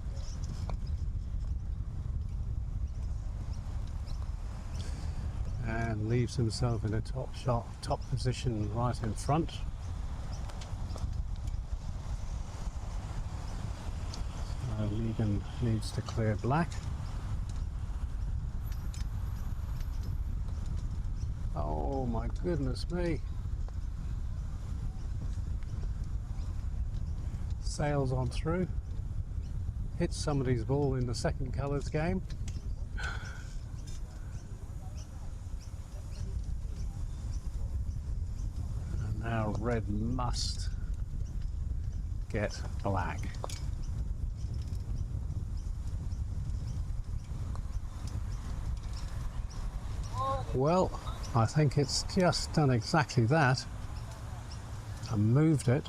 And leaves himself in a top position right in front. Megan needs to clear black. Oh my goodness me. Sails on through. Hits somebody's ball in the second colours game. And now Now red must get black. Well, I think it's just done exactly that and moved it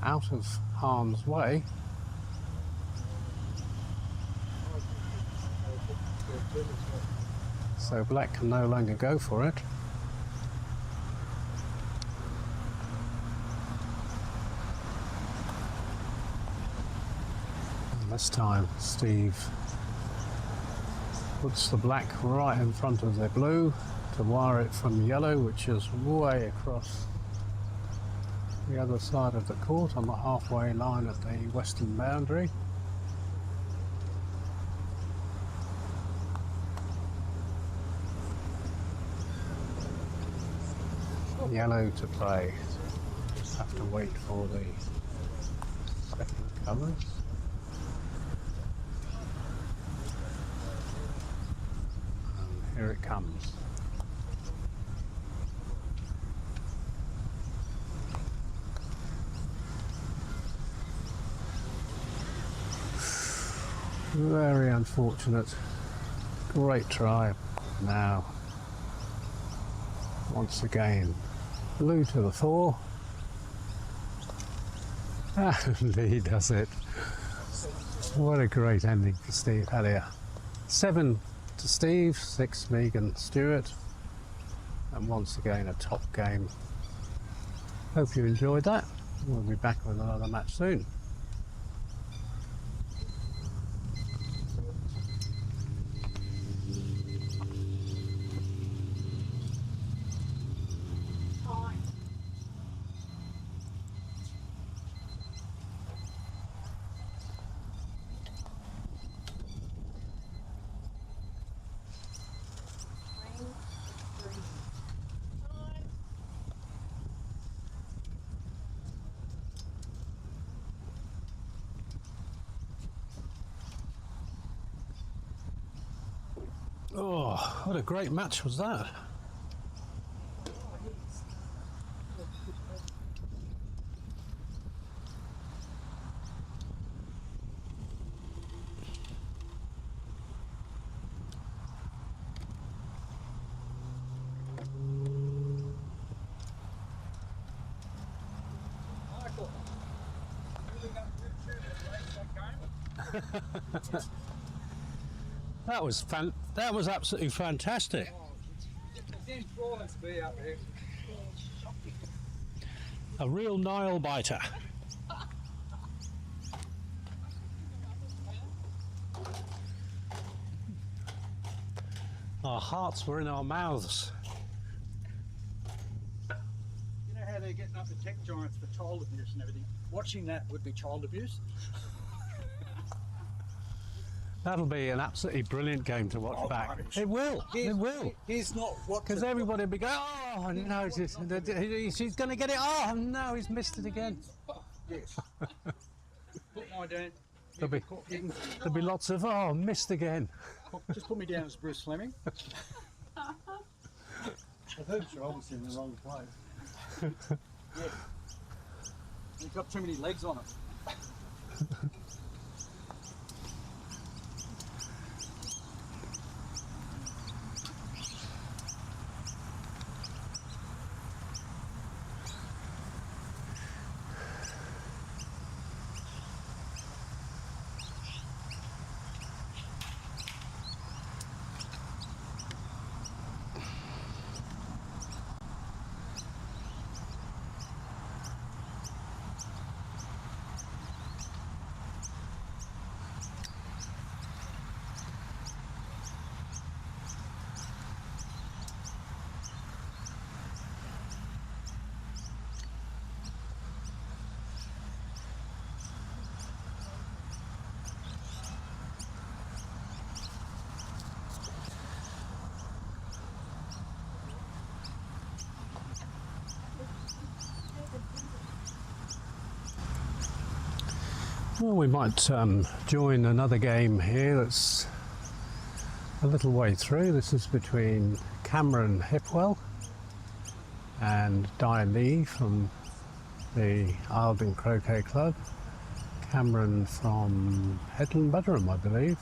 out of harm's way. So black can no longer go for it. And this time Steve puts the black right in front of the blue to wire it from yellow, which is way across the other side of the court on the halfway line at the western boundary. Yellow to play. Just have to wait for the second colours. And here it comes. Very unfortunate. Great try. Now, once again, blue to the fore. And he does it. What a great ending for Steve Helier. 7 to Steve, 6 Megan Stewart. And once again, a top game. Hope you enjoyed that. We'll be back with another match soon. Oh, what a great match was that. That was absolutely fantastic. It's enthralling to be up here. A real Nile biter. Our hearts were in our mouths. You know how they're getting up the tech giants for child abuse and everything? Watching that would be child abuse. That'll be an absolutely brilliant game to watch back. It will. It will. He's not what. Because everybody will be going, oh no, she's going to get it. Oh no, he's missed it again. Yes. Put mine down. There'll be lots of, oh, missed again. Just put me down as Bruce Fleming. The hoops are obviously in the wrong place. Yeah. You've got too many legs on it. Well, we might join another game here that's a little way through. This is between Cameron Hipwell and Di Lee from the Eildon Croquet Club, Cameron from Headland Budrum, I believe.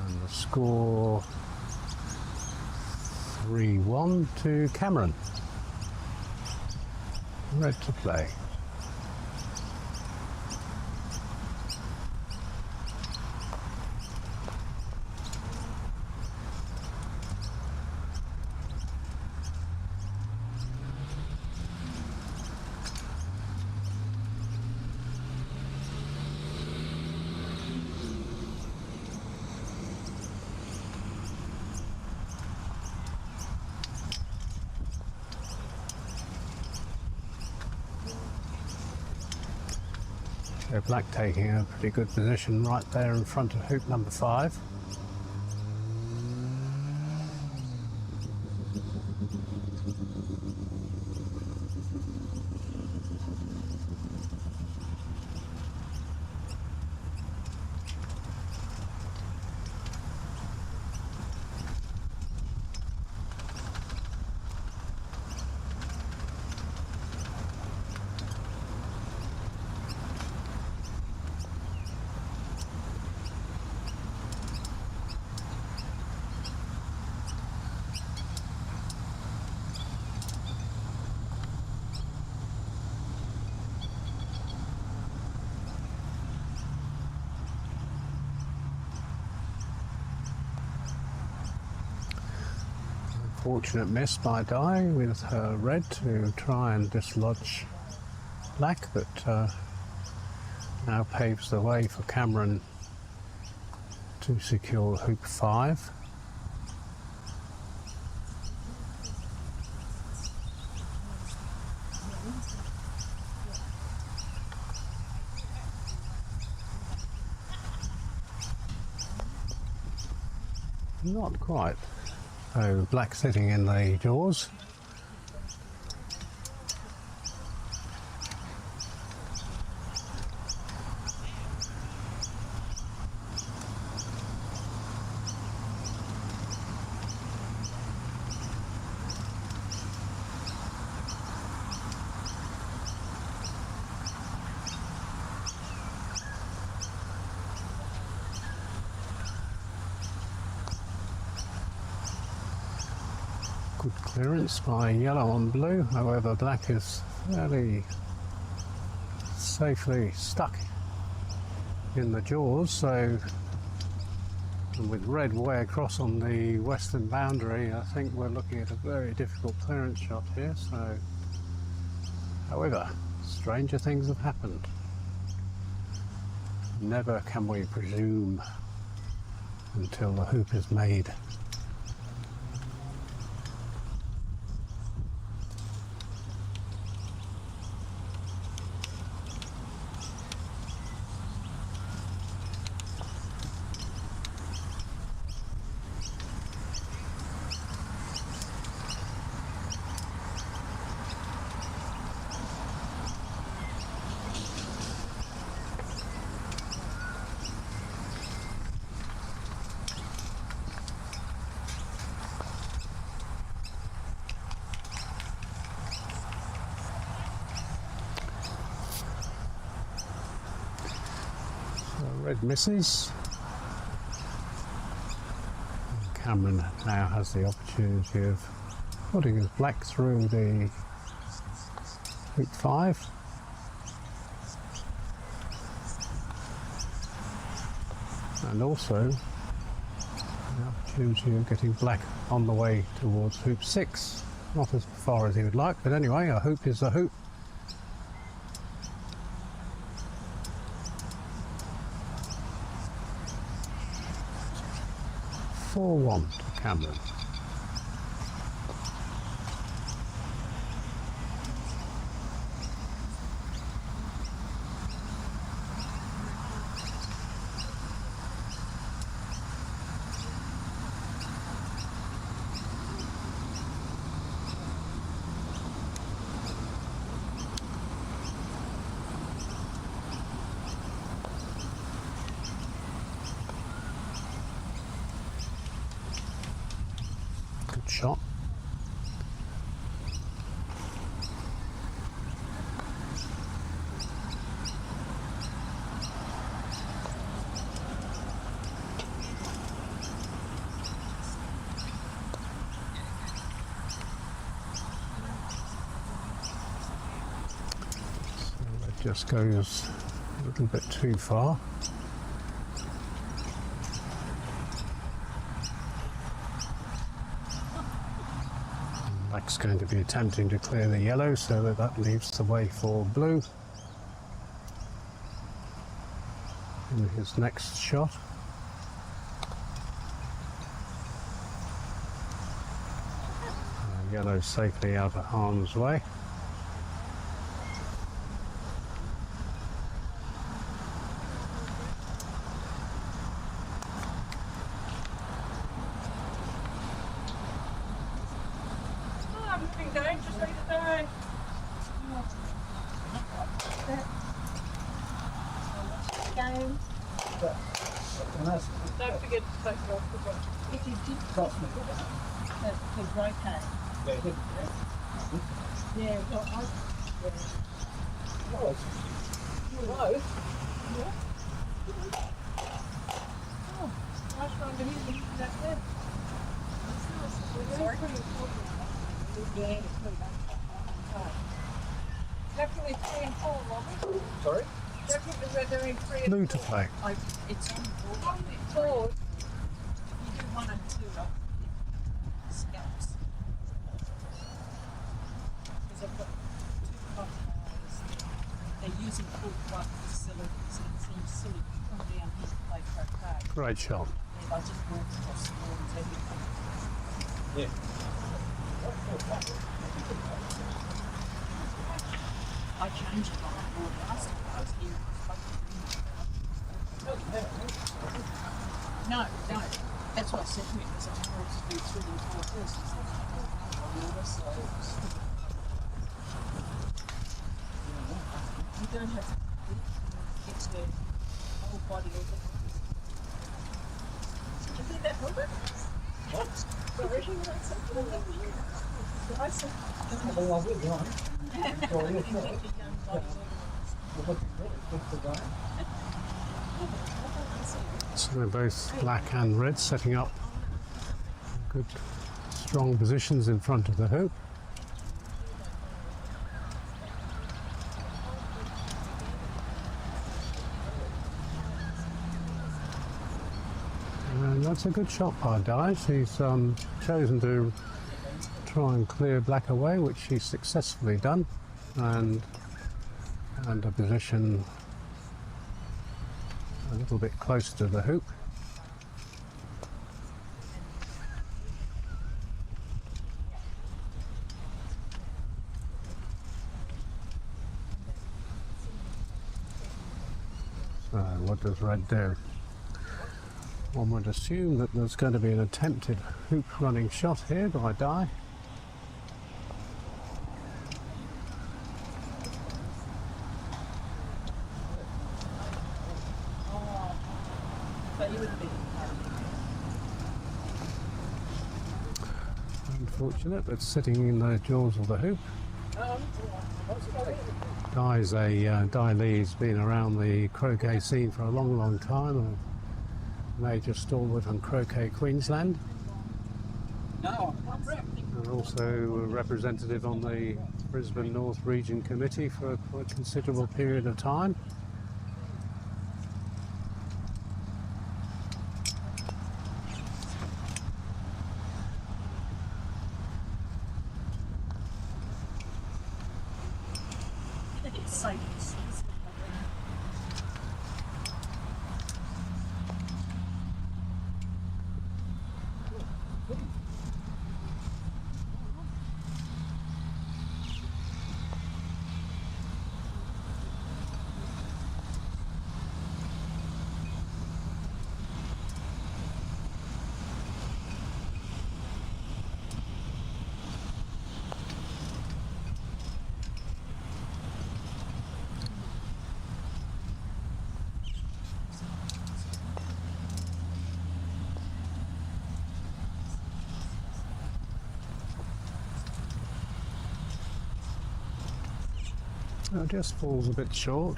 And the score 3-1 to Cameron. Red to play. So black taking a pretty good position right there in front of hoop number 5. Fortunate miss by Di with her red to try and dislodge black, but now paves the way for Cameron to secure hoop 5. Not quite. So black sitting in the jaws. Good clearance by yellow on blue, however black is fairly safely stuck in the jaws, so and with red way across on the western boundary, I think we're looking at a very difficult clearance shot here. So, however, stranger things have happened. Never can we presume until the hoop is made. Red misses. Cameron now has the opportunity of putting his black through the hoop 5. And also the opportunity of getting black on the way towards hoop 6. Not as far as he would like, but anyway, a hoop is a hoop. 4-1 to Cameron. just goes a little bit too far. Black's going to be attempting to clear the yellow so that leaves the way for blue in his next shot. Yellow safely out of harm's way. Don't forget to take it off the book. If you did the rotate. Yeah, well, Close. Yeah. Oh, nice one to hear that there. Sorry. Yeah, definitely 3 and 4, Robbie. Sorry? Definitely we're doing 3 and 4. Blue to play. It's on board. On the board. You do 1 and 2 up. Scalps. Because I've got 2 customers. They're using full club facilities and it seems silly to come down here to play croquet. Great shot. Yeah, they just walk across the board and everything. Yeah. I changed it on the board last time I was here. No, no. That's what I said to him, because I wanted to do 3 and 4 first. He said, you don't have to get the whole body of it. Did you think that Robert? What? Sorry, you want something? I said, Well, I will, right? Sorry, it's not. You're looking really good today. So they're both black and red, setting up good, strong positions in front of the hoop. And that's a good shot by Dice. He's chosen to try and clear black away, which he's successfully done, and a position a little bit closer to the hoop. So what does red do? One would assume that there's going to be an attempted hoop running shot here by Dye. but you wouldn't be. Unfortunate, but sitting in the jaws of the hoop. Dye Lee's been around the croquet scene for a long, long time. A major stalwart on Croquet Queensland. No, And also a representative on the Brisbane North Region Committee for a quite considerable period of time. It's safe. It just falls a bit short.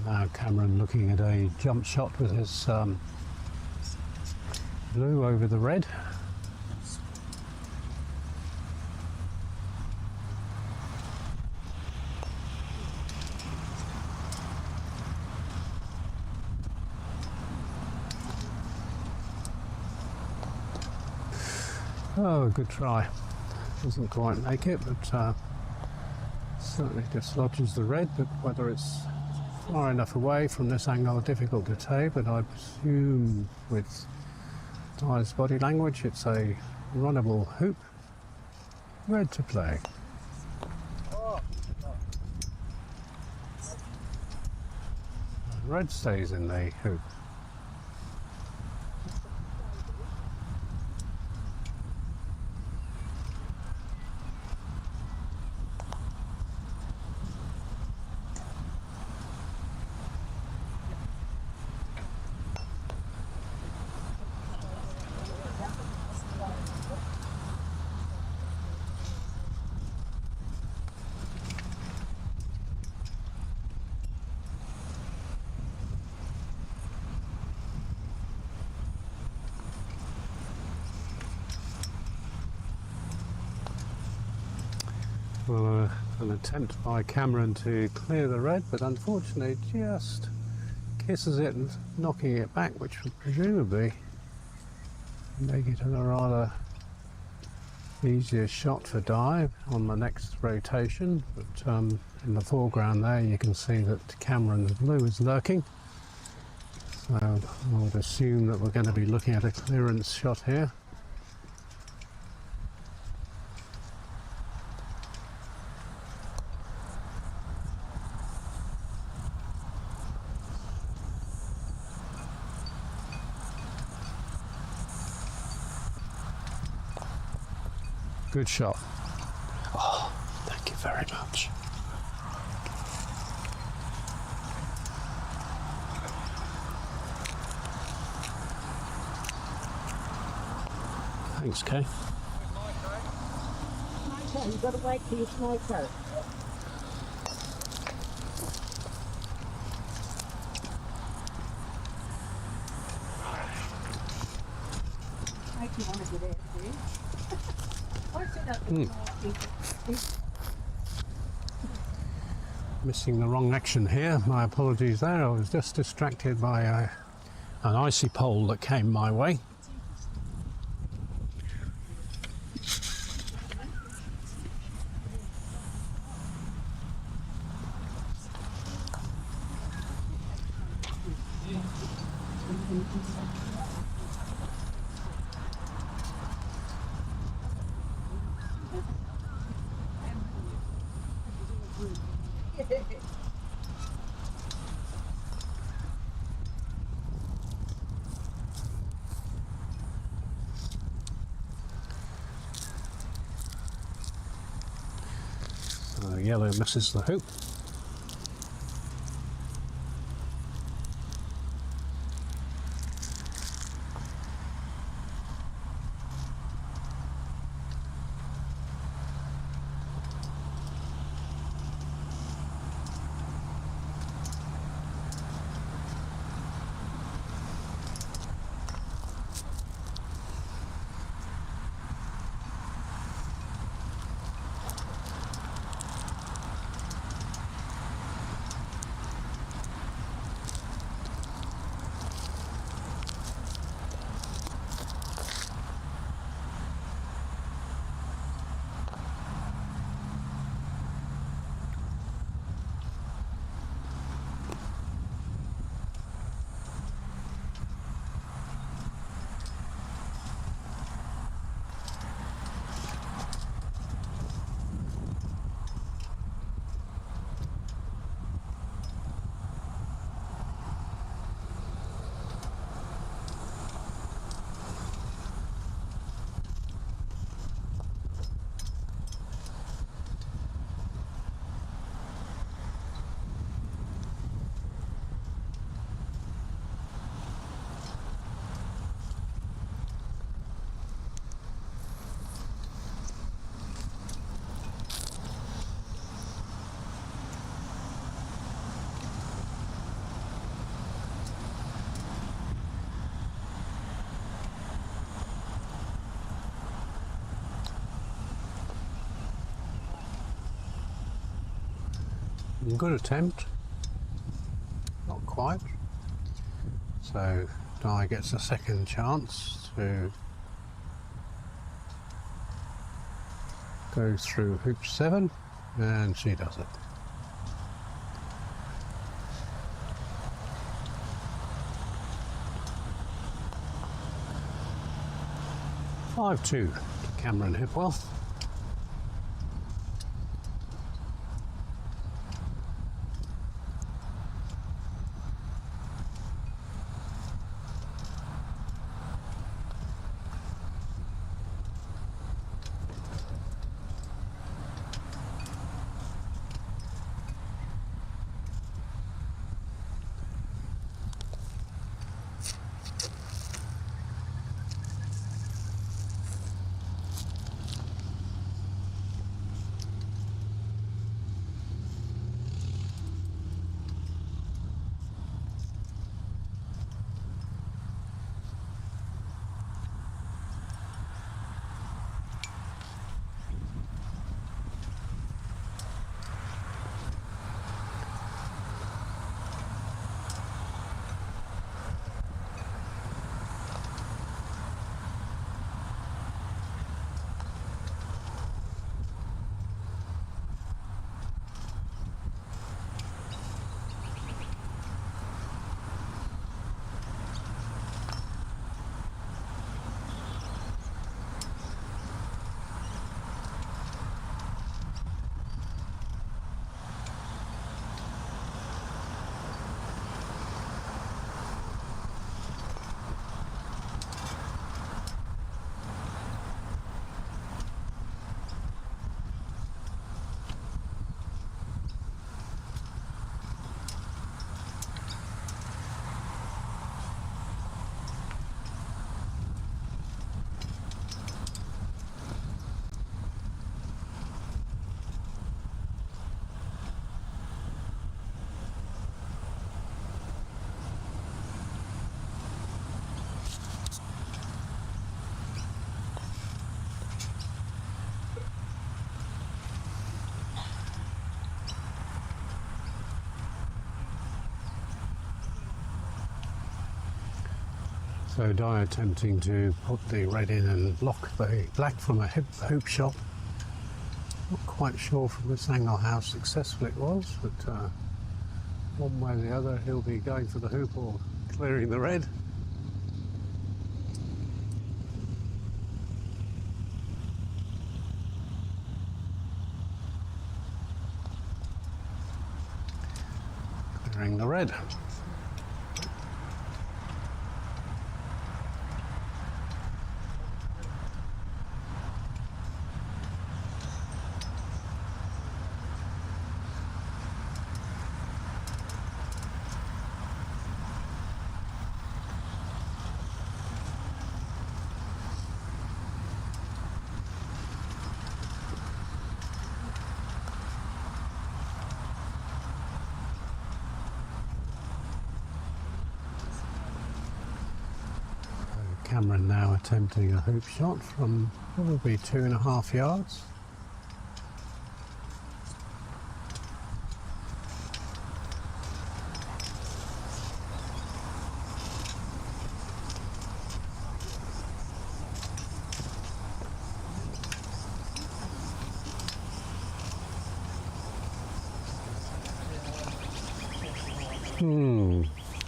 Now Cameron looking at a jump shot with his blue over the red. Oh, good try. Doesn't quite make it, but certainly dislodges the red, but whether it's far enough away from this angle, difficult to tell, but I presume with Ty's body language it's a runnable hoop. Red to play. Red stays in the hoop. Well, an attempt by Cameron to clear the red, but unfortunately just kisses it and knocking it back, which would presumably make it a rather easier shot for Di on the next rotation. But in the foreground there you can see that Cameron's blue is lurking. So I would assume that we're going to be looking at a clearance shot here. Good shot. Oh, thank you very much. Thanks, Kay. You've got to wait till you smoke her. Make you want to get out, do you? Missing the wrong action here. My apologies there. I was just distracted by an icy pole that came my way. Yellow misses the hoop. Good attempt, not quite. So Di gets a second chance to goes through hoop 7, and she does it. "5-2 to Cameron Hipwell. So Di attempting to put the red in and block the black from a hoop shot. Not quite sure from this angle how successful it was, but one way or the other he'll be going for the hoop or clearing the red. Clearing the red. Cameron now attempting a hoop shot from probably 2.5 yards.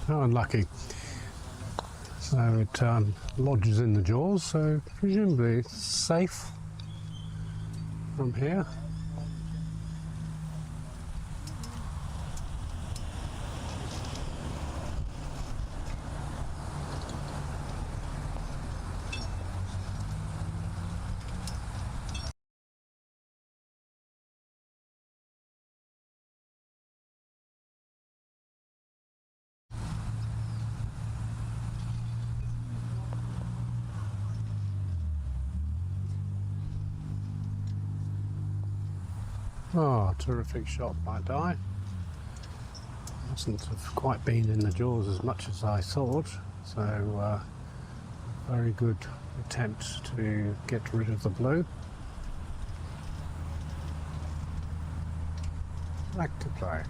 How unlucky. So it lodges in the jaws, so presumably it's safe from here. Oh, terrific shot by Di. Mustn't have quite been in the jaws as much as I thought, so very good attempt to get rid of the blue. Back to play.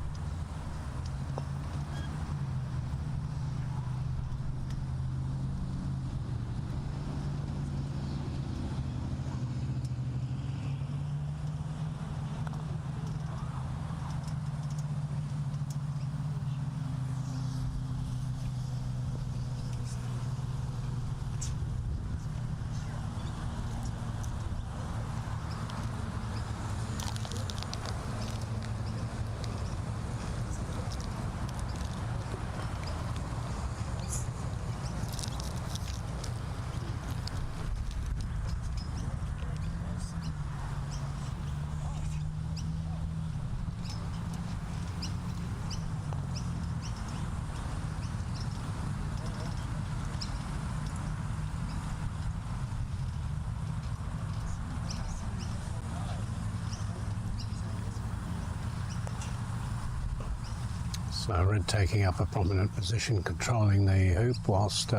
So red taking up a prominent position, controlling the hoop, whilst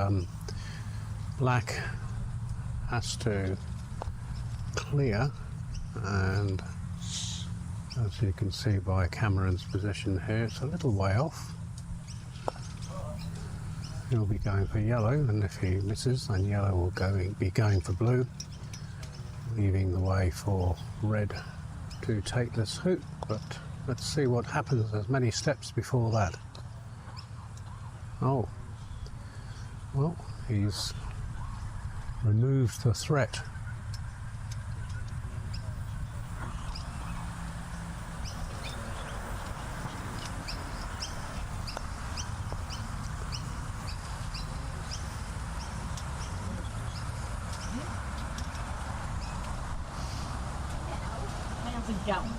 black has to clear, and as you can see by Cameron's position here, it's a little way off. He'll be going for yellow, and if he misses, then yellow will be going for blue, leaving the way for red to take this hoop. But let's see what happens. There's many steps before that. Oh, well, he's removed the threat. How's it going?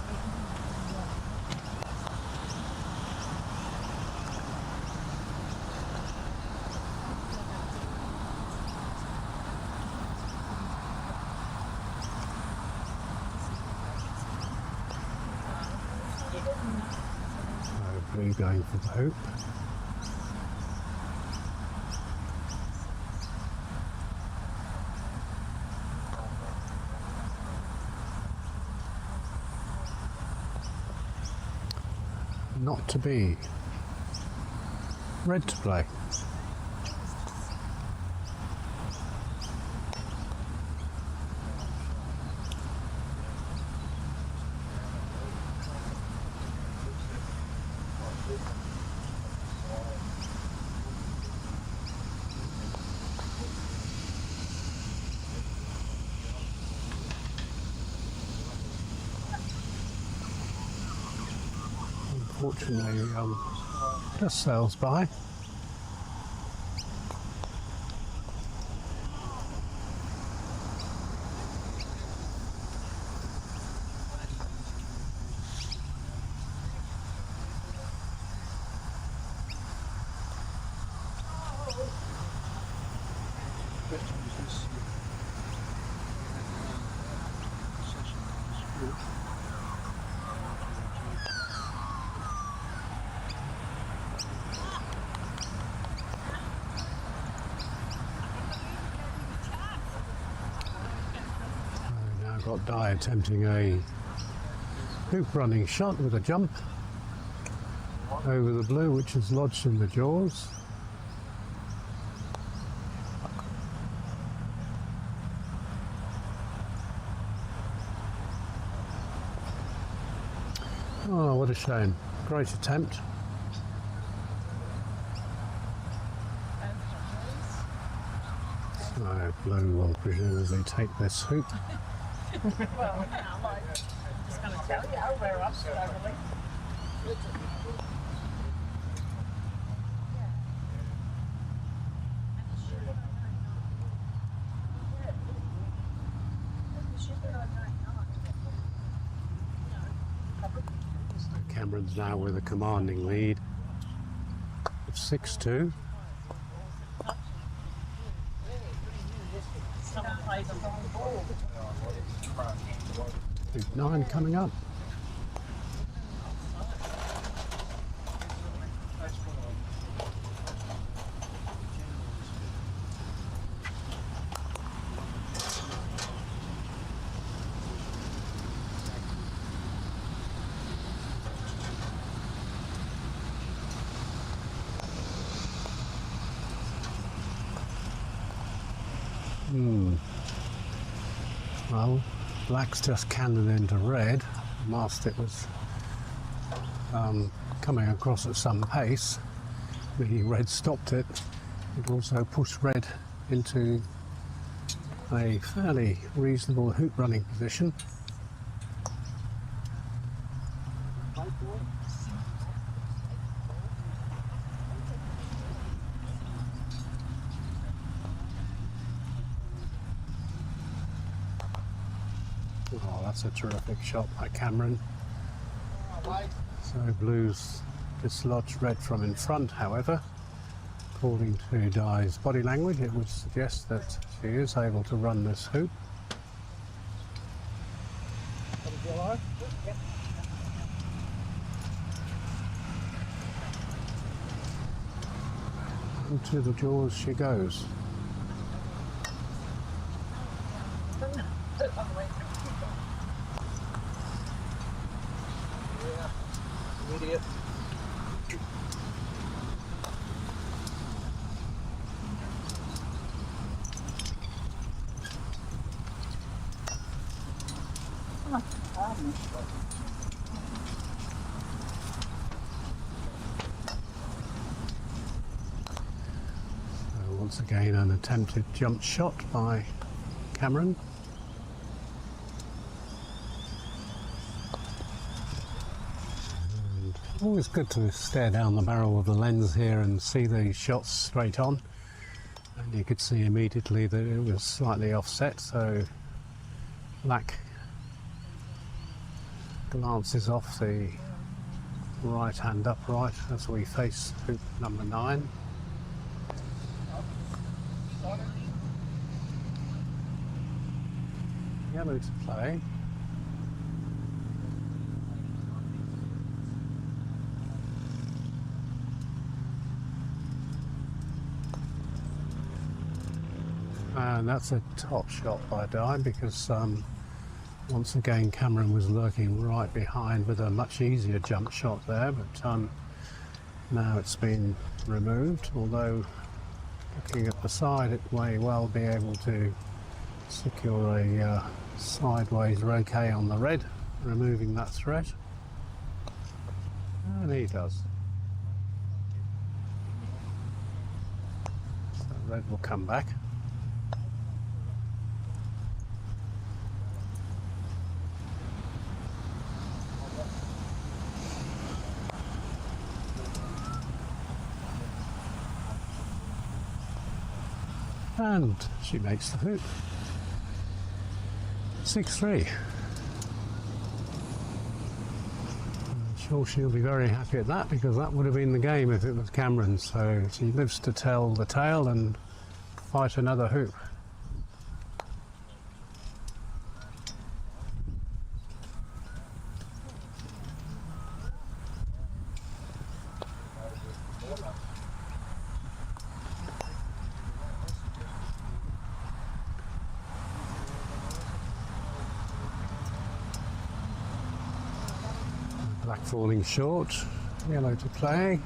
So blue going for the hoop. Not to be. Red to play. Unfortunately, just sails by. Got Dye attempting a hoop running shot with a jump over the blue, which is lodged in the jaws. Oh, what a shame. Great attempt. So blue will presumably take this hoop. Well, now, like, just going to tell you where I'm struggling. So Cameron's now with a commanding lead of 6-2. Someone plays a wrong ball. Hoop 9 coming up. Well, black's just cannoned into red, whilst it was coming across at some pace. The red stopped it. It also pushed red into a fairly reasonable hoop running position. Oh, that's a terrific shot by Cameron. So blue's dislodged red from in front, however. According to Dye's body language, it would suggest that she is able to run this hoop. Into the jaws she goes. Idiot. So once again, an attempted jump shot by Cameron. And always good to stare down the barrel of the lens here and see these shots straight on. And you could see immediately that it was slightly offset, so black glances off the right hand upright as we face hoop number 9. Yellow to play. And that's a top shot by Di, because once again Cameron was lurking right behind with a much easier jump shot there, but now it's been removed, although looking at the side it may well be able to secure a sideways roquet on the red, removing that threat. And he does. So red will come back. And she makes the hoop. 6-3. I'm sure she'll be very happy at that, because that would have been the game if it was Cameron. So she lives to tell the tale and fight another hoop. Black falling short, yellow to play.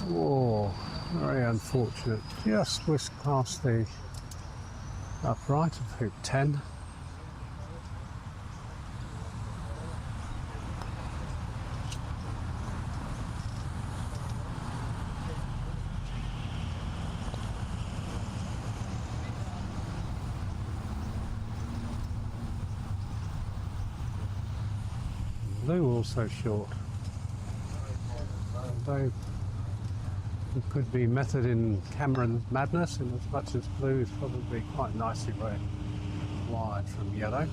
Oh, very unfortunate. Just whisked past the upright of hoop 10. Blue also short. Although it could be method in Cameron's madness, in as much as blue is probably quite nicely wide from yellow.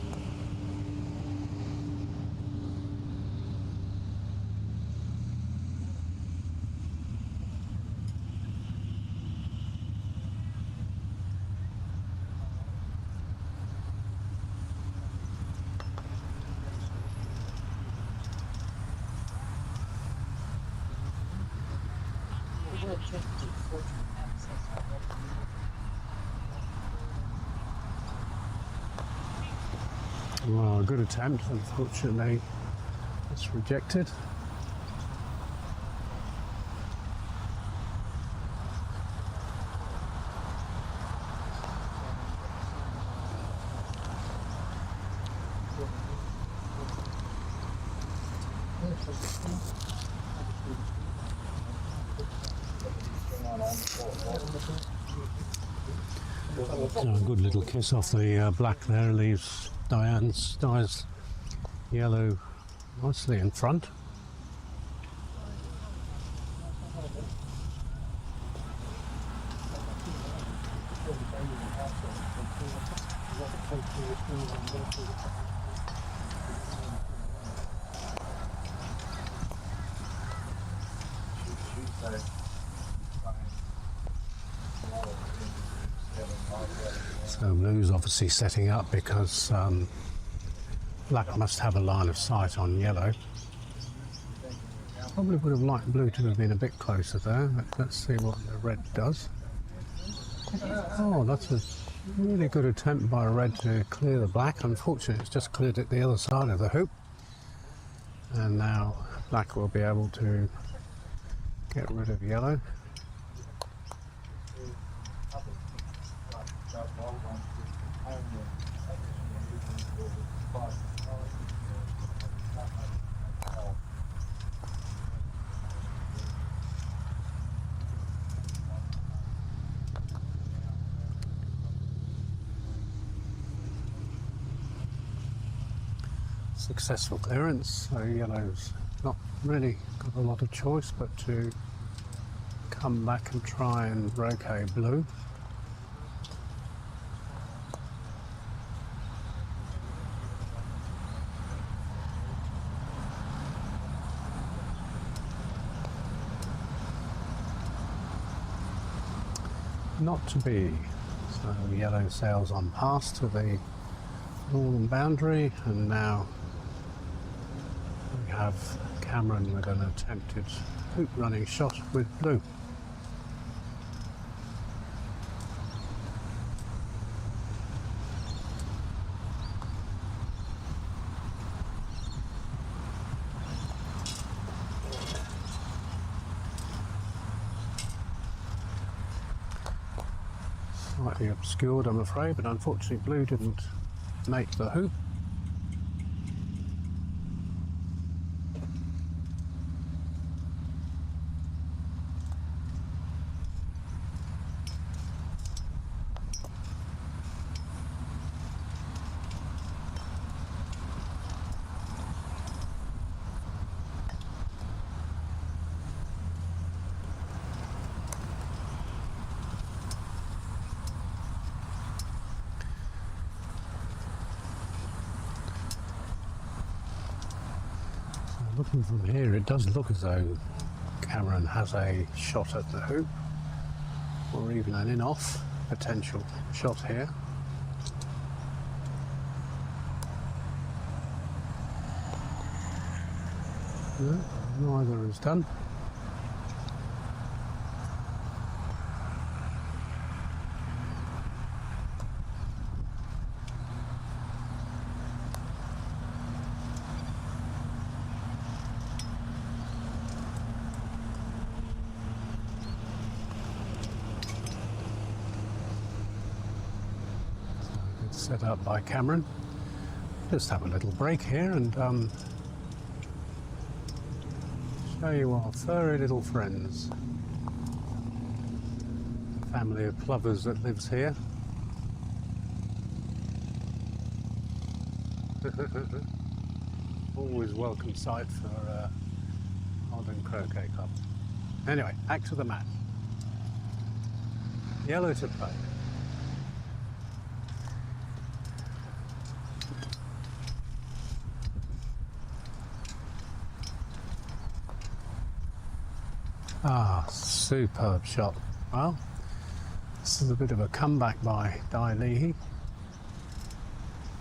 Well, a good attempt, unfortunately it's rejected. So a good little kiss off the black there, leaves Di's yellow nicely in front. So blue's obviously setting up because Black must have a line of sight on yellow. Probably would have liked blue to have been a bit closer there, but let's see what the red does. Oh, that's a really good attempt by red to clear the black. Unfortunately, it's just cleared it the other side of the hoop. And now black will be able to get rid of yellow. Successful clearance, so yellow's not really got a lot of choice but to come back and try and roquet blue. Not to be. So yellow sails on past to the northern boundary, and now we have Cameron with an attempted hoop running shot with blue. Slightly obscured, I'm afraid, but unfortunately blue didn't make the hoop. Looking from here, it does look as though Cameron has a shot at the hoop, or even an in-off potential shot here. No, neither is done. Set up by Cameron. Just have a little break here and show you our furry little friends. The family of plovers that lives here. Always welcome sight for Eildon Croquet Club. Anyway, back to the mat. Yellow to play. Ah, superb shot. Well, this is a bit of a comeback by Dai Leahy.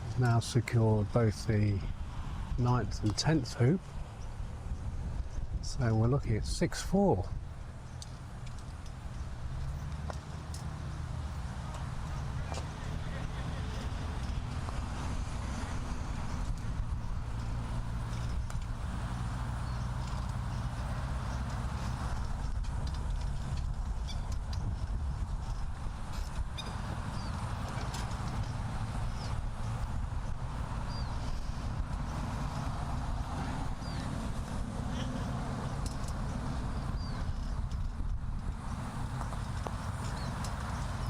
He's now secured both the 9th and 10th hoop. So we're looking at 6-4.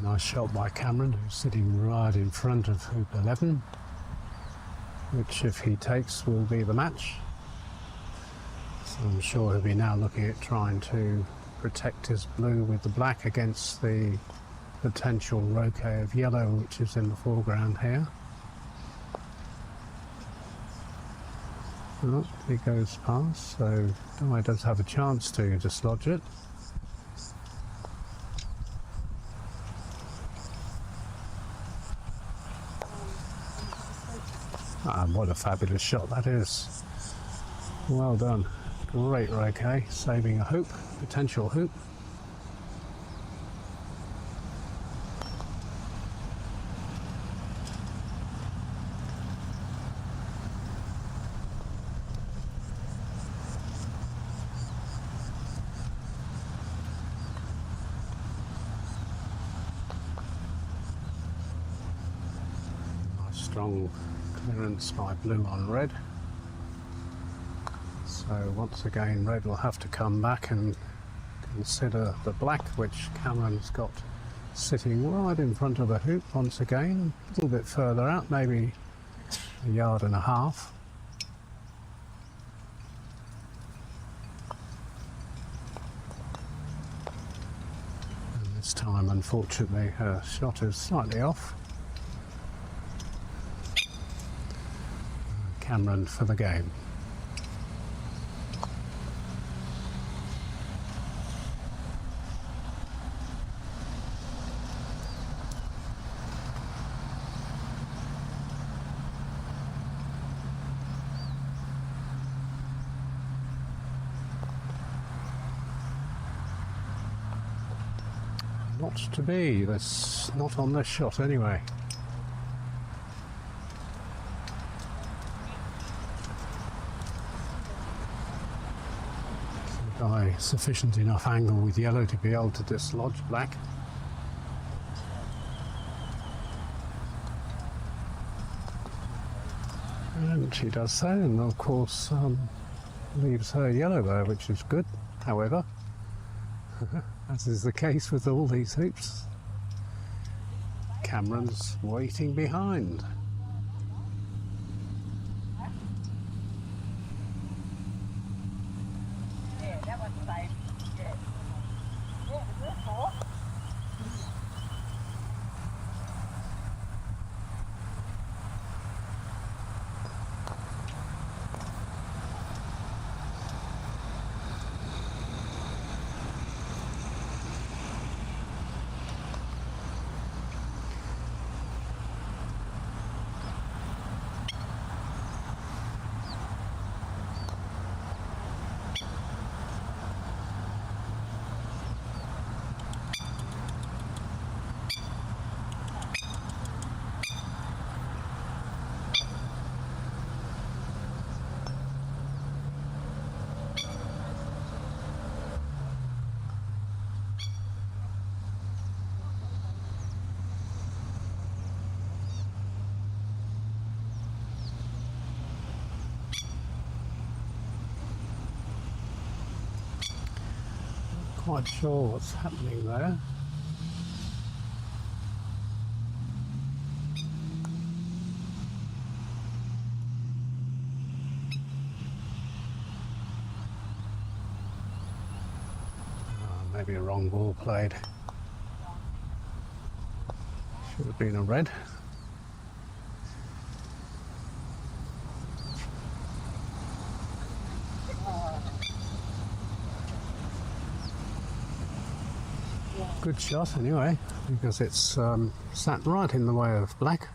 Nice shot by Cameron, who's sitting right in front of hoop 11, which if he takes will be the match. So I'm sure he'll be now looking at trying to protect his blue with the black against the potential roquet of yellow which is in the foreground here. Oh, he goes past, so Dai does have a chance to dislodge it. Ah, what a fabulous shot that is. Well done. Great Roque, saving a hoop, potential hoop. Nice strong clearance by blue on red. So once again, red will have to come back and consider the black, which Cameron's got sitting right in front of the hoop once again, a little bit further out, maybe a yard and a half. And this time, unfortunately, her shot is slightly off. Cameron for the game. Not to be, that's not on this shot anyway. By sufficient enough angle with yellow to be able to dislodge black. And she does so, and of course leaves her yellow there, which is good. However, as is the case with all these hoops, Cameron's waiting behind. Quite sure what's happening there. Maybe a wrong ball played. Should have been a red. Good shot anyway, because it's sat right in the way of black.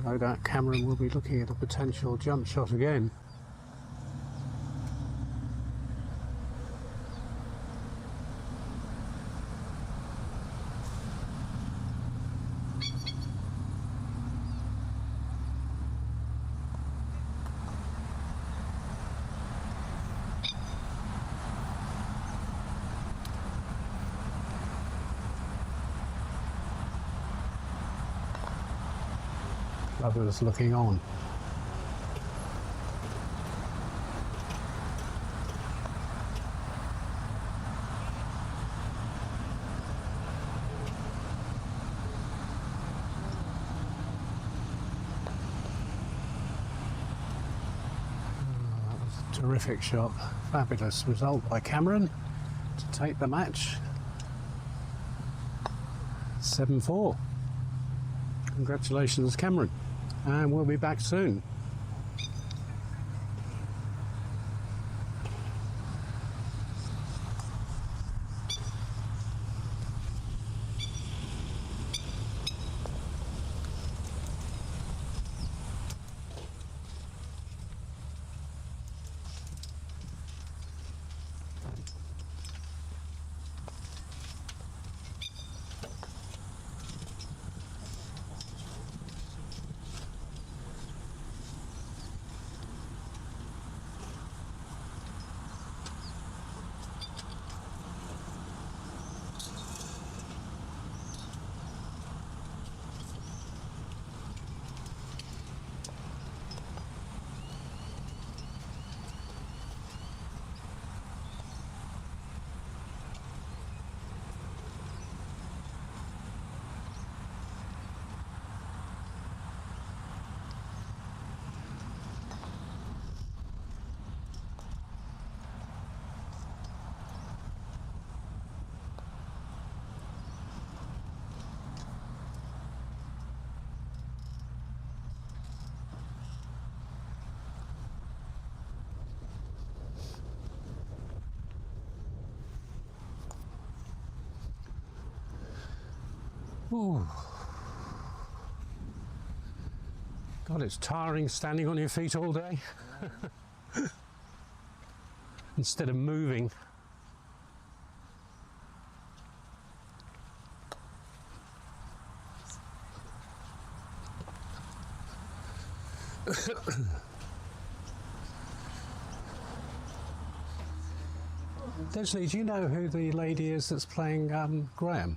No doubt Cameron will be looking at a potential jump shot again. Others looking on. That was a terrific shot. Fabulous result by Cameron to take the match. 7-4. Congratulations, Cameron. And we'll be back soon. Ooh. God, it's tiring standing on your feet all day instead of moving. Leslie, do you know who the lady is that's playing Graham?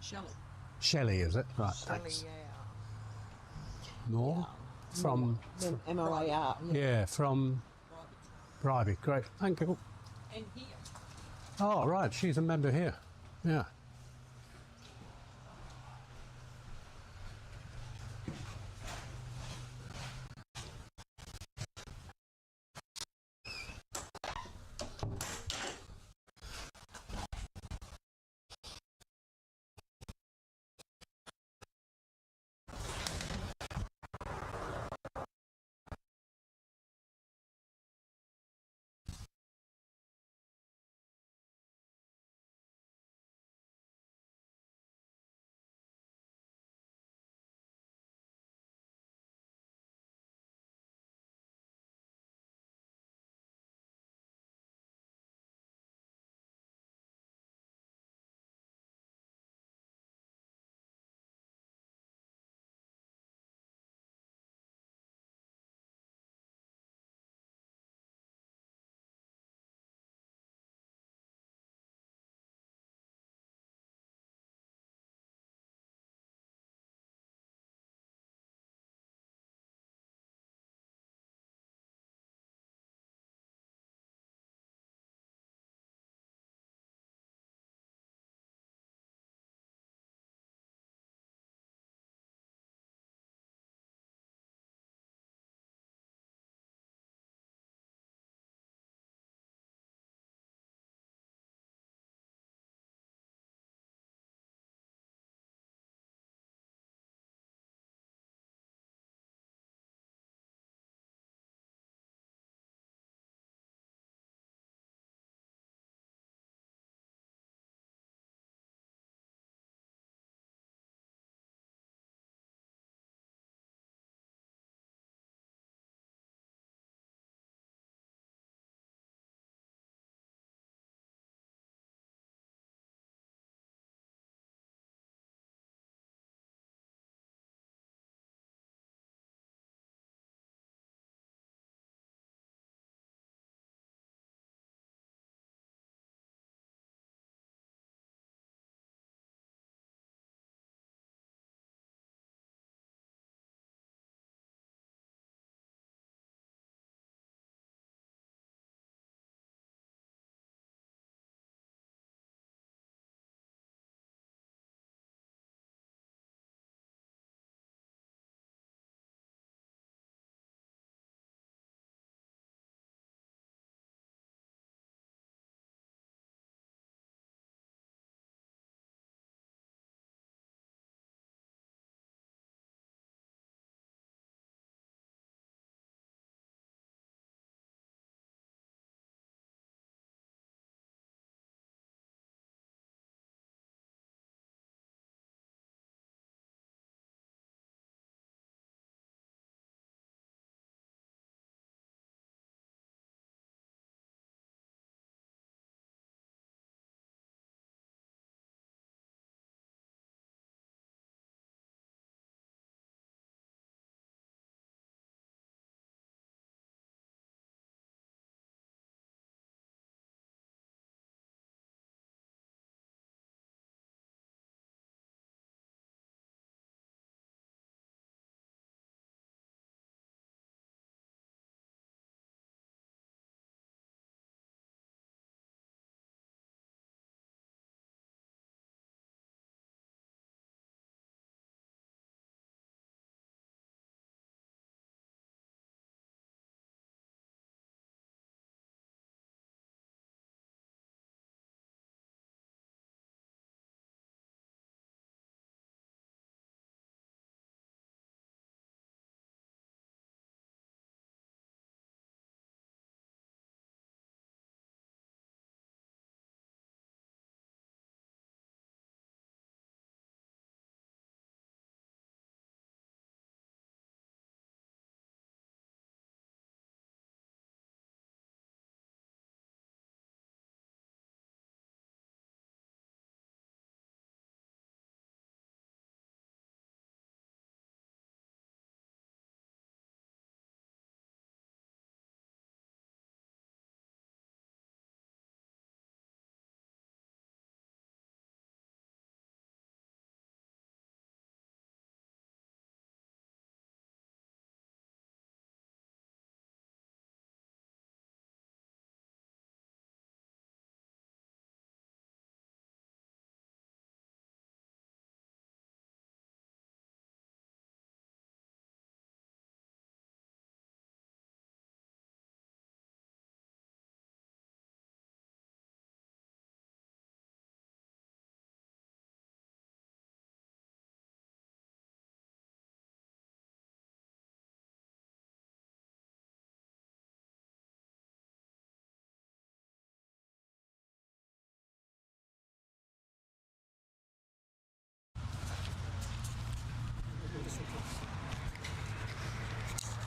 Shelley. Shelley, is it? Right, thanks. More? From... MOAR. Yeah, from Bribey. Great, thank you. And here. Oh, right, she's a member here. Yeah.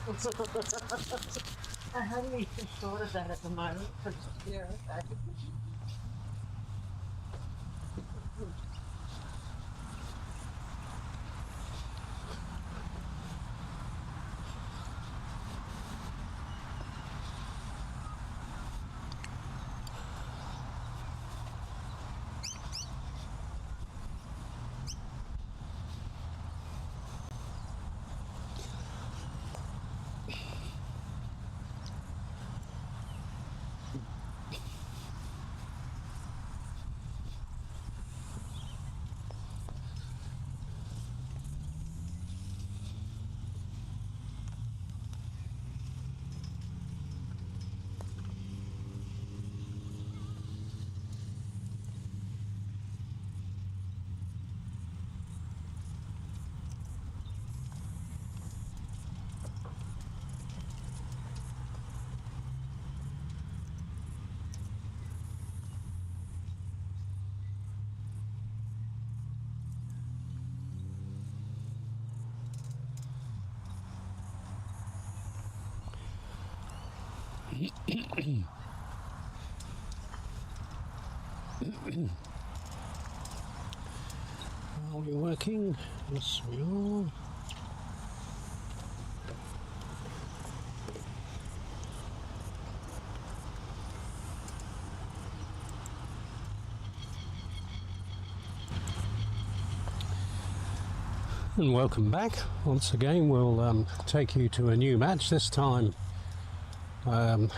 I haven't even thought of that at the moment. Yeah, okay. Are we working? Yes, we are. And welcome back. Once again, we'll take you to a new match. This time we're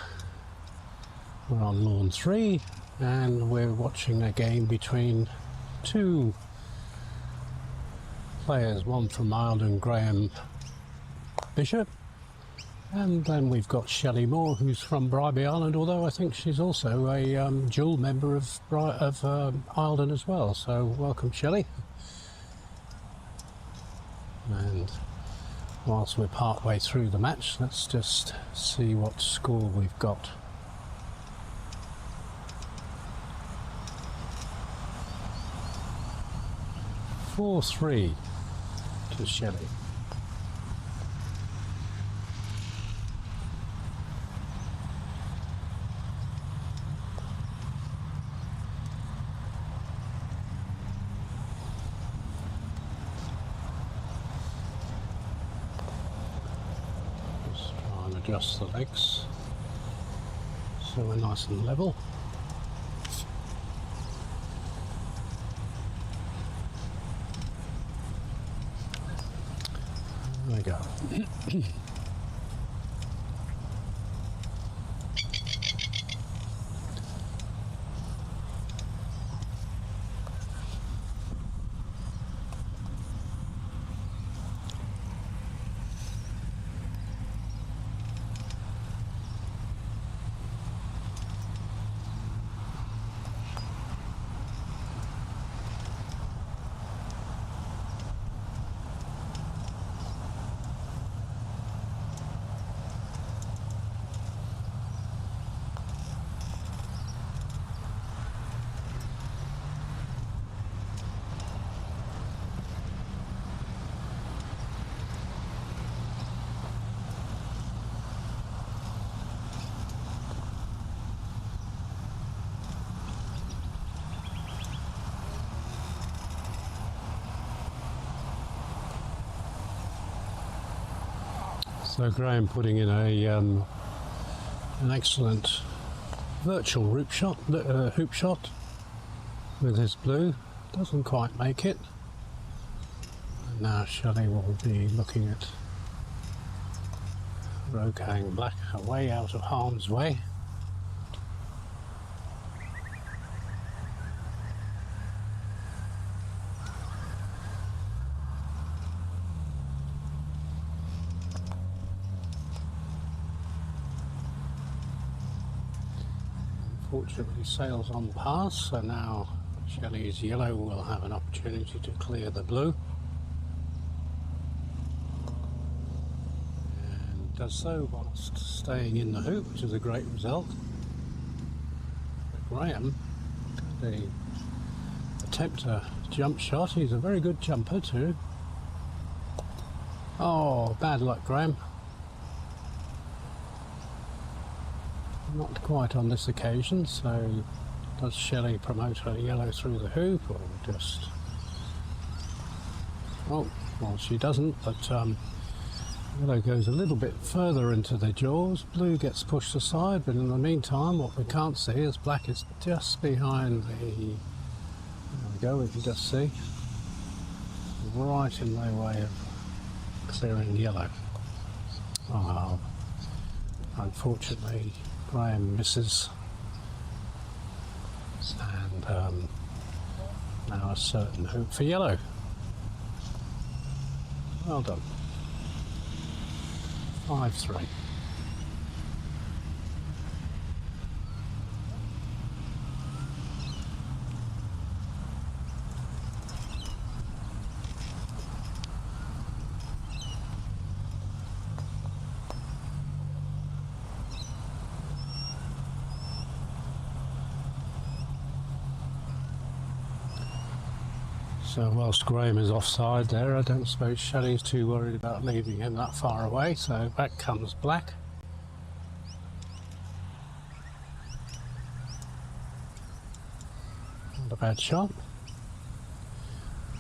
on Lawn 3 and we're watching a game between two players, one from Eildon, Graham Bishop, and then we've got Shelley Moore, who's from Bribie Island, although I think she's also a dual member of Eildon as well. So welcome, Shelley. And whilst we're part way through the match, let's just see what score we've got. (4-3) to Shelley. Just try and adjust the legs so we're nice and level. There we go. So Graham putting in an excellent virtual hoop shot with his blue. Doesn't quite make it. And now Shelley will be looking at rocaing black away out of harm's way. Unfortunately, sails on pass, so now Shelley's yellow will have an opportunity to clear the blue. And does so whilst staying in the hoop, which is a great result. But Graham, the attempt a jump shot, he's a very good jumper too. Oh, bad luck, Graham. Not quite on this occasion, so does Shelley promote a yellow through the hoop or just... Oh, well she doesn't, but yellow goes a little bit further into the jaws, blue gets pushed aside, but in the meantime what we can't see is black is just behind the... There we go, we can just see. Right in their way of clearing yellow. Oh, unfortunately Graham misses, and now a certain hoop for yellow. Well done. 5-3. So whilst Graham is offside there, I don't suppose Shelley's too worried about leaving him that far away, so back comes black. Not a bad shot.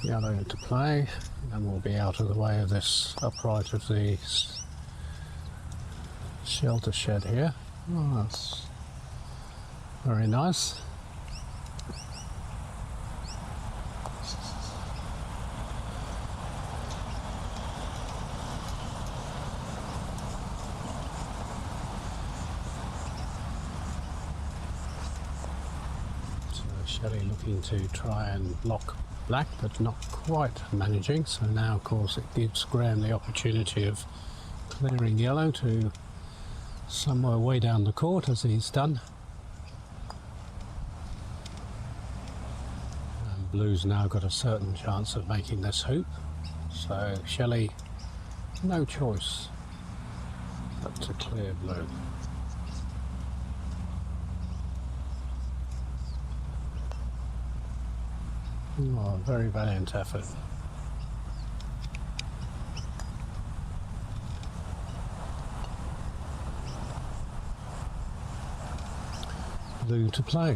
Yellow to play, and we'll be out of the way of this upright of the shelter shed here. Oh, that's very nice. Shelley looking to try and block black, but not quite managing, so now of course it gives Graham the opportunity of clearing yellow to somewhere way down the court, as he's done. And blue's now got a certain chance of making this hoop, so Shelley no choice but to clear blue. Oh, very valiant effort. Blue to play.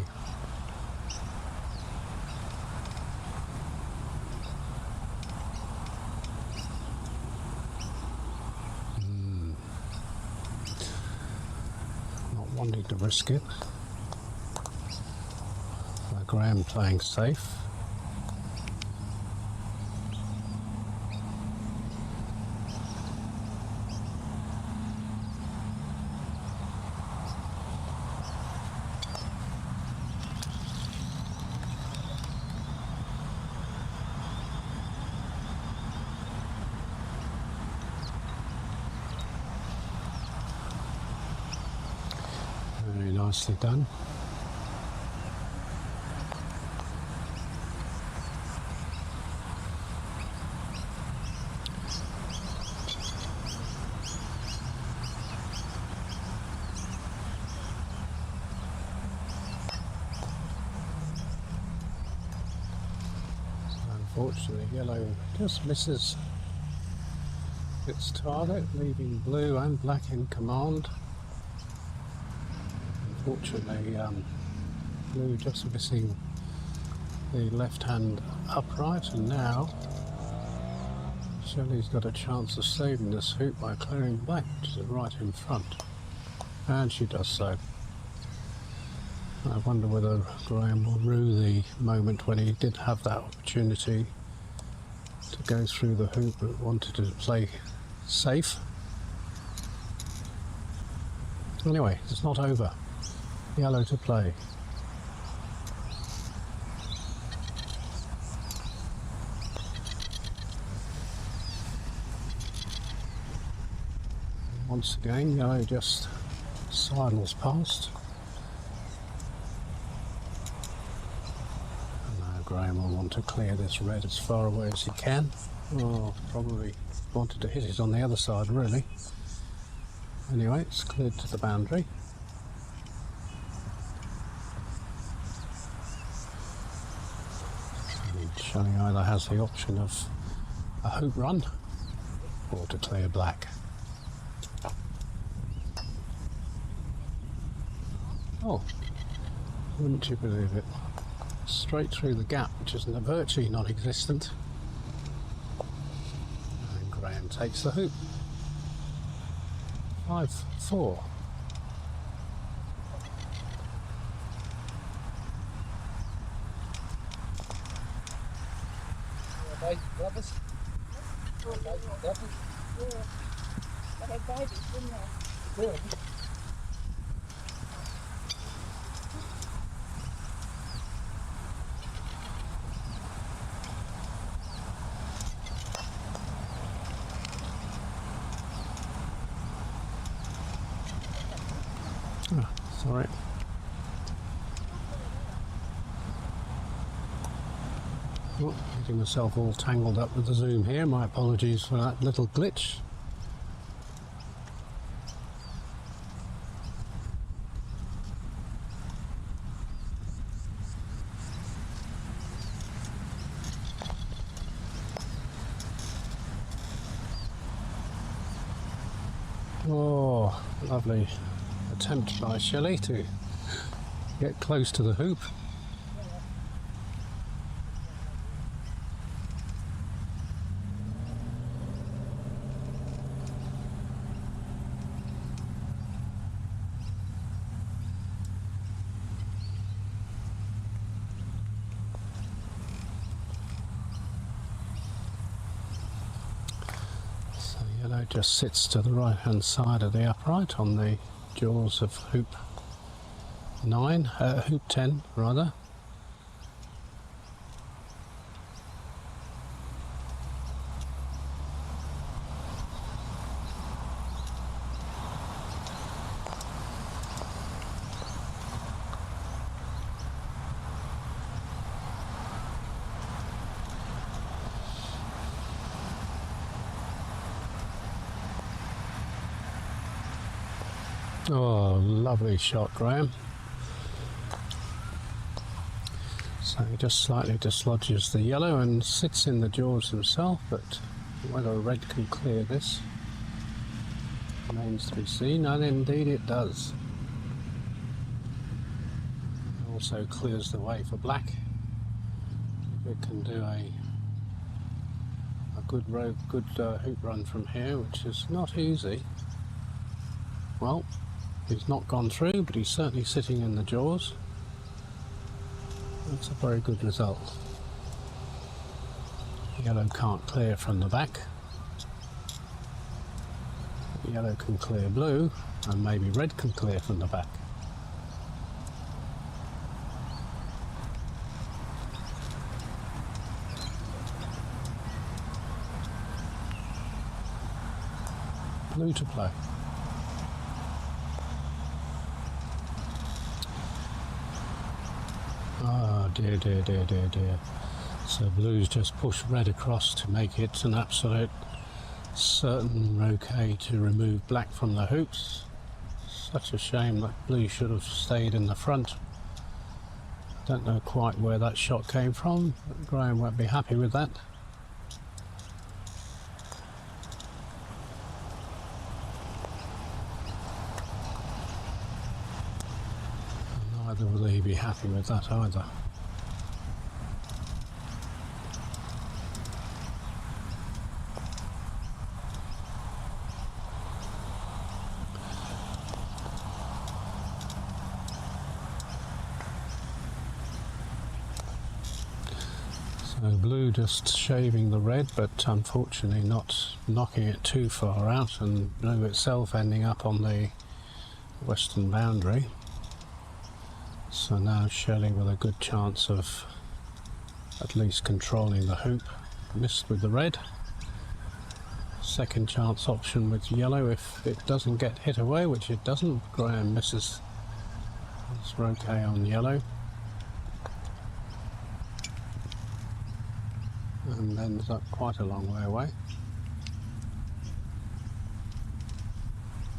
Not wanting to risk it. Graham playing safe. Very nicely done. Unfortunately, yellow just misses its target, leaving blue and black in command. Unfortunately, blue just missing the left-hand upright, and now Shelley's got a chance of saving this hoop by clearing black, which is right in front, and she does so. I wonder whether Graham will rue the moment when he did have that opportunity to go through the hoop but wanted to play safe. Anyway, it's not over. Yellow to play. Once again, yellow just sidles past. Graham will want to clear this red as far away as he can. Oh, probably wanted to hit it on the other side, really. Anyway, it's cleared to the boundary. Shelley either has the option of a hoop run or to clear black. Oh, wouldn't you believe it? Straight through the gap, which is virtually non-existent. And Graham takes the hoop. 5-4. Brothers? But I babies, didn't they? Good. Oh, sorry. Oh, getting myself all tangled up with the zoom here. My apologies for that little glitch. Oh, lovely attempt by Shelley to get close to the hoop. Yellow just sits to the right hand side of the upright on the jaws of hoop 9, hoop 10 rather. Oh, lovely shot, Graham. So he just slightly dislodges the yellow and sits in the jaws himself, but whether red can clear this remains to be seen, and indeed it does. It also clears the way for black. If it can do a good hoop run from here, which is not easy. Well, he's not gone through, but he's certainly sitting in the jaws. That's a very good result. Yellow can't clear from the back. Yellow can clear blue, and maybe red can clear from the back. Blue to play. Oh dear, dear, dear, dear, dear. So blue's just pushed red across to make it an absolute certain roquet to remove black from the hoops. Such a shame that blue should have stayed in the front. Don't know quite where that shot came from, but Graham won't be happy with that. Neither will he be happy with that either. So blue just shaving the red, but unfortunately not knocking it too far out, and blue itself ending up on the western boundary. So now Shelley with a good chance of at least controlling the hoop. Missed with the red. Second chance option with yellow if it doesn't get hit away, which it doesn't. Graham misses his roquet on yellow. And ends up quite a long way away.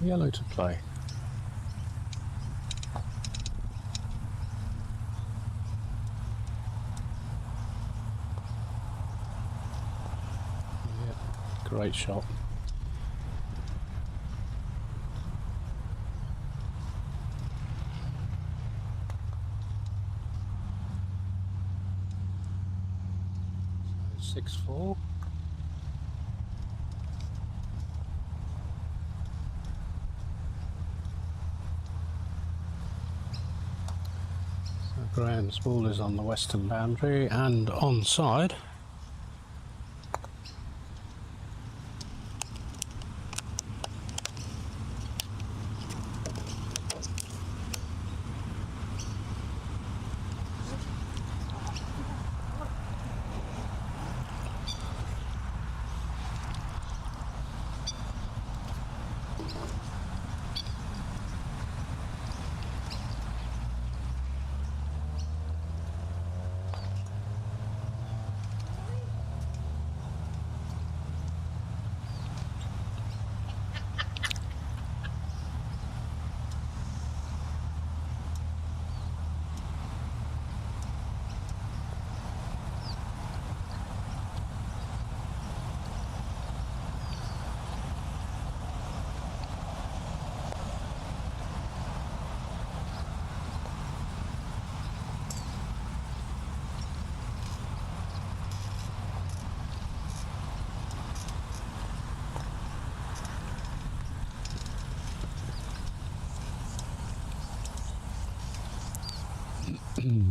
Yellow to play. Great shot. 6-4. So Graham's ball is on the western boundary and onside.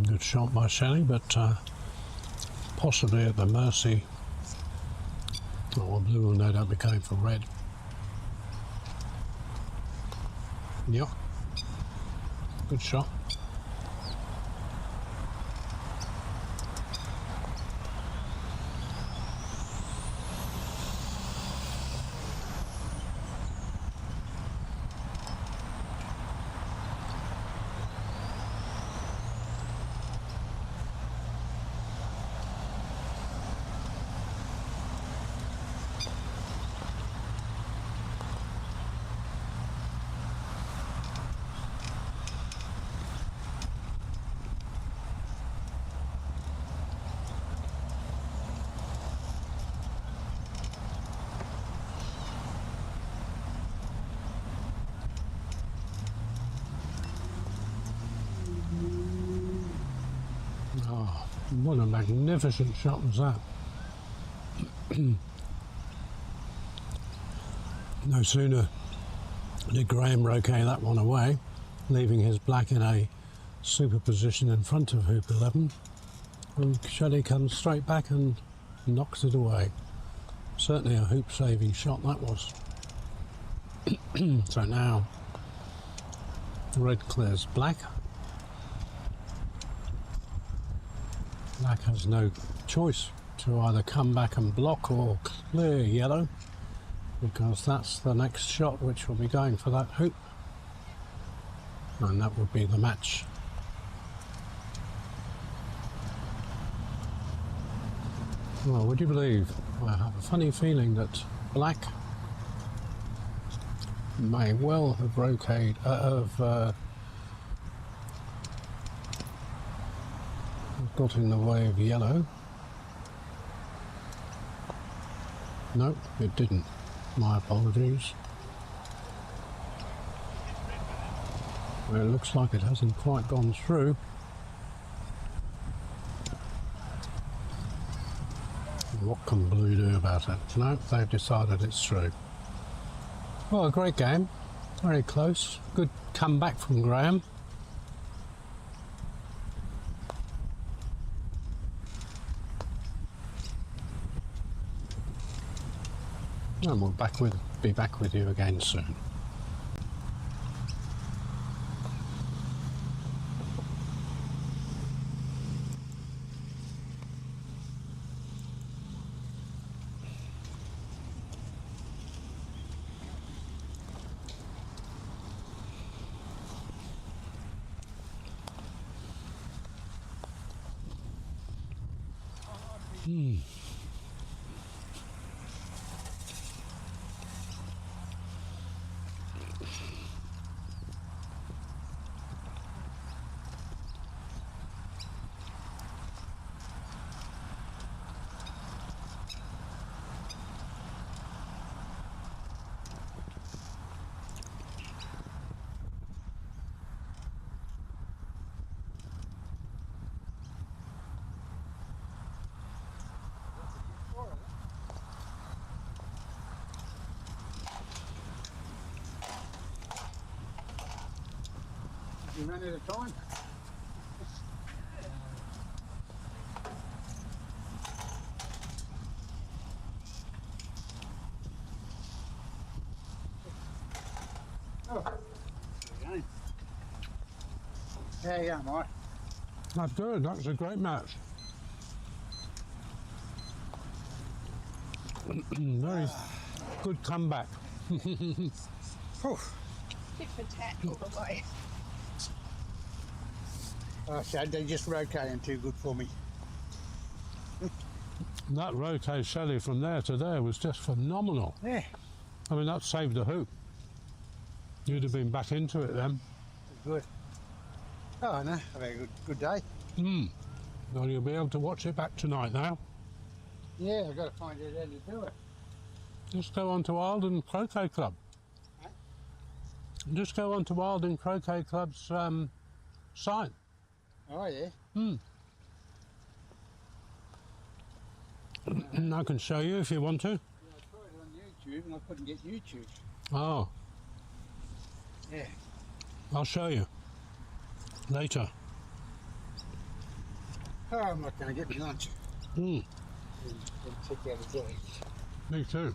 Good shot by Shelley, but possibly at the mercy. Oh, well, blue will no doubt be going for red. Yep. Good shot. Oh, what a magnificent shot was that. No sooner did Graham roquet that one away, leaving his black in a super position in front of hoop 11, and Shelley comes straight back and knocks it away. Certainly a hoop saving shot that was. So now red clears black. Black has no choice to either come back and block or clear yellow, because that's the next shot which will be going for that hoop, and that would be the match. Well, would you believe, I have a funny feeling that black may well have got in the way of yellow. No, it didn't. My apologies. Well, it looks like it hasn't quite gone through. What can blue do about it? No, they've decided it's through. Well, a great game. Very close. Good comeback from Graham. And we'll be back with you again soon. You ran out of time. Oh, there you go. How you going, Mike? That's good. That was a great match. Very good comeback. Whew. Tit for tat all the way. Oh, so they just rotating too good for me. That rotate Shelley from there to there was just phenomenal. Yeah, I mean, that saved the hoop. You'd have been back into it then. good. Oh, no, I've had a good day. Well, you'll be able to watch it back tonight now. Yeah, I've got to find out how to do it. Just go on to Eildon Croquet Club. Huh? Just go on to Eildon Croquet Club's site. Oh, yeah. I can show you if you want to. Yeah, I tried it on YouTube and I couldn't get YouTube. Oh, Yeah. I'll show you later. Oh, I'm not going to get my lunch. Mm, And check out the day. me too.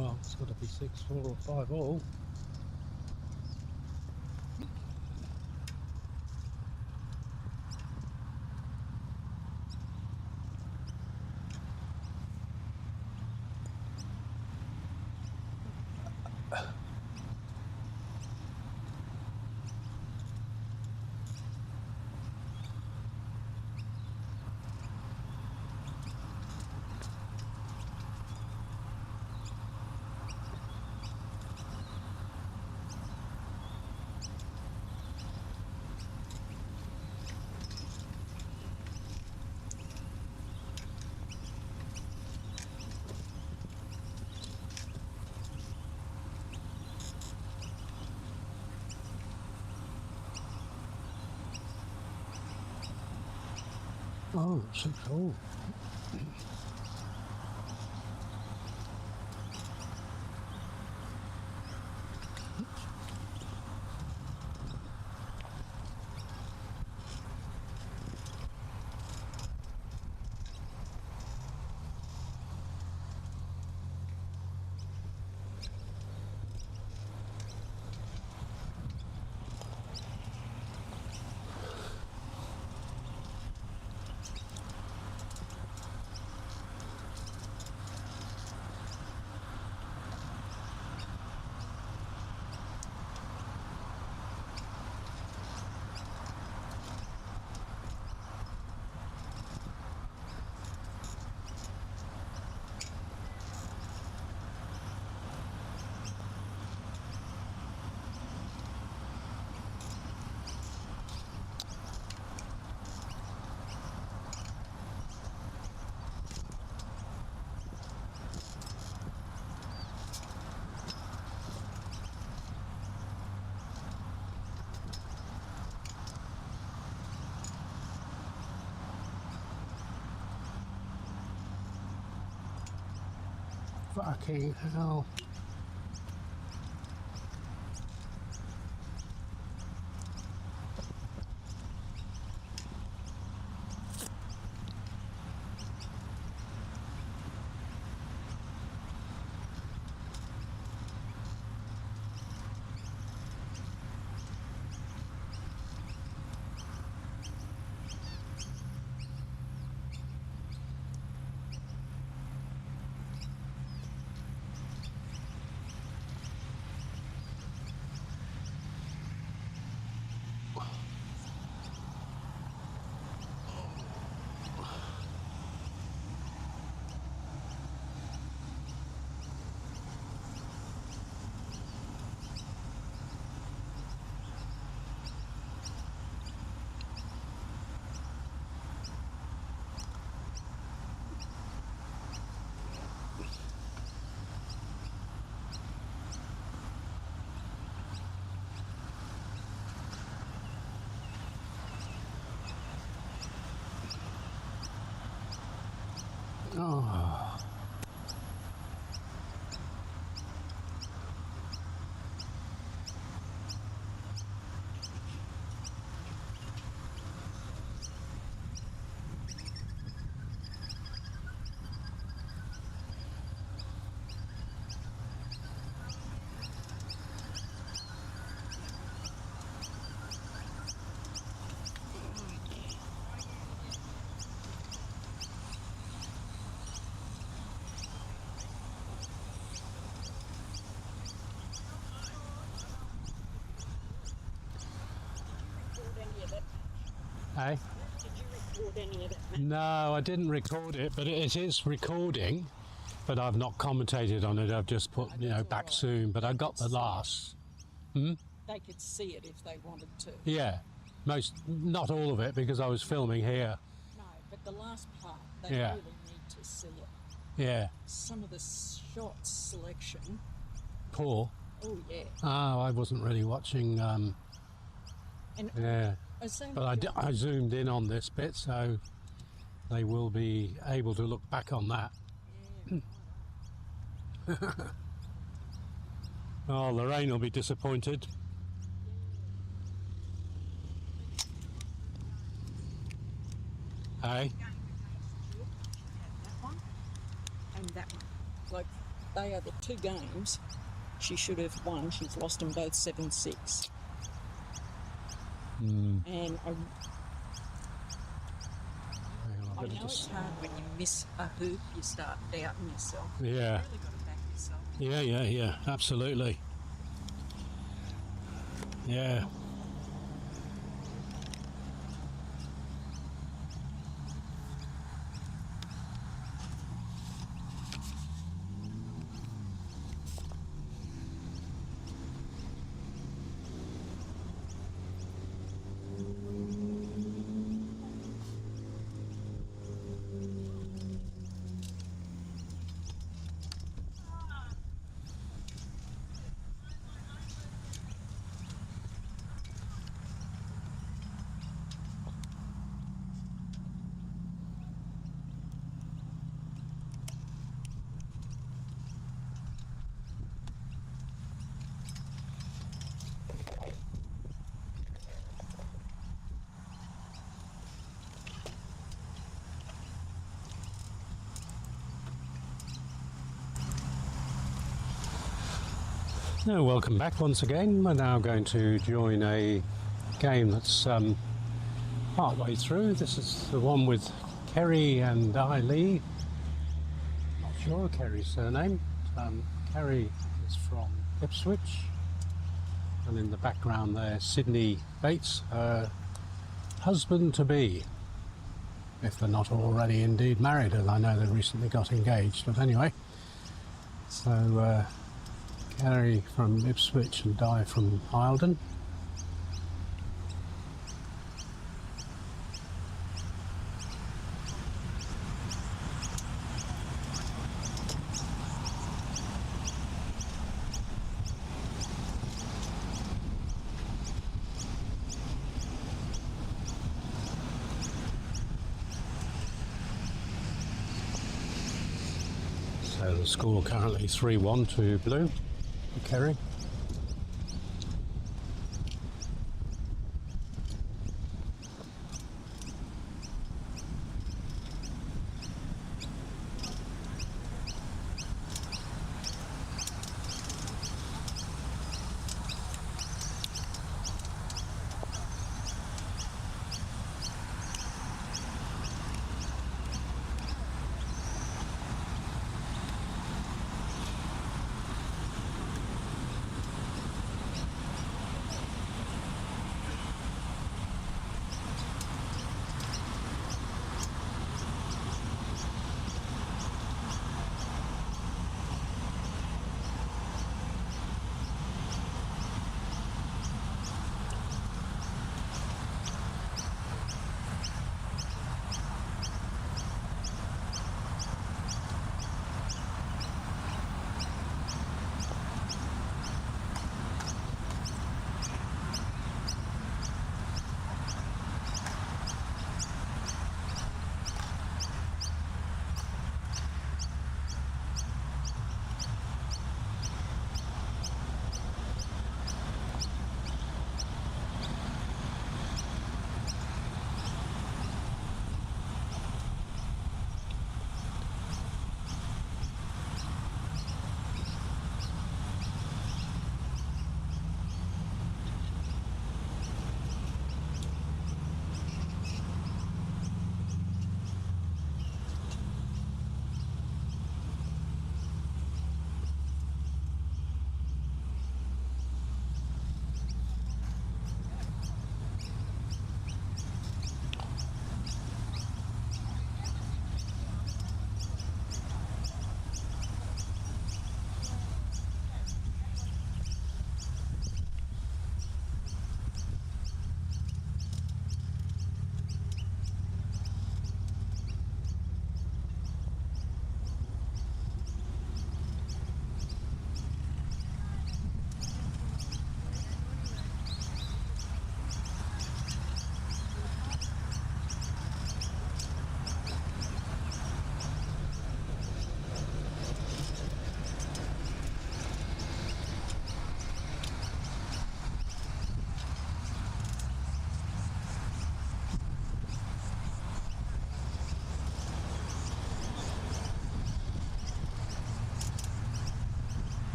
Well, it's got to be 6, 4 or 5 all. Oh, 6 all. Fucking hell. Oh. Hey? Did you record any of it? No, I didn't record it, but it is recording. But I've not commentated on it. I've just put, back alright. soon. But I got the last. They could see it if they wanted to. Yeah, not all of it because I was filming here. No, but the last part, they Yeah. really need to see it. Yeah, Some of the shot selection. poor. Oh yeah. Oh, I wasn't really watching. And Yeah, as they but I zoomed in on this bit, so they will be able to look back on that. Oh, Lorraine will be disappointed. Hey? that one and that one. Like they are the two games she should have won. She's lost them both 7-6. And I know it's hard when you miss a hoop, you start doubting yourself. Yeah. You really got to back yourself. Yeah, absolutely. Yeah. Now, welcome back once again. We're now going to join a game that's part way through. This is the one with Kerry and Eildon. Not sure of Kerry's surname. Kerry is from Ipswich, and in the background there, Sydney Bates, her husband-to-be, if they're not already indeed married, and I know they recently got engaged. But anyway, so Kerry from Ipswich and Di from Eildon. So the score currently 3-1 to blue for Kerry.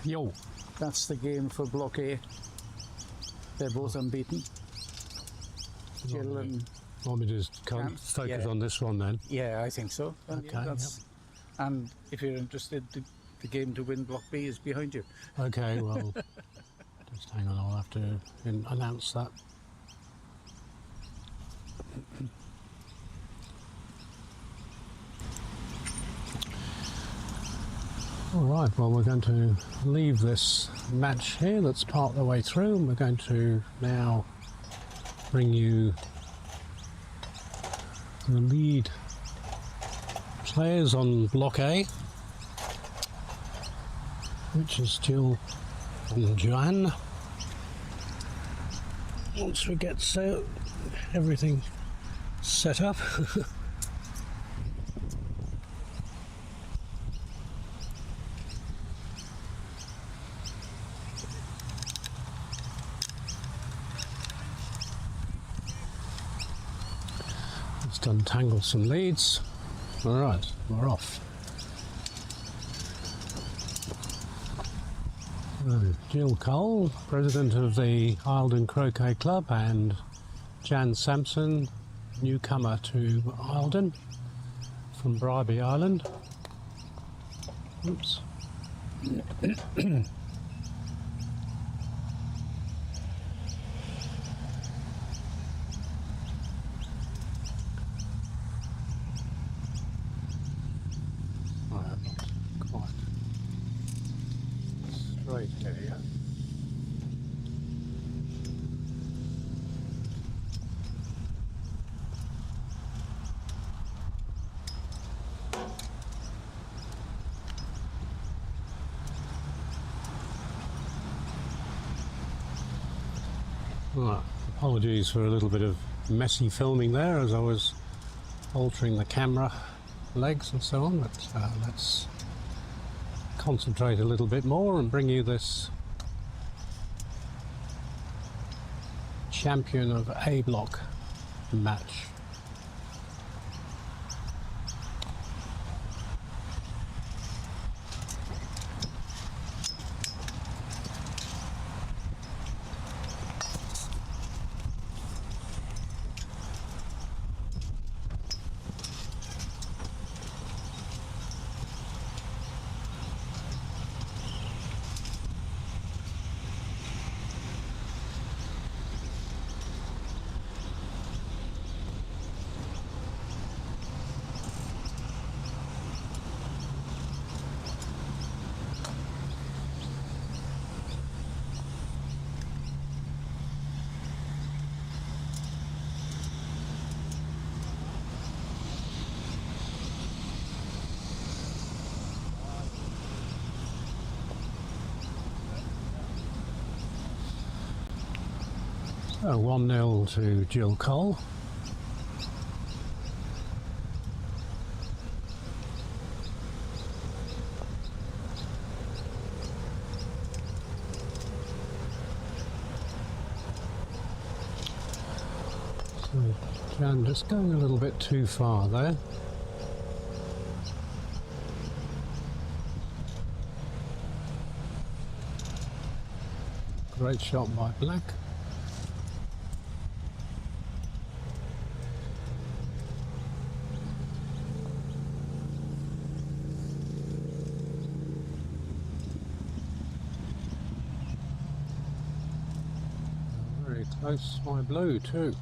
Yo. That's the game for Block A. They're both unbeaten. Jill and Want me to just focus on this one then? yeah, I think so. And, Okay, and if you're interested, the game to win Block B is behind you. Okay, well, just hang on, I'll have to announce that. All right, well, we're going to leave this match here. That's part of the way through, and we're going to now bring you the lead players on Block A, which is Jill and Joanne. Once we get everything set up. Just untangle some leads. All right, we're off. Jill Cole, president of the Eildon Croquet Club, and Jan Samson, newcomer to Eildon from Bribie Island. Oops. Right here. Right. Apologies for a little bit of messy filming there as I was altering the camera legs and so on, but let's concentrate a little bit more and bring you this champion of A block match. So 1-0 to Jill Cole. So Jan just going a little bit too far there. Great shot by Black. Very close by Blue too.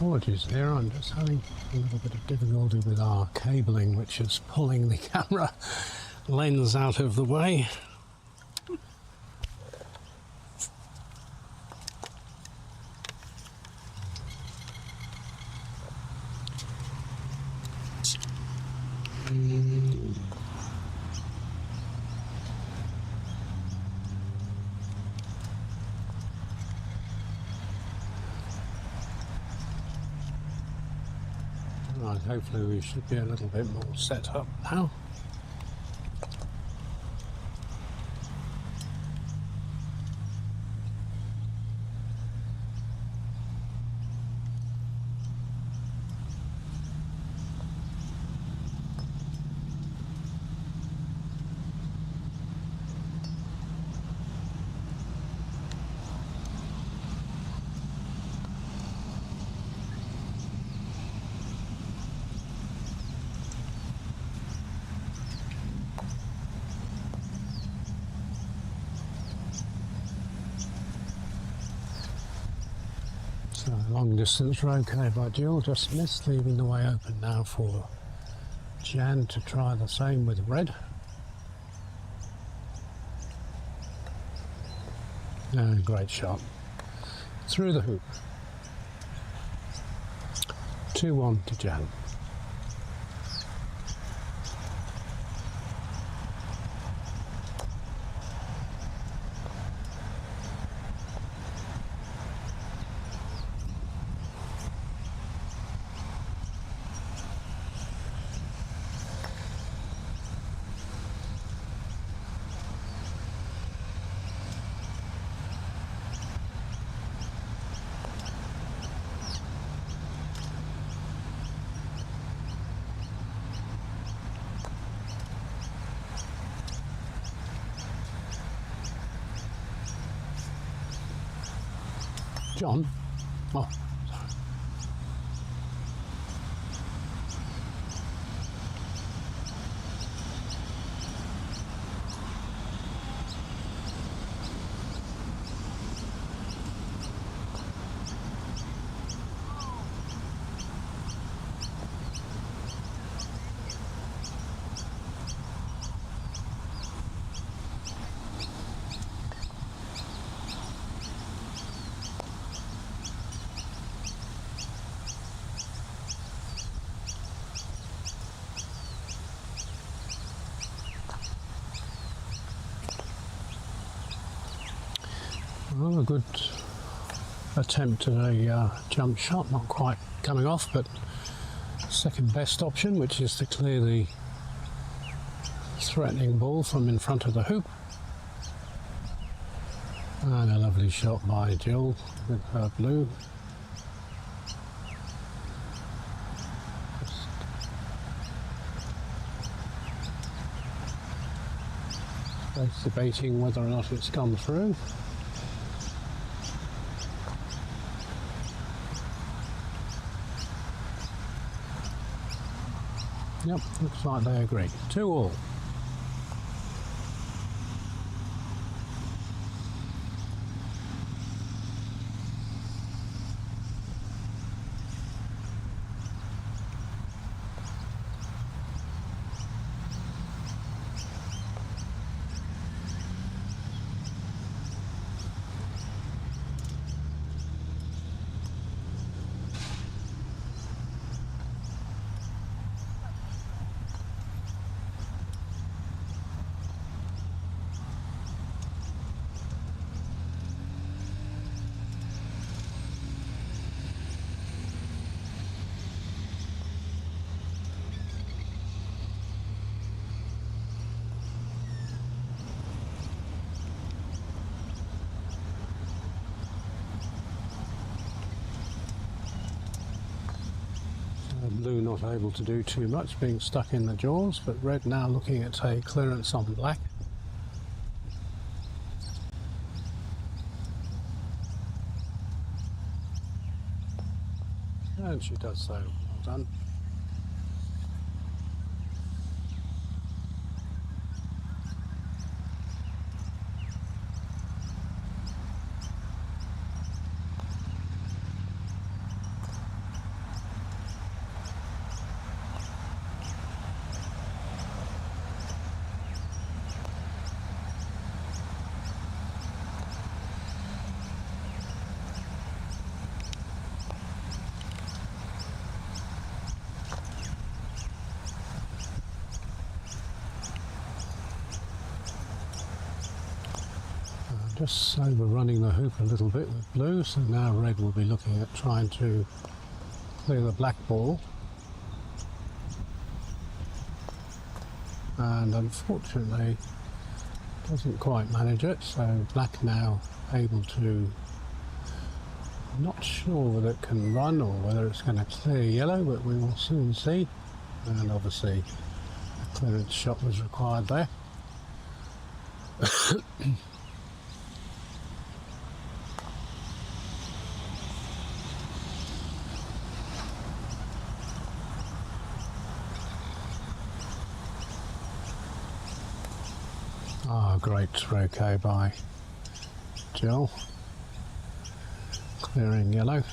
apologies there, I'm just having a little bit of difficulty with our cabling, which is pulling the camera lens out of the way. Right, hopefully we should be a little bit more set up now. So long distance roadway by Jill, just missed, leaving the way open now for Jan to try the same with red. Great shot. Through the hoop. 2-1 to Jan. John? Oh, sorry. Well, a good attempt at a jump shot, not quite coming off, but second best option, which is to clear the threatening ball from in front of the hoop. And a lovely shot by Jill with her blue. Both debating whether or not it's gone through. Yep, looks like they agree. 2-2. Blue not able to do too much, being stuck in the jaws, but red now looking at a clearance on black. And she does so. Well done. Just overrunning the hoop a little bit with blue, so now red will be looking at trying to clear the black ball. And unfortunately doesn't quite manage it, so black now able to, not sure whether it can run or whether it's going to clear yellow, but we will soon see. And obviously a clearance shot was required there. Ah, great croquet by Jill, clearing yellow.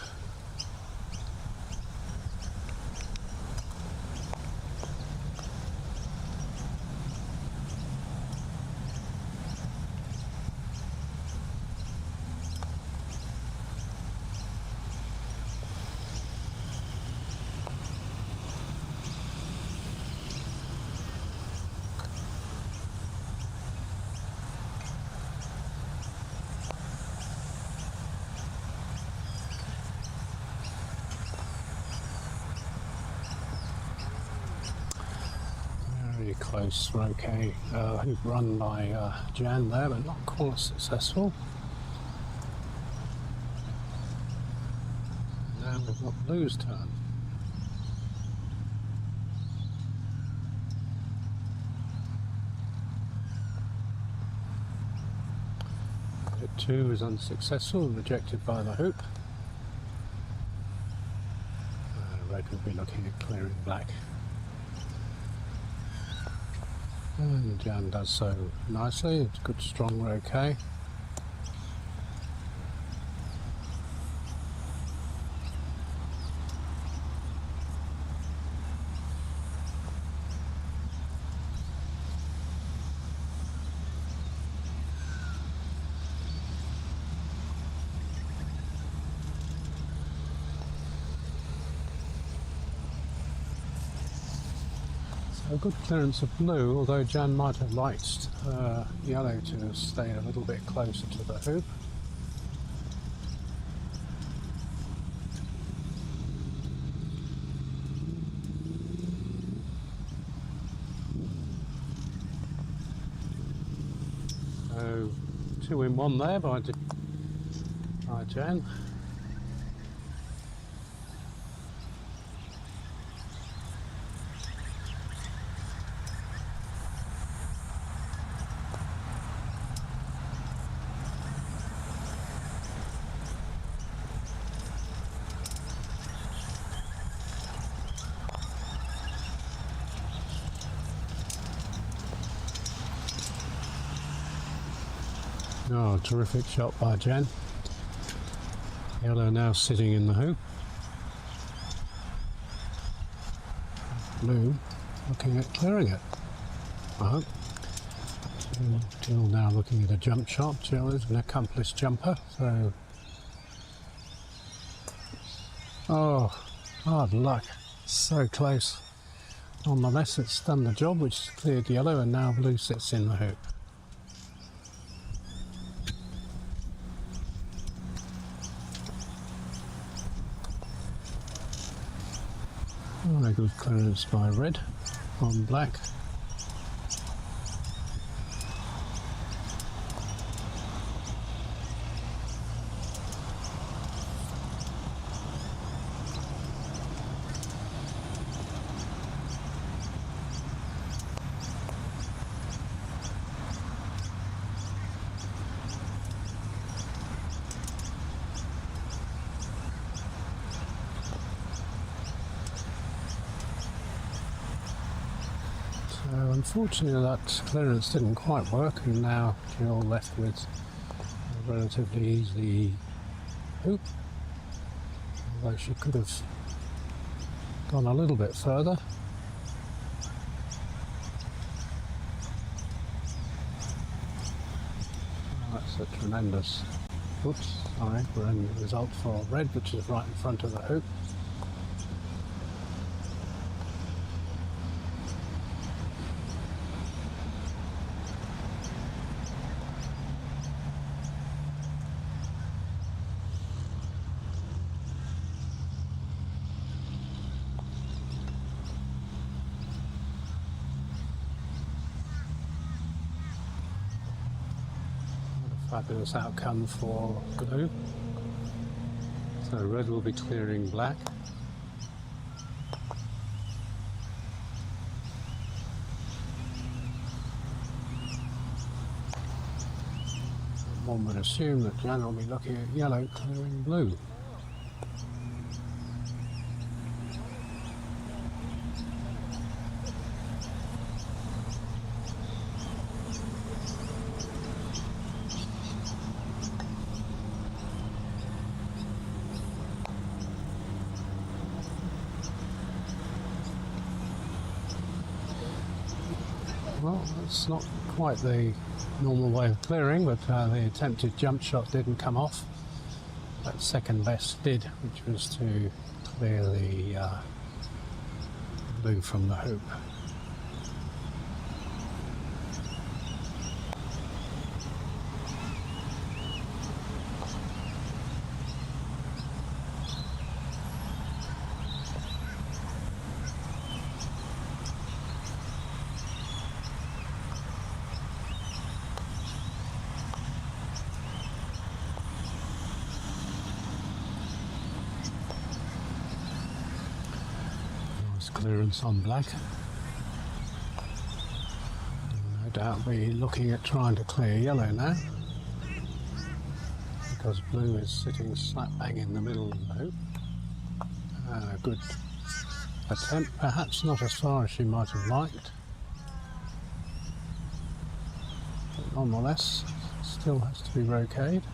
Very close croquet hoop run by Jan there, but not quite successful. Now we've got blue's turn. Hit 2 is unsuccessful, rejected by the hoop. Red will be looking at clearing black. And Jan does so nicely. It's good strong croquet. A good clearance of blue, although Jan might have liked yellow to have stayed a little bit closer to the hoop. So 2 in 1 there by Jan. Oh, terrific shot by Jan. Yellow now sitting in the hoop. Blue looking at clearing it, I hope. Jill now looking at a jump shot. Jill is an accomplished jumper, so... Oh, hard luck. So close. Nonetheless, it's done the job, which has cleared yellow, and now blue sits in the hoop. Oh, a good clearance by red on black. So unfortunately that clearance didn't quite work, and now Jill left with a relatively easy hoop, although she could have gone a little bit further. Oh, that's a tremendous, oops, sorry, we're in the result for red, which is right in front of the hoop. Fabulous outcome for blue. So red will be clearing black. One would assume that Jan will be looking at yellow clearing blue. Well, that's not quite the normal way of clearing, but the attempted jump shot didn't come off. That second best did, which was to clear the blue from the hoop. Clearance on black. No doubt be looking at trying to clear yellow now, because blue is sitting slap bang in the middle of the hoop. A good attempt, perhaps not as far as she might have liked, but nonetheless still has to be roqueted.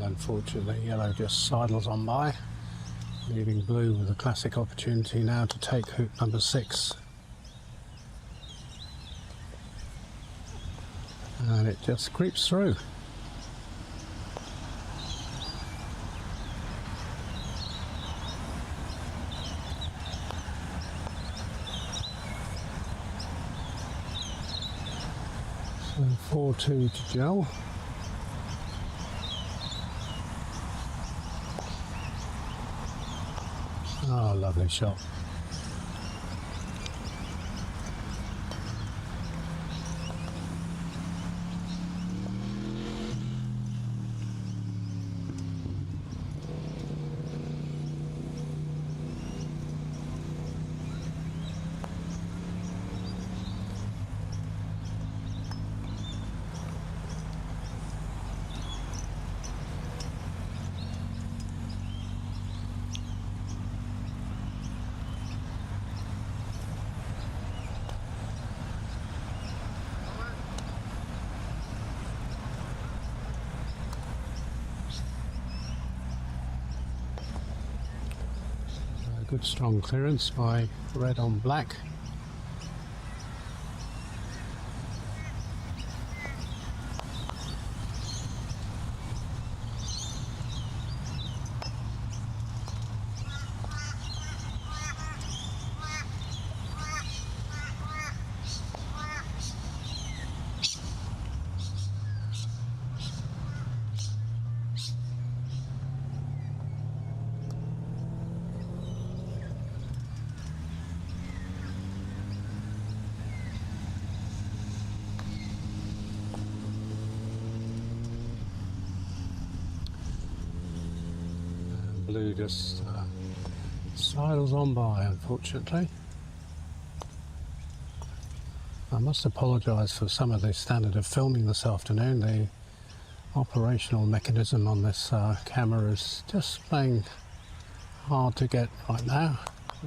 Unfortunately, yellow just sidles on by, leaving blue with a classic opportunity now to take hoop number 6. And it just creeps through. So 4-2 to Gel. Oh, lovely shot. Good strong clearance by red on black. Blue just sidles on by, unfortunately. I must apologise for some of the standard of filming this afternoon. The operational mechanism on this camera is just playing hard to get right now.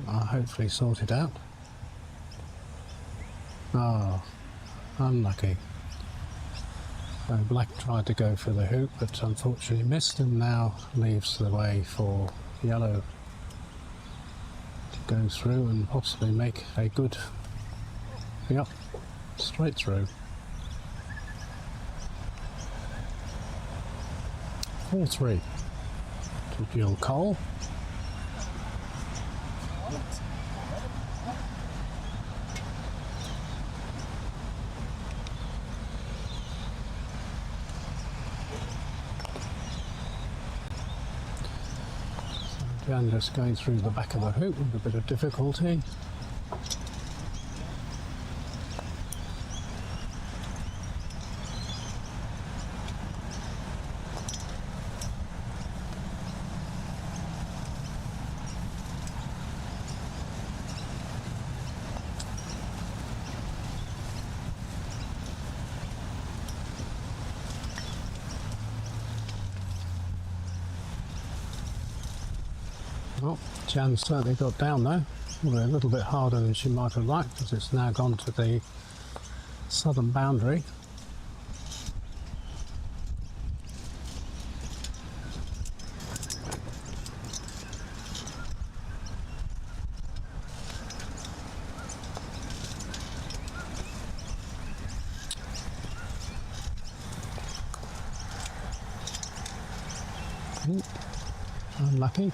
I'll hopefully sort it out. Oh, unlucky. So black tried to go for the hoop, but unfortunately missed, and now leaves the way for yellow to go through and possibly make a good, yep, straight through. 4-3 to Jill Cole. Jan just going through the back of the hoop with a bit of difficulty. Well, Jan certainly got down though. Well, a little bit harder than she might have liked because it's now gone to the southern boundary. Unlucky.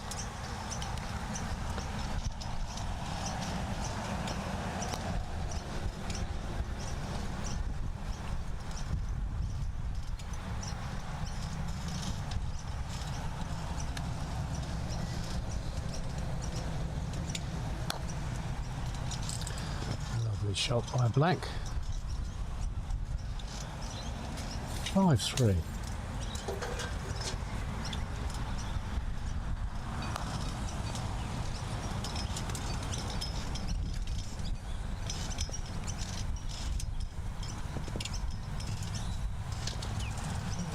Lovely shot by Black. 5-3.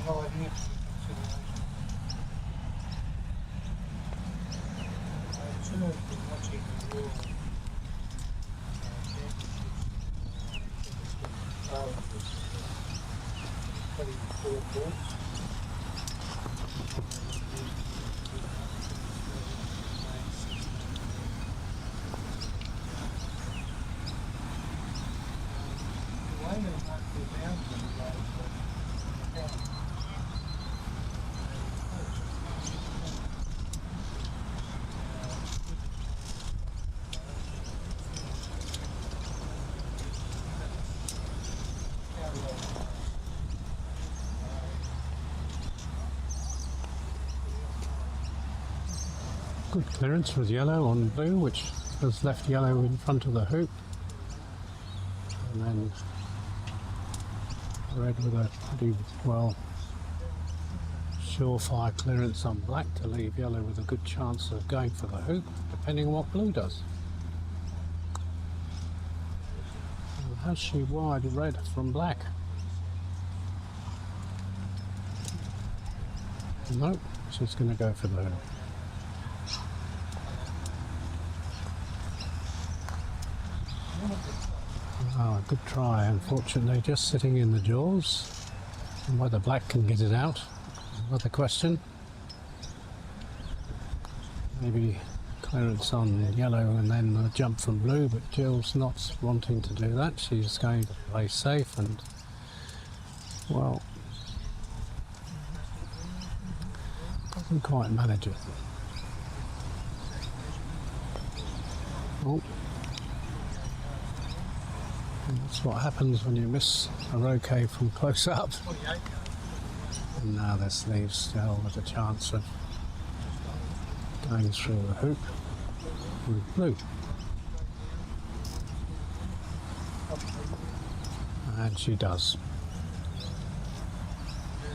No idea. Some of them watching the world championships, 24 balls. The way they mark their boundaries Good clearance with yellow on blue, which has left yellow in front of the hoop. And then red with a pretty well surefire clearance on black to leave yellow with a good chance of going for the hoop, depending on what blue does. And has she wide red from black? Nope, she's going to go for the hoop. Oh, a good try. Unfortunately, just sitting in the jaws. And whether black can get it out is another question. Maybe clearance on yellow and then a jump from blue, but Jill's not wanting to do that. She's going to play safe and, well, doesn't quite manage it. Oh. And that's what happens when you miss a roquet from close up. And now this leaves Stell with a chance of going through the hoop with blue. And she does.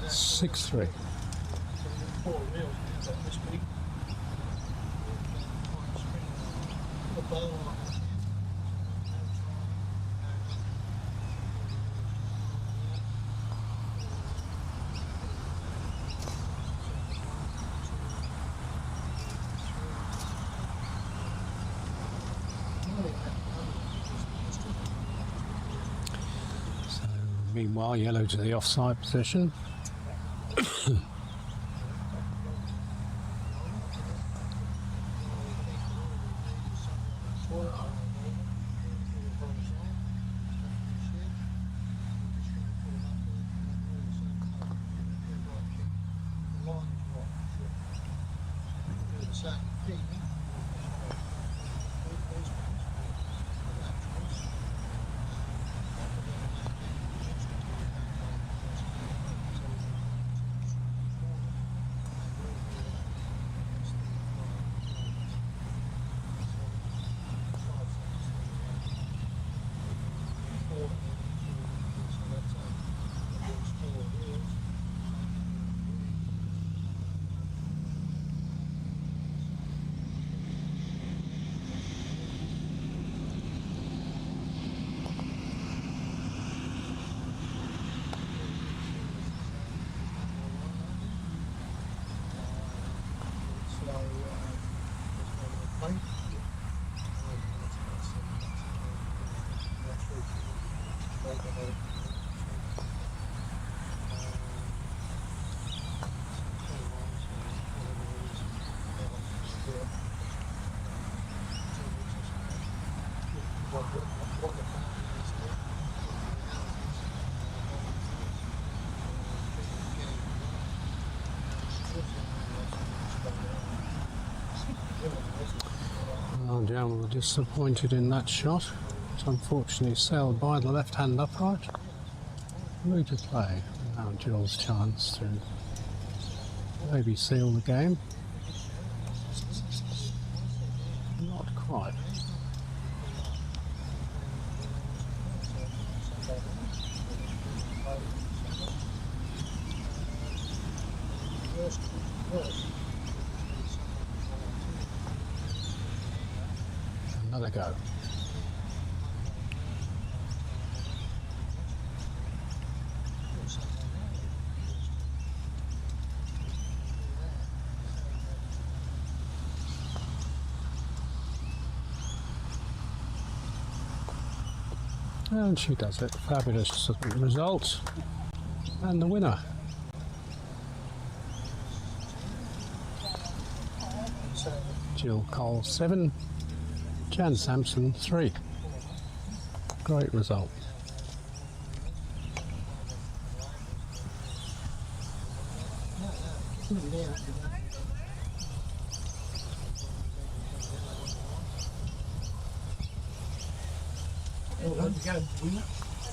6-3. Meanwhile, yellow to the offside position. Well, John was disappointed in that shot. It's unfortunately sailed by the left-hand upright. Through to play. Now Jill's chance to maybe seal the game. Not quite. Another go. And she does it. Fabulous result. And the winner. Jill Cole 7, Jan Samson 3. Great result. I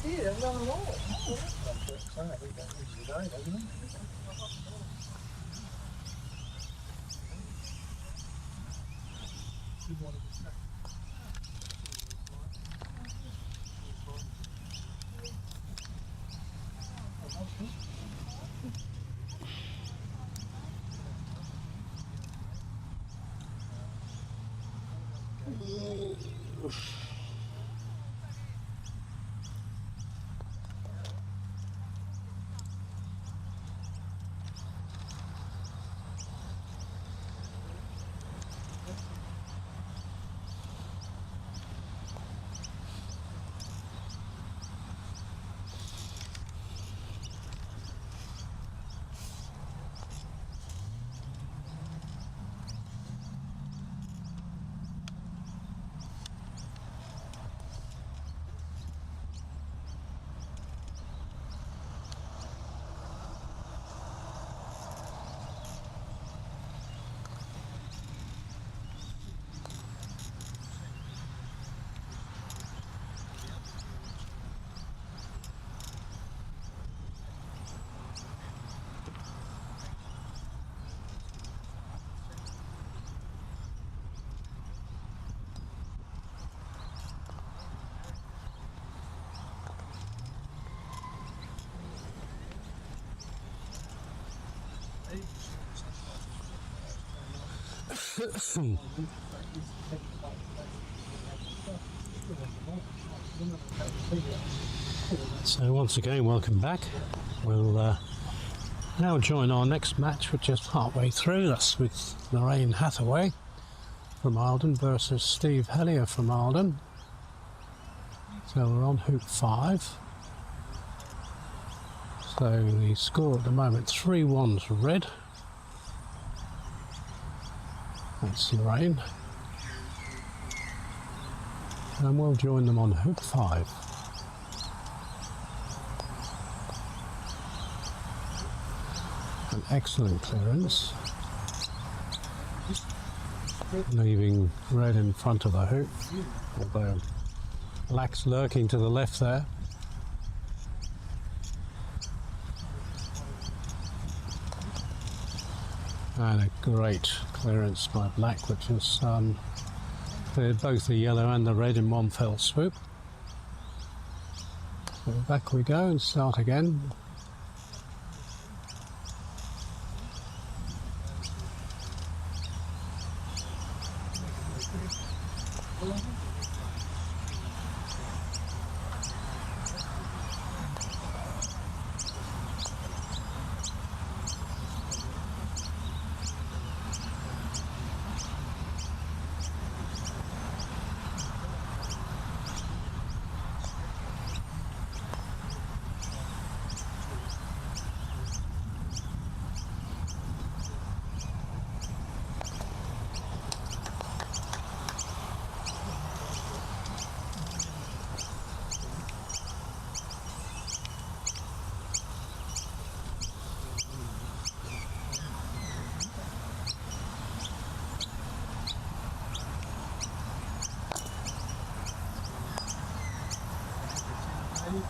did, I've done them all. Sorry, we don't usually know, doesn't it? So once again, welcome back. We'll now join our next match, which is partway through. That's with Lorraine Hathaway from Eildon versus Steve Helier from Eildon. So we're on hoop 5. So the score at the moment, 3-1 to red. That's Lorraine. And we'll join them on hoop 5. An excellent clearance. Leaving red in front of the hoop, although black's lurking to the left there. And a great clearance by black, which has cleared both the yellow and the red in one fell swoop. So back we go and start again. So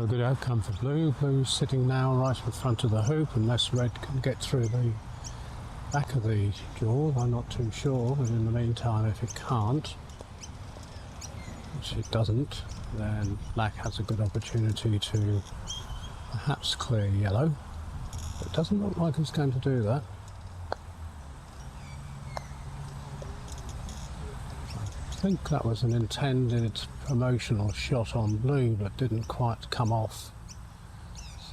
a good outcome for blue. Blue's sitting now right in front of the hoop, unless red can get through the back of the jaw. I'm not too sure, but in the meantime, if it can't, which it doesn't, then black has a good opportunity to perhaps clear yellow. But it doesn't look like it's going to do that. I think that was an intended promotional shot on blue, but didn't quite come off.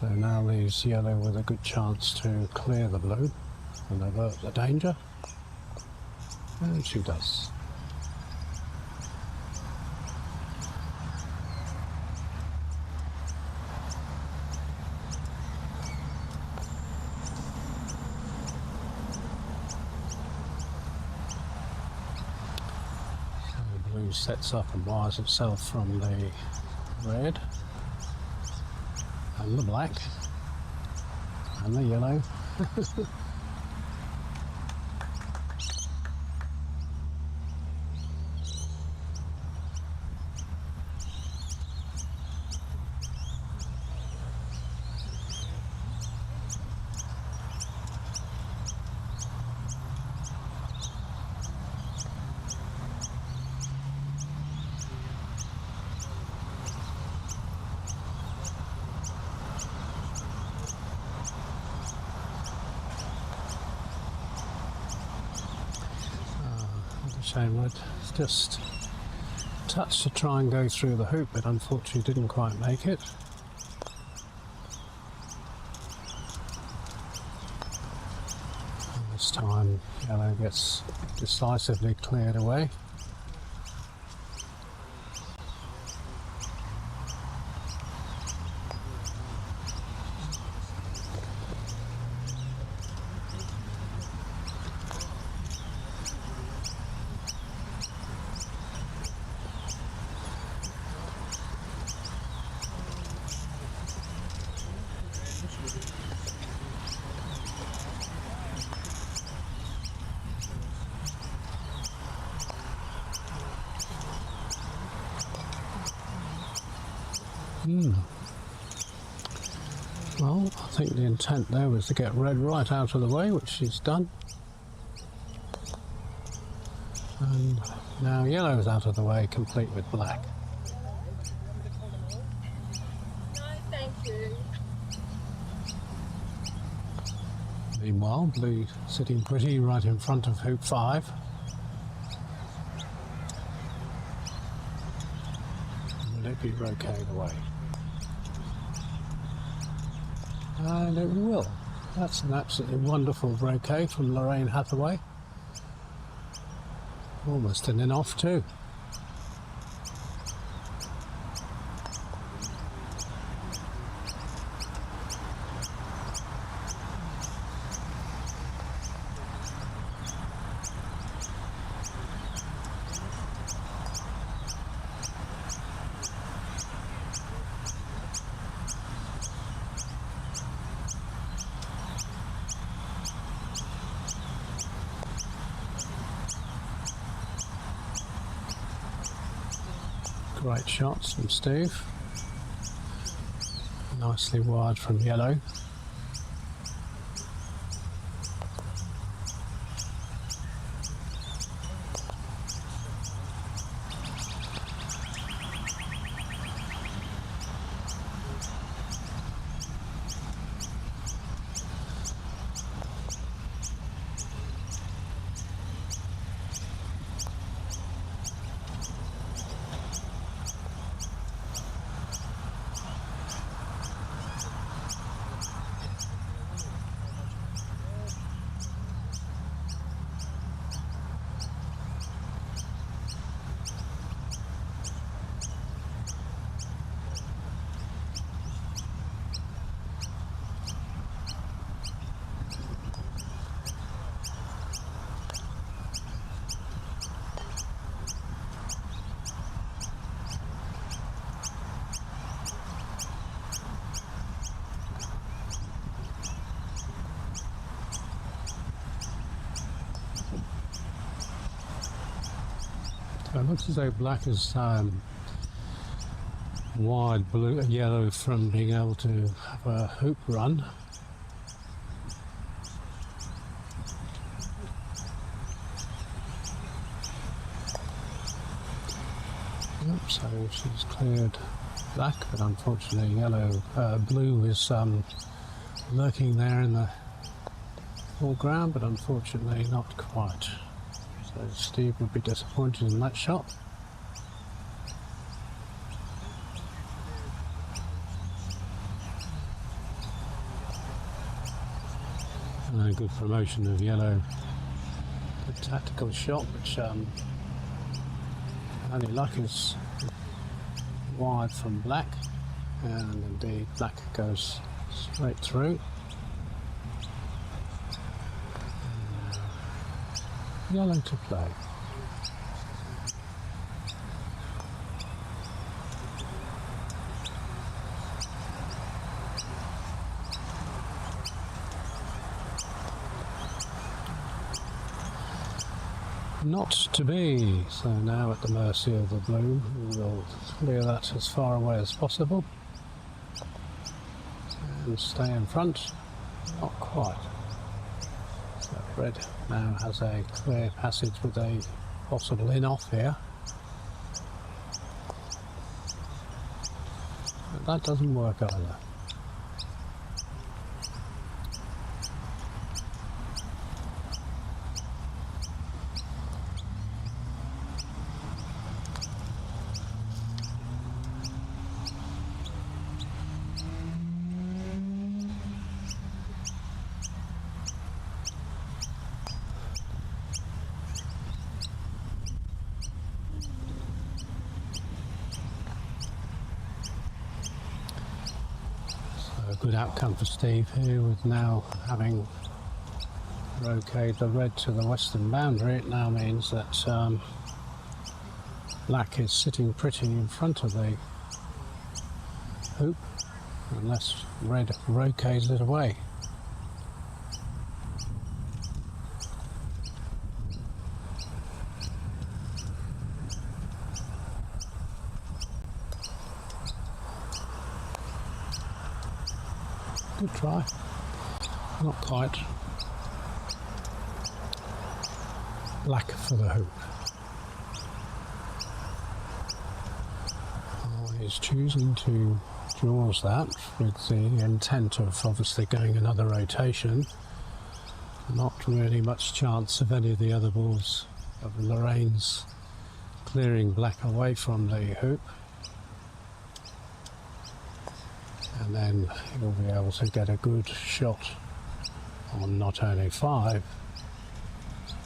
So now leaves yellow with a good chance to clear the blue and avert the danger. And she does. Blue sets up and wires itself from the red and the black and the yellow. Shame I'd just touched to try and go through the hoop, but unfortunately didn't quite make it. And this time yellow gets decisively cleared away. Well, I think the intent there was to get red right out of the way, which she's done. And now yellow's out of the way, complete with black. No, thank you. Meanwhile, blue sitting pretty right in front of hoop 5. Will it be roquetted away? And it will. That's an absolutely wonderful roquet from Lorraine Hathaway. Almost an in off too. Great shots from Steve. Nicely wired from yellow. So it looks as though black is wide blue, yellow from being able to have a hoop run. Yep, so she's cleared black, but unfortunately blue is lurking there in the foreground, but unfortunately not quite. So Steve would be disappointed in that shot. And a good promotion of yellow. Good tactical shot, which only luck is wide from black, and indeed black goes straight through. Yellow to play. Not to be. So now at the mercy of the blue, who will clear that as far away as possible and stay in front. Not quite. So red now has a clear passage with a possible in-off here. But that doesn't work either. Good outcome for Steve here, with now having rocated the red to the western boundary. It now means that black is sitting pretty in front of the hoop unless red rocates it away. Good try. Not quite. Black for the hoop. Oh, he's choosing to draws that with the intent of obviously going another rotation. Not really much chance of any of the other balls of Lorraine's clearing black away from the hoop. And then he'll be able to get a good shot on not only 5,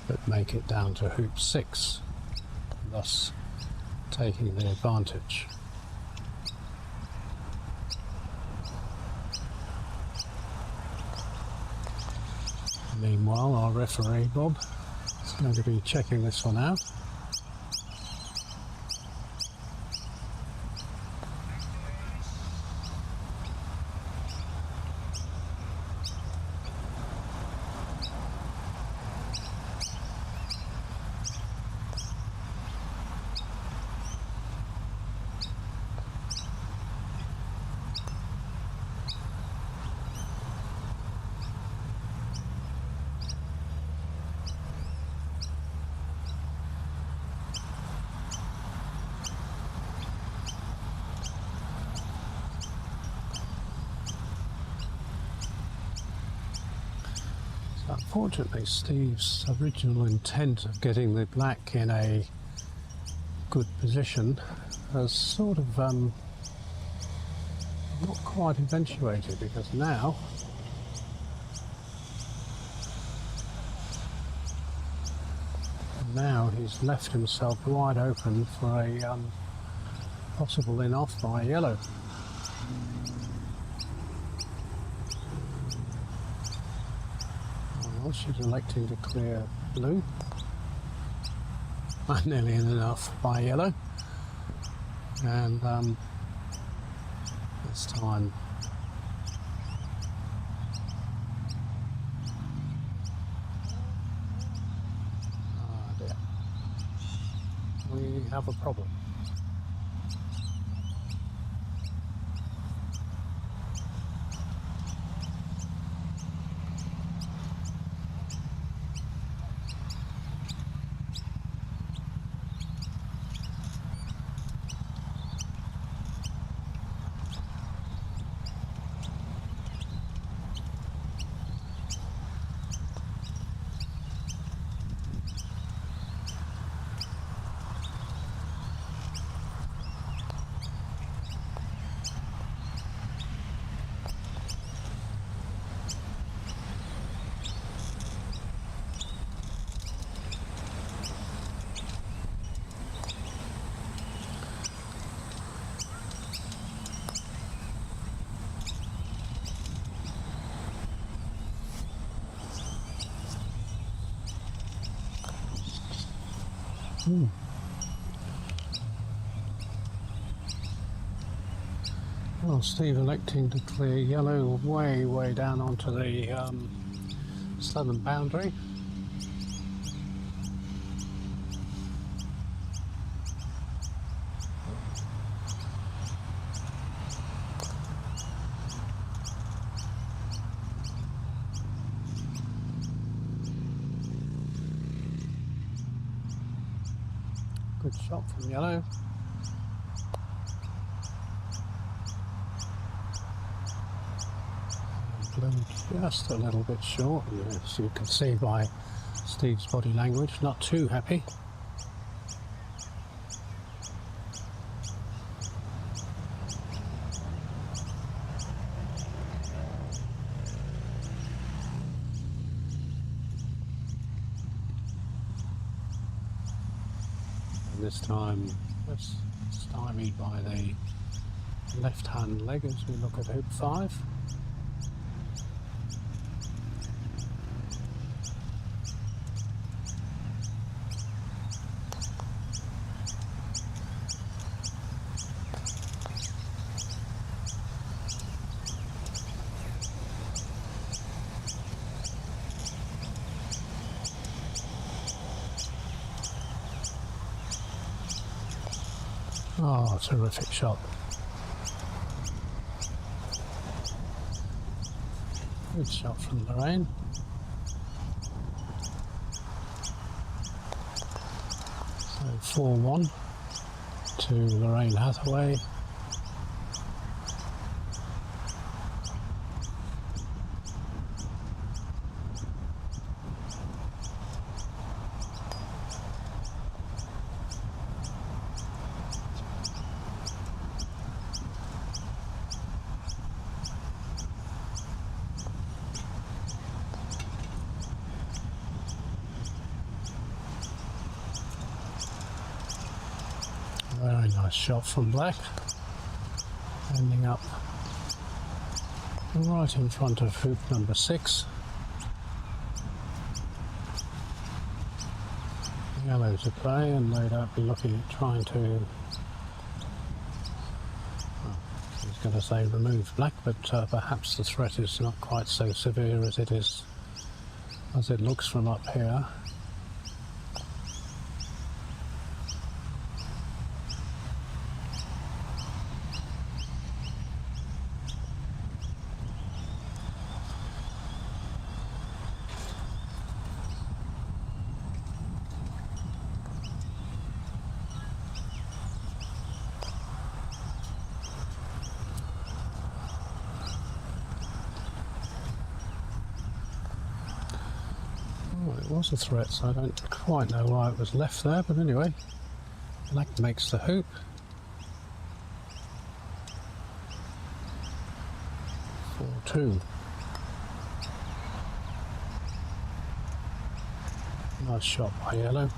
but make it down to hoop 6, thus taking the advantage. Meanwhile, our referee Bob is going to be checking this one out. Unfortunately, Steve's original intent of getting the black in a good position has sort of not quite eventuated, because now he's left himself wide open for a possible in-off by yellow. She's electing to clear blue. Nearly in enough by yellow. And this time we have a problem. Well, Steve electing to clear yellow way down onto the southern boundary. Good shot from yellow. Blue just a little bit short, as you can see by Steve's body language, not too happy. This time it's stymied by the left hand leg as we look at hoop 5. Oh, terrific shot. Good shot from Lorraine. So 4-1 to Lorraine Hathaway. Very nice shot from Black, ending up right in front of hoop number 6. Yellow to play, and no doubt be looking at trying to, well, I was going to say remove Black, but perhaps the threat is not quite so severe as it looks from up here. It was a threat, so I don't quite know why it was left there, but anyway, Black makes the hoop. Two. Nice shot by Yellow.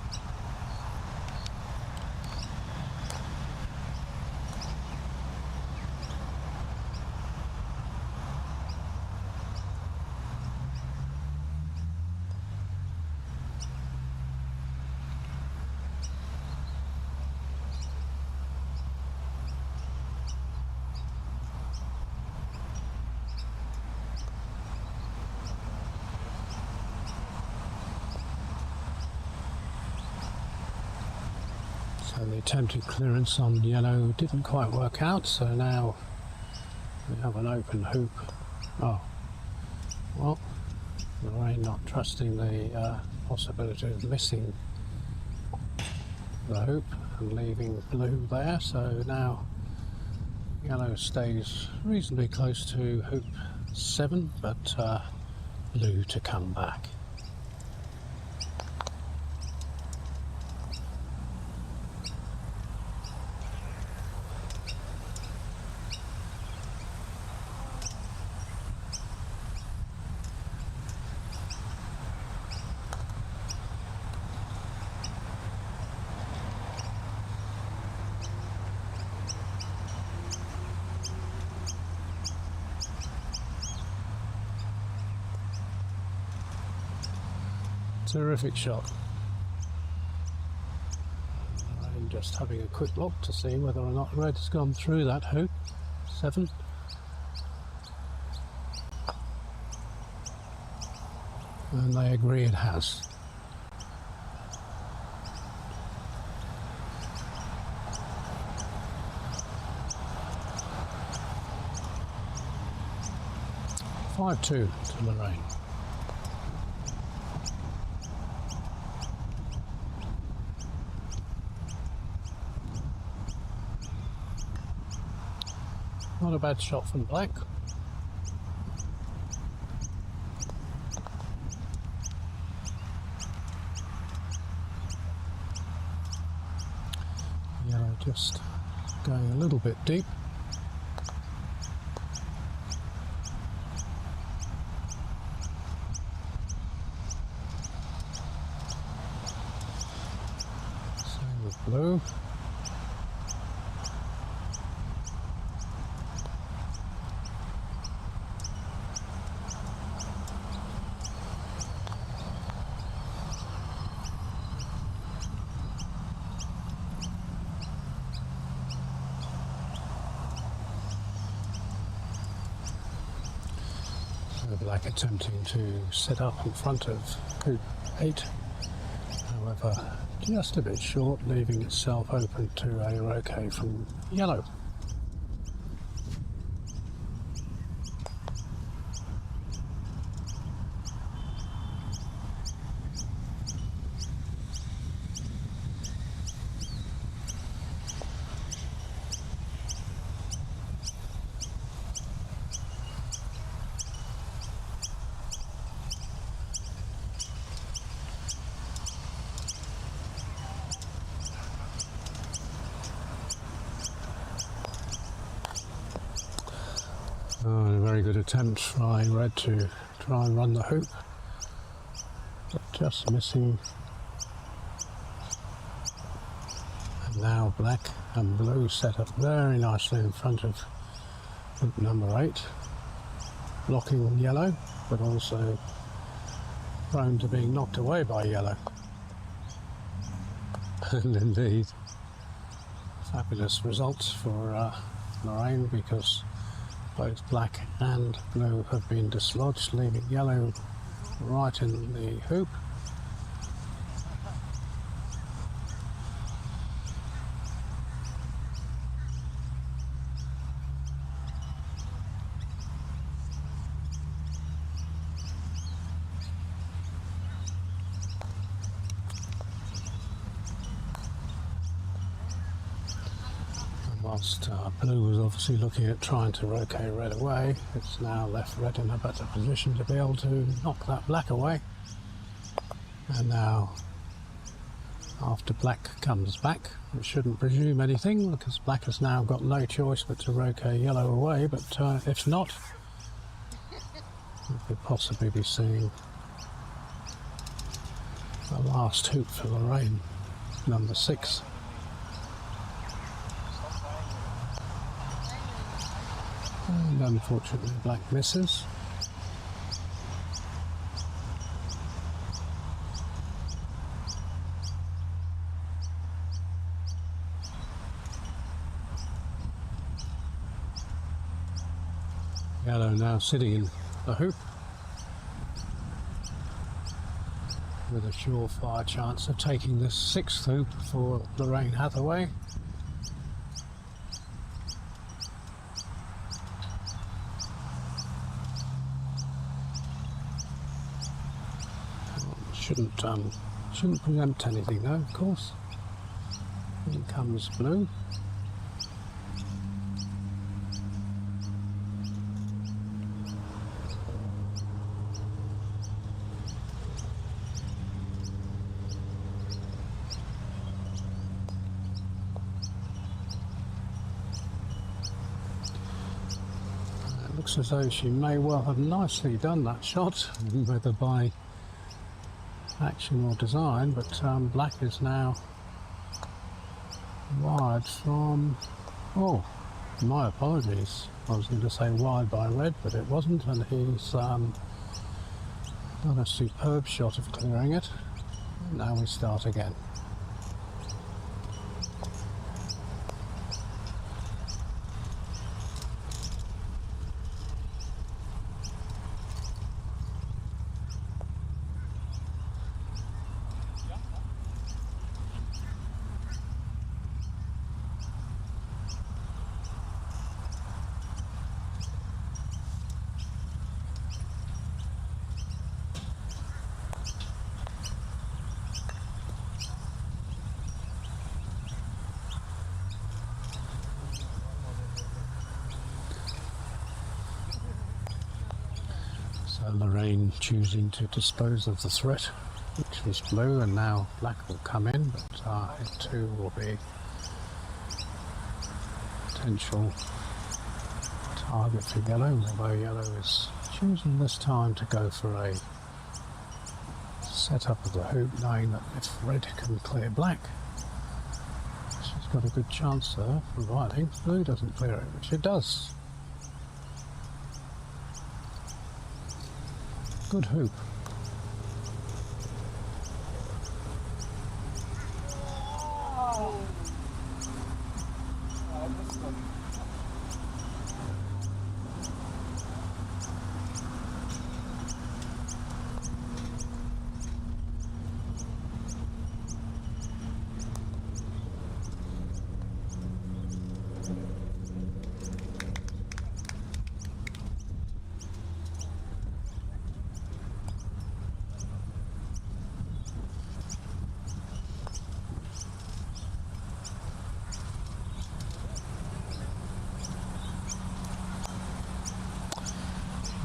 So the attempted clearance on yellow didn't quite work out, so now we have an open hoop. Oh, well, Lorraine not trusting the possibility of missing the hoop and leaving blue there, so now yellow stays reasonably close to hoop 7, but blue to come back. Terrific shot. I'm just having a quick look to see whether or not red's gone through that hoop 7. And they agree it has. Five 2 to Lorraine. Not a bad shot from black. Yellow just going a little bit deep. Same with blue. Black attempting to set up in front of hoop 8, however just a bit short, leaving itself open to a roquet from yellow. Oh, a very good attempt by red to try and run the hoop, but just missing. And now black and blue set up very nicely in front of hoop number 8, blocking yellow, but also prone to being knocked away by yellow. And indeed, fabulous results for Lorraine, because both black and blue have been dislodged, leaving yellow right in the hoop. Whilst blue was obviously looking at trying to roquet red away, it's now left red in a better position to be able to knock that black away. And now, after black comes back, it shouldn't presume anything, because black has now got no choice but to roquet yellow away, but if not, we could possibly be seeing the last hoop for Lorraine, number 6. And unfortunately black misses. Yellow now sitting in the hoop. with a surefire chance of taking the 6th hoop for Lorraine Hathaway. Shouldn't preempt anything though, of course. In comes blue. It looks as though she may well have nicely done that shot, whether by action or design, but black is now wide from, oh, my apologies, I was going to say wide by red, but it wasn't, and he's done a superb shot of clearing it. Now we start again. So Lorraine choosing to dispose of the threat, which was blue, and now black will come in, but it too will be potential target for yellow, although yellow is choosing this time to go for a setup of the hoop, knowing that if red can clear black, she's got a good chance there, providing blue doesn't clear it, which it does. Good hoop.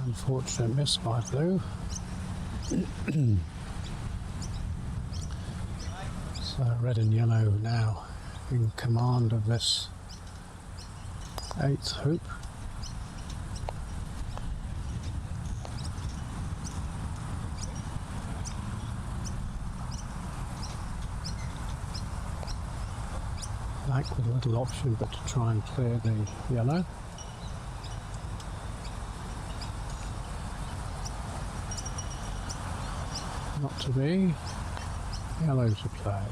Unfortunate miss by blue. So red and yellow now in command of this 8th hoop. Black with a little option but to try and clear the yellow. Not to be, yellow to play.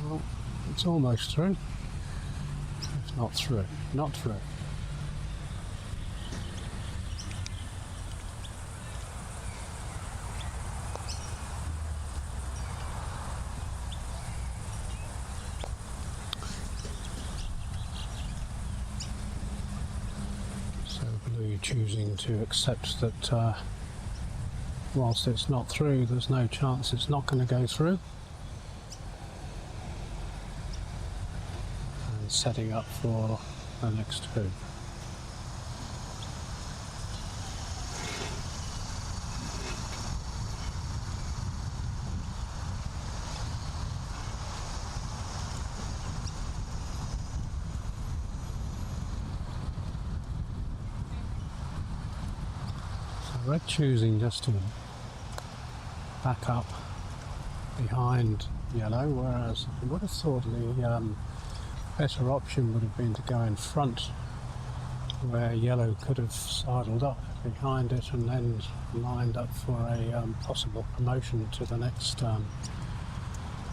Well, it's almost through, if not through, not through. Choosing to accept that whilst it's not through, there's no chance it's not going to go through, and setting up for the next hoop. Red choosing just to back up behind yellow, whereas I would have thought the better option would have been to go in front, where yellow could have sidled up behind it and then lined up for a possible promotion to the next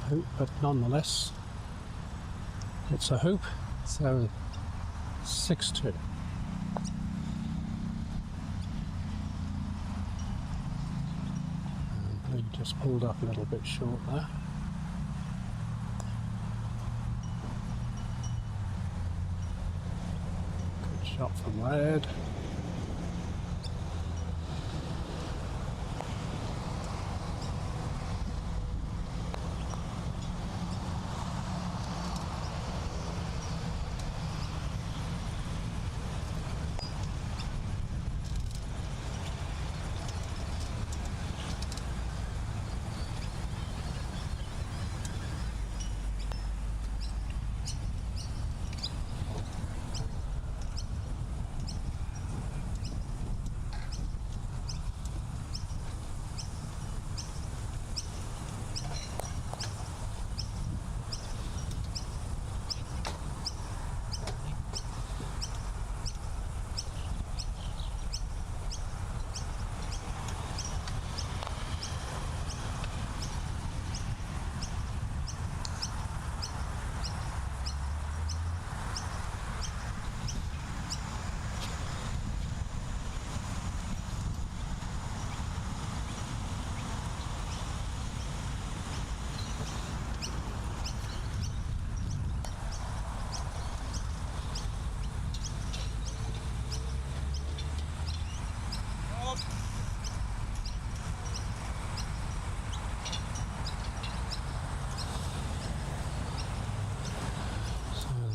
hoop, but nonetheless It's a hoop, so 6-2. He just pulled up a little bit short there. Good shot from Laird.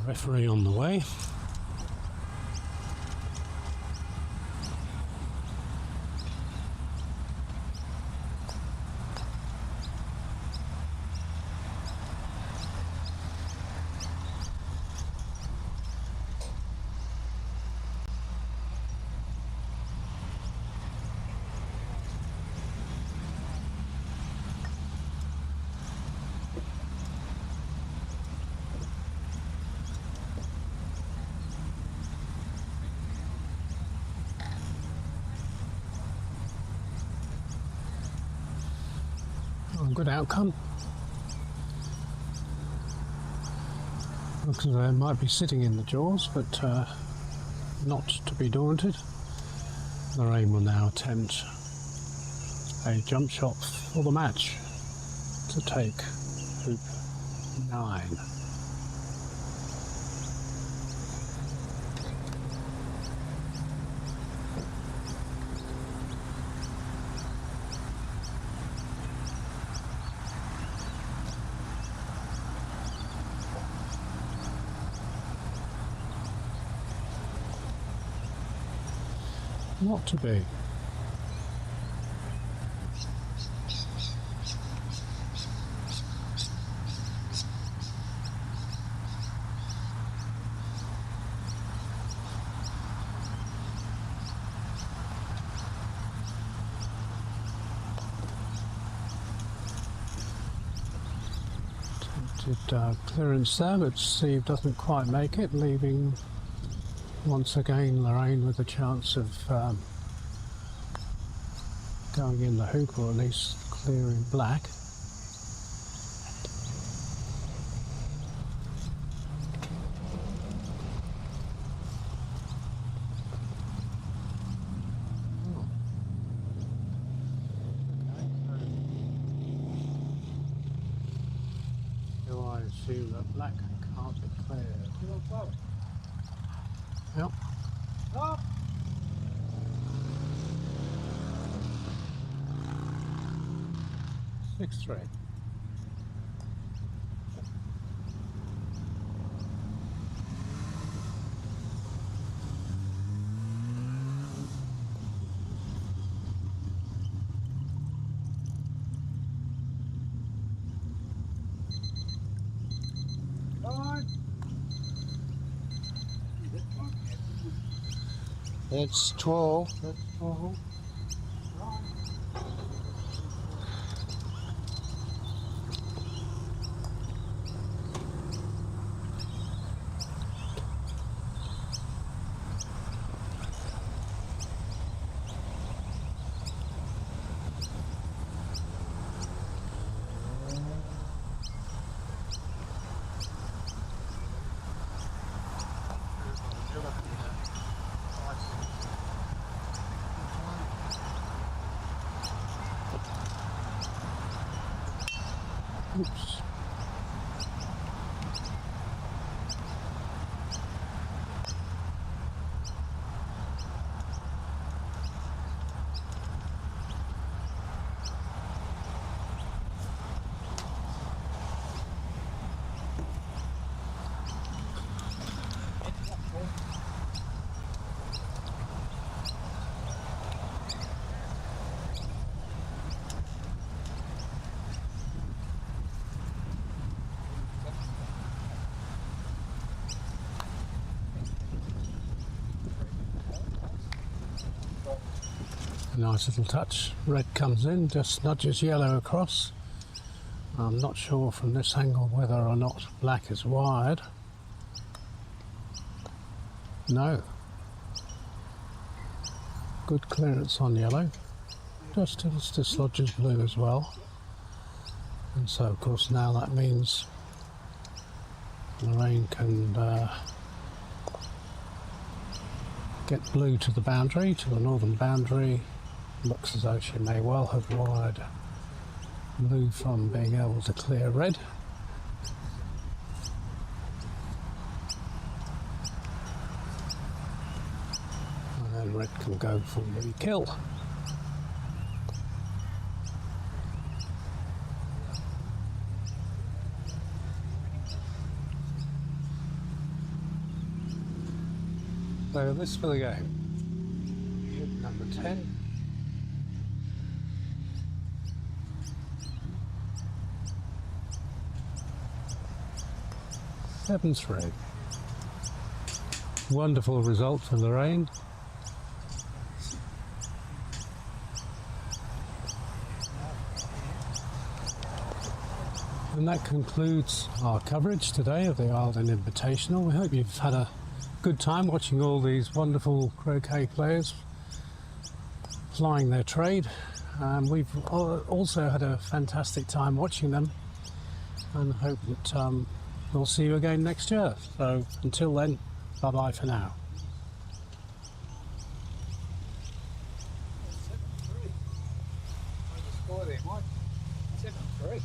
Referee on the way. Good outcome. Looks as though it might be sitting in the jaws, but not to be daunted. Lorraine will now attempt a jump shot for the match to take hoop 9. Not to be. Attempted clearance there, but Steve doesn't quite make it, leaving once again Lorraine with a chance of going in the hoop, or at least clearing black. Do I assume that black can't be cleared? Yep. Up. 6-3. That's 12. That's 12. Oops. A nice little touch. Red comes in, just nudges yellow across. I'm not sure from this angle whether or not black is wired. No. Good clearance on yellow. Just dislodges blue as well. And so of course now that means Lorraine can get blue to the boundary, to the northern boundary. Looks as though she may well have wired blue from being able to clear red. And then red can go for the kill. So this for the game. Number 10. Seventh red. Wonderful result for Lorraine. And that concludes our coverage today of the Eildon Invitational. We hope you've had a good time watching all these wonderful croquet players plying their trade. We've also had a fantastic time watching them, and hope that we'll see you again next year. So until then, bye bye for now. 7-3. Score there, Mike. 7-3.